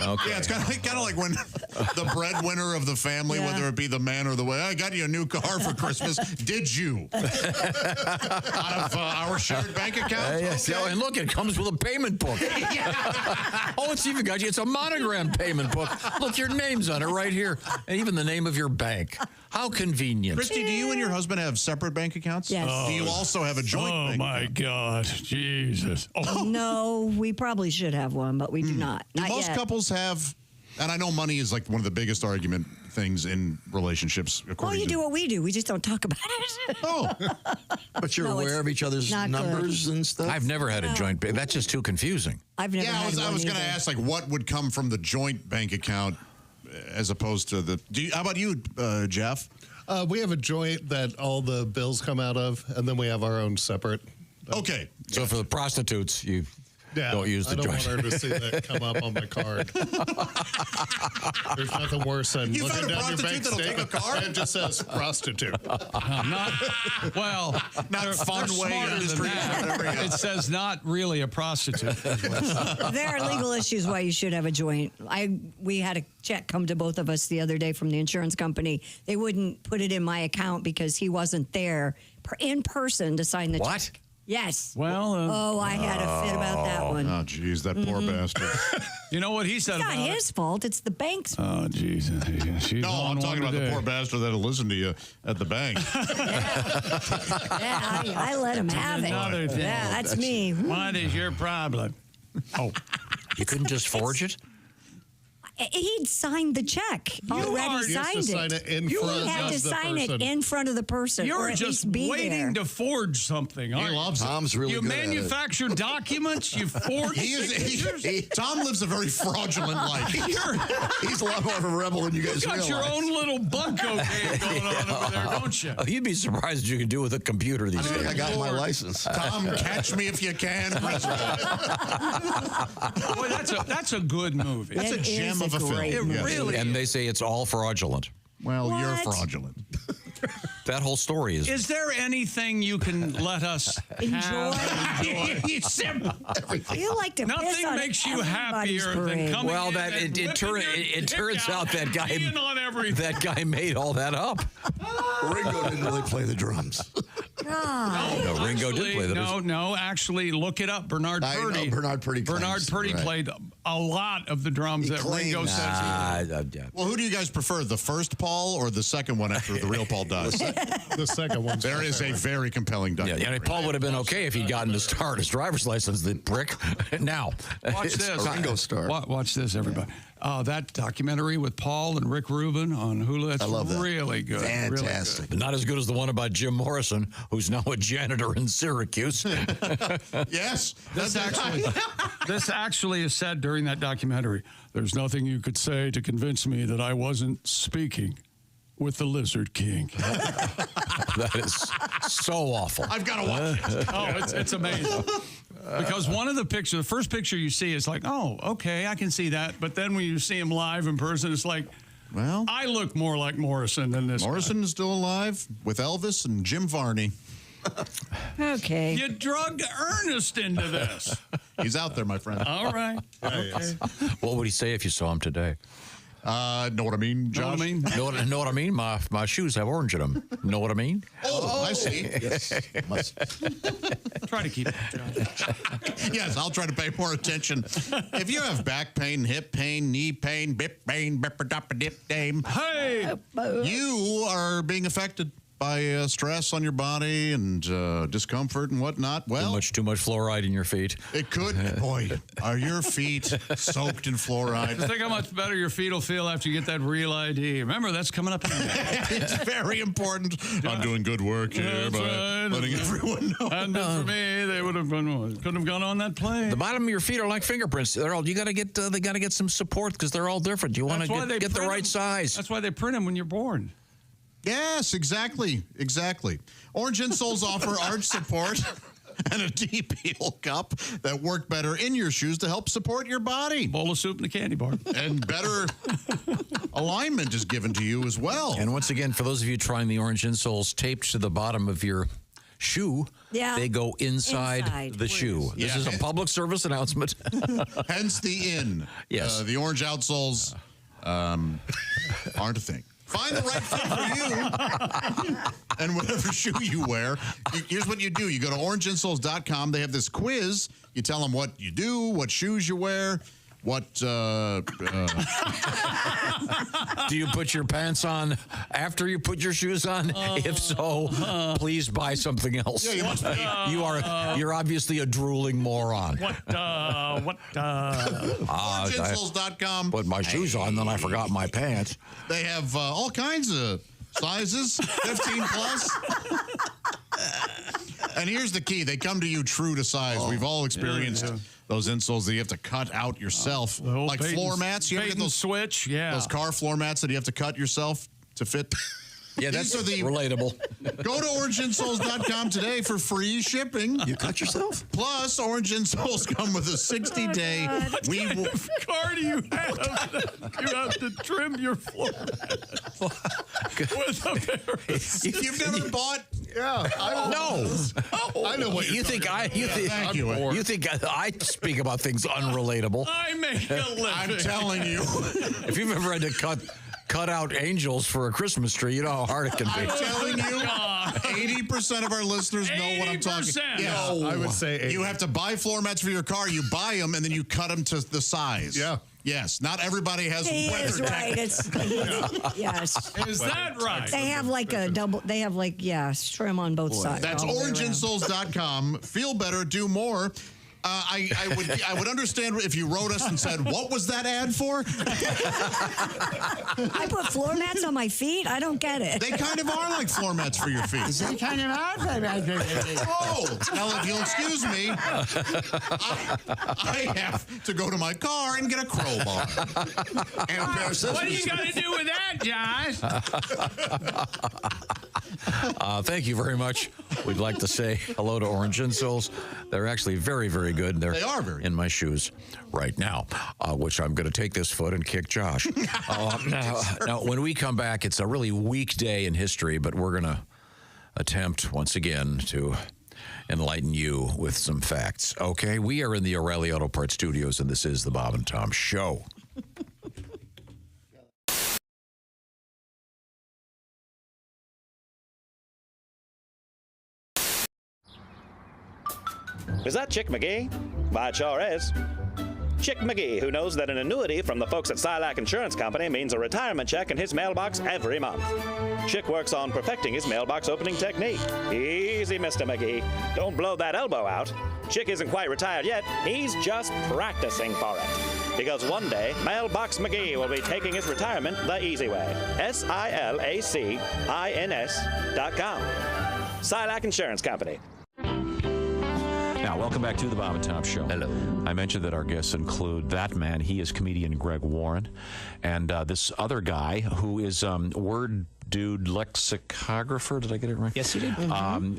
Okay. Yeah, it's kind of like when the breadwinner of the family, whether it be the man or the woman, I got you a new car for Christmas. Did you? Out of our shared bank account? Yes. Okay. And look, it comes with a payment book. Oh, it's even got you. It's a monogrammed payment book. Look, your name's on it right here. And even the name of your bank. How convenient. Christy, do you and your husband have separate bank accounts? Yes. Do you also have a joint bank account? God. Jesus. Oh. No, we probably should have one, but we do not. Not Most yet. couples have, and I know money is like one of the biggest argument things in relationships. Well, you do what we do. We just don't talk about it. Oh. But you're aware of each other's numbers and stuff? I've never had a joint bank. That's just too confusing. I've never had I was going to ask, like, what would come from the joint bank account as opposed to the... how about you, Jeff? We have a joint that all the bills come out of, and then we have our own separate. Okay. So for the prostitutes, you don't use the I don't joint. want her to see that come up on my card. There's nothing worse than You looking found a down your prostitute bank that'll take a statement card? and it just says prostitute. Not fun they're way smarter industry. than that. It says not really a prostitute. There are legal issues why you should have a joint. We had a check come to both of us the other day from the insurance company. They wouldn't put it in my account because he wasn't there in person to sign the check. Yes. Well, I had a fit about that one. Oh, geez, that poor bastard. You know what he said It's not about his fault. It's the bank's fault. Oh, Jesus. No, I'm talking about the poor bastard that'll listen to you at the bank. Yeah, I let him have it. Another thing. Yeah, that's me. What is your problem? Oh. You couldn't just forge it? He'd signed the check. Already signed it. He had to sign it in front of the person. or You're at just least be waiting there. to forge something. Aren't you? Tom's really You good at it. manufacture documents. You forge. Tom lives a very fraudulent life. He's a lot more of a rebel than you guys You got realize. your own little bunko game going on over there, don't you? Oh, you'd be surprised what you can do with a computer these days. I got my license. Tom, catch me if you can. Boy, that's a good movie. That's a gem of a film. It really And they say it's all fraudulent. Well, you're fraudulent. That whole story is. Is there anything you can let us Enjoy. enjoy? You like to piss Nothing on makes you everybody's happier than parade. coming Well, in that and it whipping your turns dick out that and guy peeing on everything. that guy made all that up. Ringo didn't really play the drums. No, Ringo did play the drums. No, actually, look it up. Bernard I know, Purdy. Bernard Purdy claims, Purdy right. played a lot of the drums that Ringo says. Yeah. Well, who do you guys prefer, the first Paul or the second one after the real Paul dies? The second one. There is a very compelling documentary. Yeah, and Paul would have been okay if he'd gotten to start his driver's license, the prick. Now. Watch this. Ringo star. Watch this, everybody. That documentary with Paul and Rick Rubin on Hulu, that's I love that. really good. Fantastic. But not as good as the one about Jim Morrison, who's now a janitor in Syracuse. Yes. This actually is said during that documentary. There's nothing you could say to convince me that I wasn't speaking with the Lizard King. That is so awful. I've got to watch it. Oh, it's amazing. Because one of the pictures, the first picture you see is like, oh, okay, I can see that. But then when you see him live in person, it's like, well, I look more like Morrison than this Morrison guy. is still alive with Elvis and Jim Varney. Okay. You drugged Ernest into this. He's out there, my friend. All right. Okay. What would he say if you saw him today? Know what I mean, Josh? Know what I mean? Know what I mean? My shoes have orange in them. Know what I mean? Oh, I see. Yes. Try to keep it, Josh. Yes, I'll try to pay more attention. If you have back pain, hip pain, knee pain, bip pain, dip dame, hey, you are being affected by stress on your body and discomfort and whatnot. Well, Too much fluoride in your feet. it could. Boy, are your feet soaked in fluoride? just think how much better your feet will feel after you get that real ID. Remember, that's coming up in It's very important. I'm doing good work here That's by right. letting everyone know. Hadn't been for me, they would have been couldn't have gone on that plane. The bottom of your feet are like fingerprints. They're all. You got to get. They got to get some support because they're all different. You want That's why to they get the print right 'em. size. That's why they print them when you're born. Yes, exactly. Orange Insoles offer arch support and a deep heel cup that work better in your shoes to help support your body. Bowl of soup and a candy bar. And better alignment is given to you as well. And once again, for those of you trying the orange insoles taped to the bottom of your shoe, they go inside the shoe. This is a public service announcement. Hence the in. Yes. The orange outsoles aren't a thing. Find the right fit for you and whatever shoe you wear. Here's what you do. You go to orangeinsoles.com. They have this quiz. You tell them what you do, what shoes you wear, what... Do you put your pants on after you put your shoes on? If so, please buy something else. Yeah, you must be. You're obviously a drooling moron. Orangeinsoles.com. Put my shoes on, then I forgot my pants. They have all kinds of sizes, 15 plus. And here's the key. They come to you true to size. We've all experienced those insoles that you have to cut out yourself. Like floor mats. You ever get those switch? Those car floor mats that you have to cut yourself to fit. Yeah, that's relatable. Go to orangeinsoles.com today for free shipping. You cut yourself? Plus, Orange Insoles come with a 60-day. What kind of car do you have? You have to trim your floor with a pair of If you've never bought... I know what you think. You think I speak about things unrelatable? I make a living. I'm telling you. If you've ever had to cut out angels for a Christmas tree, you know how hard it can be. I'm telling you, 80% of our listeners know what I'm talking about. Yeah, I would say 80. You have to buy floor mats for your car. You buy them, and then you cut them to the size. Yeah. Yes. Not everybody has Is right. Yes. Is that right? They have like a double. They have like trim on both sides. That's orangeinsoles.com. Feel better, do more. I would understand if you wrote us and said, what was that ad for? I put floor mats on my feet. I don't get it. They kind of are like floor mats for your feet. They kind of are. Oh, now if you'll excuse me, I have to go to my car and get a crowbar. And a pair of scissors. What do you got to do with that, Josh? Thank you very much. We'd like to say hello to Orange Insoles. They're actually very, very good. They are very in my shoes right now, which I'm going to take this foot and kick Josh. Now, when we come back, it's a really weak day in history, but we're going to attempt once again to enlighten you with some facts. Okay, we are in the O'Reilly Auto Parts Studios, and this is the Bob and Tom Show. Is that Chick McGee? Why, it sure is. Chick McGee, who knows that an annuity from the folks at Silac Insurance Company means a retirement check in his mailbox every month. Chick works on perfecting his mailbox opening technique. Easy, Mr. McGee. Don't blow that elbow out. Chick isn't quite retired yet. He's just practicing for it. Because one day, Mailbox McGee will be taking his retirement the easy way. SILACINS.com. Silac Insurance Company. Now, welcome back to the Bob and Tom Show. Hello. I mentioned that our guests include that man. He is comedian Greg Warren. And this other guy who is word dude lexicographer. Did I get it right? Yes, you did.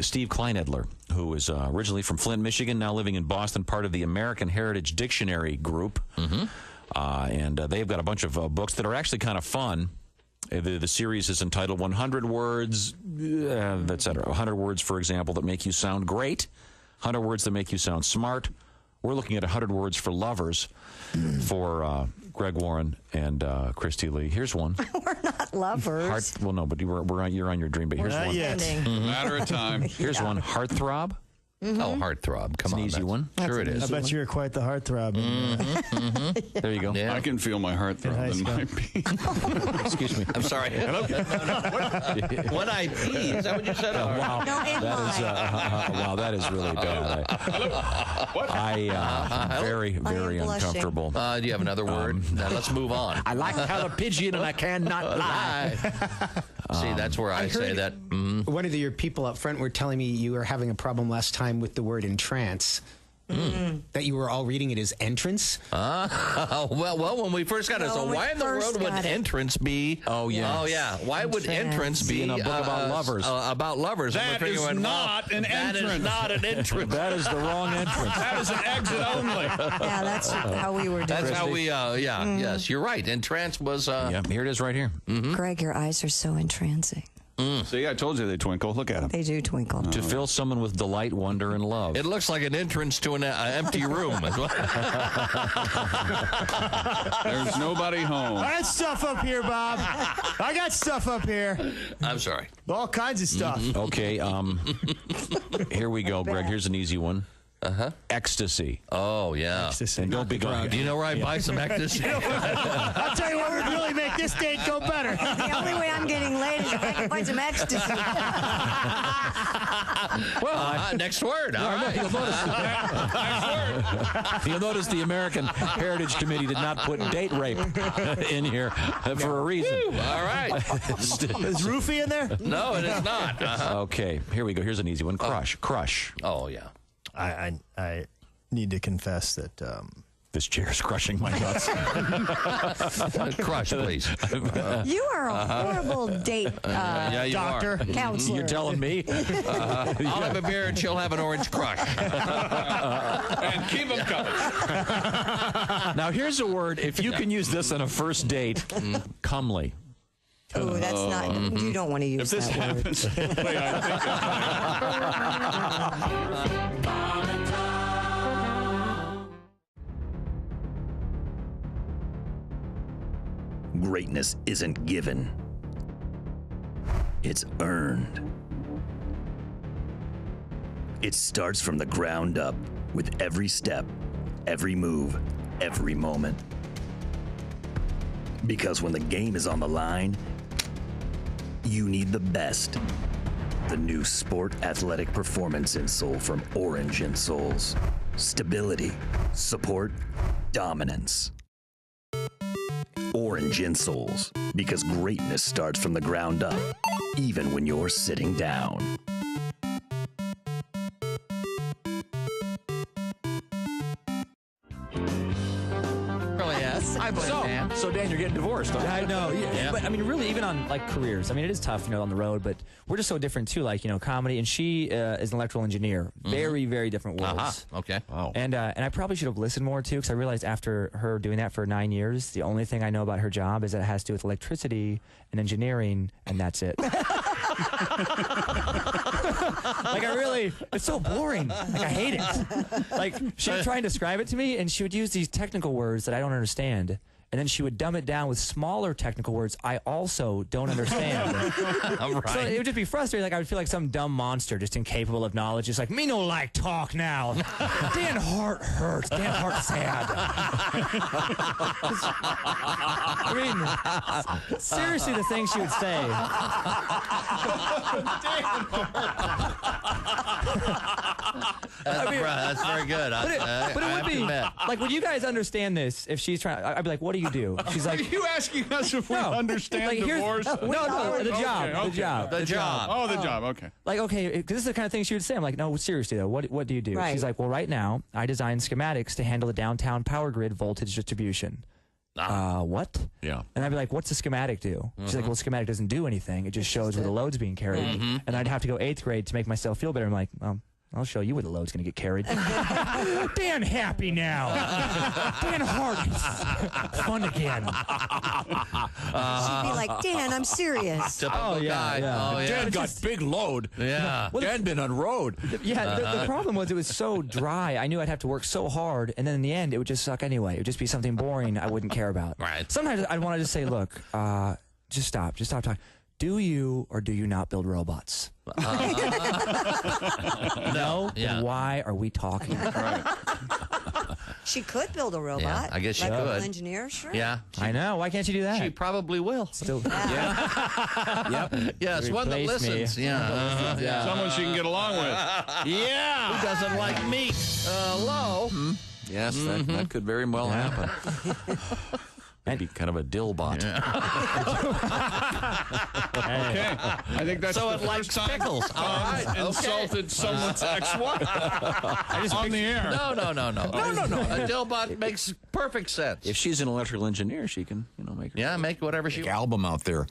Steve Kleinedler, who is originally from Flint, Michigan, now living in Boston, part of the American Heritage Dictionary Group. And they've got a bunch of books that are actually kind of fun. The series is entitled 100 Words, etc. 100 words, for example, that make you sound great. 100 words that make you sound smart. We're looking at 100 words for lovers for Greg Warren and Christy Lee. Here's one. We're not lovers. Well, no, but you're on your dream. But here's one. Matter of time. Here's one. Heartthrob. Oh, heartthrob. Come on. It's an easy one. Sure it is. I bet you're quite the heartthrob. There you go. I can feel my heart throb in my pee. Excuse me. I'm sorry. When I pee, is that what you said? Wow. Wow, that is really bad. Very, very uncomfortable. Do you have another word? Now, let's move on. I like how the pigeon and I cannot lie. See, that's where I say that. One of your people up front were telling me you were having a problem last time with the word entrance. That you were all reading it as entrance? Well, when we first got it, so why in the world would entrance be? Oh, yeah. Oh, yeah. Why would entrance be in a book about lovers? About lovers. That is not an entrance. That is not an entrance. That is the wrong entrance. That is an exit only. Yeah, that's how we were doing. That's how we, yes, you're right. Entrance was... yeah, here it is right here. Greg, your eyes are so entrancing. See, I told you they twinkle. Look at them. They do twinkle. To fill someone with delight, wonder, and love. It looks like an entrance to an empty room. There's nobody home. I got stuff up here, Bob. I got stuff up here. I'm sorry. All kinds of stuff. Okay, here we go, Greg. Here's an easy one. Ecstasy. Oh, yeah. Ecstasy. And don't be going. Do you know where I buy some ecstasy? I'll tell you what would really make this date go better. The only way I'm getting laid is if I can find some ecstasy. Well, next word. All right. You'll notice the American Heritage Committee did not put date rape in here for a reason. All right. Is roofie in there? No, it is not. Okay, here we go. Here's an easy one. Crush. Crush. Oh, yeah. I need to confess that this chair is crushing my nuts. Crush, please. You are a horrible date yeah, you doctor, are. counselor. You're telling me? I'll have a beer and she'll have an orange crush. And keep them coming. Now, here's a word. If you can use this on a first date, comely. Oh, that's not. You don't want to use If this that word. happens, wait, I think Greatness isn't given. It's earned. It starts from the ground up with every step, every move, every moment. Because when the game is on the line, you need the best. The new Sport Athletic Performance Insole from Orange Insoles. Stability, support, dominance. Orange Insoles, because greatness starts from the ground up, even when you're sitting down. So Dan, you're getting divorced. I know. Yeah. But I mean, really, even on like careers, I mean, it is tough, on the road. But we're just so different too. Like, comedy, and she is an electrical engineer. Very, very different worlds. Okay. Wow. And I probably should have listened more too, because I realized after her doing that for 9 years, the only thing I know about her job is that it has to do with electricity and engineering, and that's it. Like, it's so boring. Like, I hate it. Like, she would try and describe it to me, and she would use these technical words that I don't understand. And then she would dumb it down with smaller technical words I also don't understand. Right. So it would just be frustrating. Like, I would feel like some dumb monster just incapable of knowledge. Just like, me no like talk now. Dan Hart hurts. Dan Hart sad. I mean, seriously, the things she would say. That's very good. But it would be like, would you guys understand this if she's trying? I'd be like, what do you do? She's like, are you asking us if we understand like, divorce? No, the job. Okay. The job. The job. Oh, the job. Okay. Like, okay, because this is the kind of thing she would say. I'm like, no, seriously though, what do you do? Right. She's like, well, right now I design schematics to handle the downtown power grid voltage distribution. What? Yeah. And I'd be like, what's the schematic do? She's like, well, schematic doesn't do anything. It just shows where the load's being carried. And I'd have to go 8th grade to make myself feel better. I'm like, I'll show you where the load's going to get carried. Dan happy now. Dan Hart is fun again. She'd be like, Dan, I'm serious. Typical guy. Yeah. Oh, yeah. Dan got big load. Yeah. Dan been on road. Yeah, the problem was it was so dry. I knew I'd have to work so hard, and then in the end, it would just suck anyway. It would just be something boring I wouldn't care about. Right. Sometimes I'd want to just say, look, just stop talking. Do you or do you not build robots? No? Yeah. Then why are we talking? Right. She could build a robot. Yeah, I guess she Electrical could. engineer, sure. Yeah. I know. Why can't you do that? She probably will. Still, Yep. Yes, one that Replace me. listens. Yeah. Someone she can get along with. Yeah. Who doesn't like meat? Hello. Yes, that could very well happen. Maybe kind of a dillbot. Okay. I think that's So the it likes first time pickles. All right. Okay. insulted someone's ex-wife on the air. No. A dillbot makes perfect sense. If she's an electrical engineer, she can, make whatever she wants. Album out there.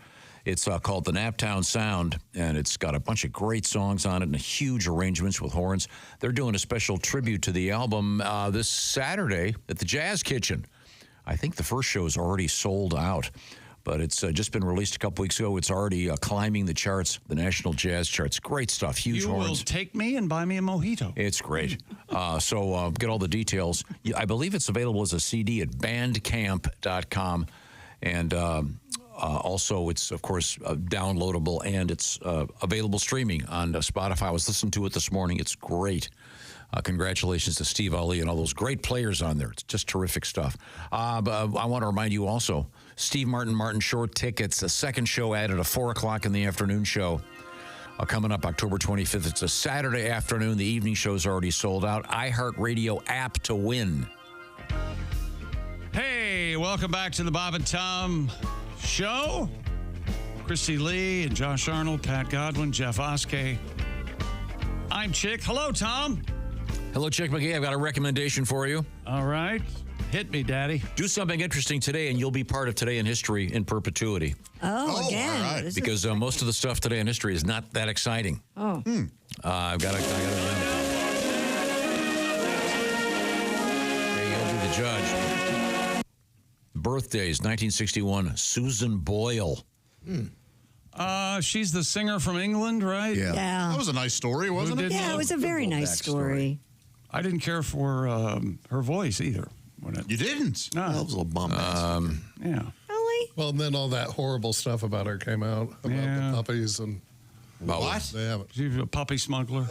It's called the Naptown Sound, and it's got a bunch of great songs on it and huge arrangements with horns. They're doing a special tribute to the album this Saturday at the Jazz Kitchen. I think the first show is already sold out, but it's just been released a couple weeks ago. It's already climbing the charts, the national jazz charts. Great stuff, huge horns. You will take me and buy me a mojito. It's great. So get all the details. I believe it's available as a CD at bandcamp.com. And also, it's, of course, downloadable, and it's available streaming on Spotify. I was listening to it this morning. It's great. Congratulations to Steve Ali and all those great players on there. It's just terrific stuff. But I want to remind you also, Steve Martin Short Tickets, a second show added, a 4 o'clock in the afternoon show. Coming up October 25th. It's a Saturday afternoon. The evening show's already sold out. iHeartRadio app to win. Hey, welcome back to the Bob and Tom Show. Christy Lee and Josh Arnold, Pat Godwin, Jeff Oskey. I'm Chick. Hello, Tom. Hello, Chick McGee. I've got a recommendation for you. All right. Hit me, Daddy. Do something interesting today, and you'll be part of Today in History in perpetuity. Oh, again. All right. This Because most of the stuff today in history is not that exciting. Oh. I've got to you'll be the judge. Birthdays, 1961, Susan Boyle. She's the singer from England, right? Yeah. That was a nice story, wasn't it? Yeah, it was a very nice story. I didn't care for her voice either. You didn't? No. That was a little bum. Yeah. Really? Well, and then all that horrible stuff about her came out about the puppies and what? They haven't. She's a puppy smuggler.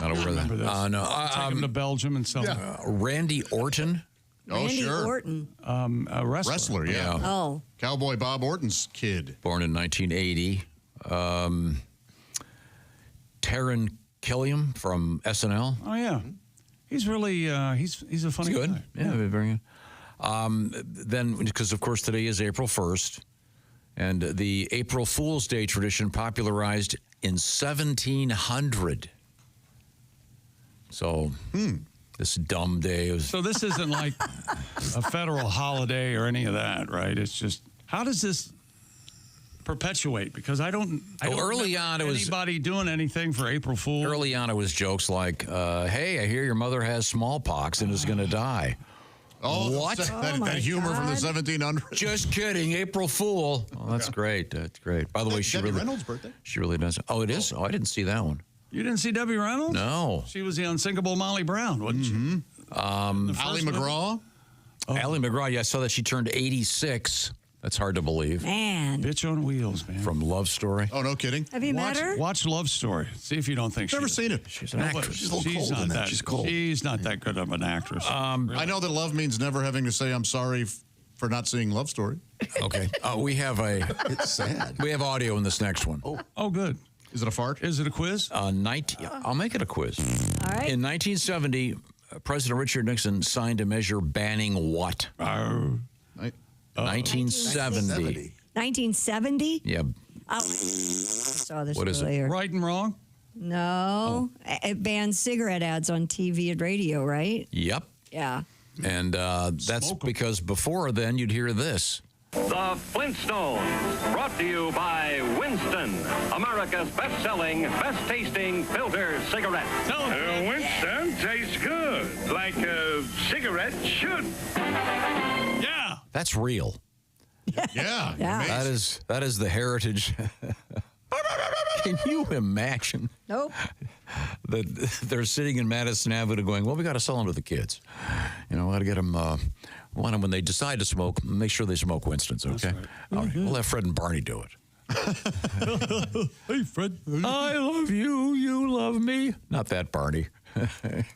Not aware of that. No. Take him to Belgium and sell him. Randy Orton. Randy Orton. A wrestler. Wrestler, yeah. Oh. Cowboy Bob Orton's kid. Born in 1980. Taron Killiam from SNL. Oh, yeah. He's really, he's a funny good. guy. Yeah, very good. Then, because, of course, today is April 1st, and the April Fool's Day tradition popularized in 1700. So, this dumb day was... So this isn't like a federal holiday or any of that, right? It's just, how does this perpetuate? Because I don't early on, it was anybody doing anything for April Fool. Early on, it was jokes like, hey, I hear your mother has smallpox and is going to die. Oh, what? That humor from the 1700s. Just kidding, April Fool. Oh, that's great. That's great. By the way, Debbie Reynolds' birthday? She really does. Oh, it is? Oh, I didn't see that one. You didn't see Debbie Reynolds? No. She was the unsinkable Molly Brown, wasn't she? Ally McGraw? Ally McGraw, yeah, I saw that she turned 86. That's hard to believe. Man. Bitch on wheels, man. From Love Story. Oh, no kidding. Have you met her? Watch Love Story. See if you don't think Never seen it. She's an actress. She's a little cold in that. She's cold. She's not that good of an actress. I know that love means never having to say I'm sorry for not seeing Love Story. Okay. We have It's sad. we have audio in this next one. Oh, good. Is it a fart? Is it a quiz? I'll make it a quiz. All right. In 1970, President Richard Nixon signed a measure banning what? 1970. 1970? Yeah. I saw this What is it? earlier. Right and wrong? No. It banned cigarette ads on TV and radio, right? Yep. Yeah. And that's because before then you'd hear this. The Flintstones, brought to you by Winston, America's best-selling, best-tasting filter cigarette. Winston tastes good, like a cigarette should. Yeah. That's real. Yeah. Yeah. That is the heritage. Can you imagine? Nope. That they're sitting in Madison Avenue going, well, we got to sell them to the kids. You know, we got to get them, want them when they decide to smoke, make sure they smoke Winston's, okay? Right. All right, we'll have Fred and Barney do it. Hey, Fred. I love you, you love me. Not that Barney.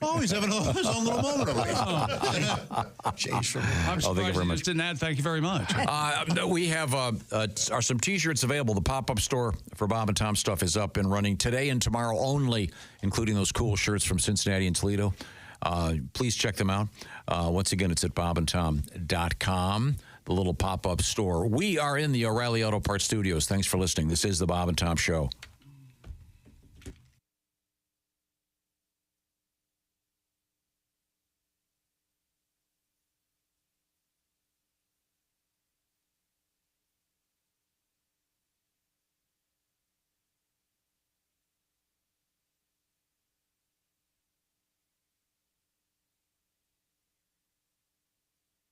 Oh, he's having his own little moment over there. I'm surprised you just didn't add thank you very much. We have are some T-shirts available. The pop-up store for Bob and Tom stuff is up and running today and tomorrow only, including those cool shirts from Cincinnati and Toledo. Please check them out. Once again, it's at bobandtom.com, the little pop-up store. We are in the O'Reilly Auto Parts studios. Thanks for listening. This is the Bob and Tom Show.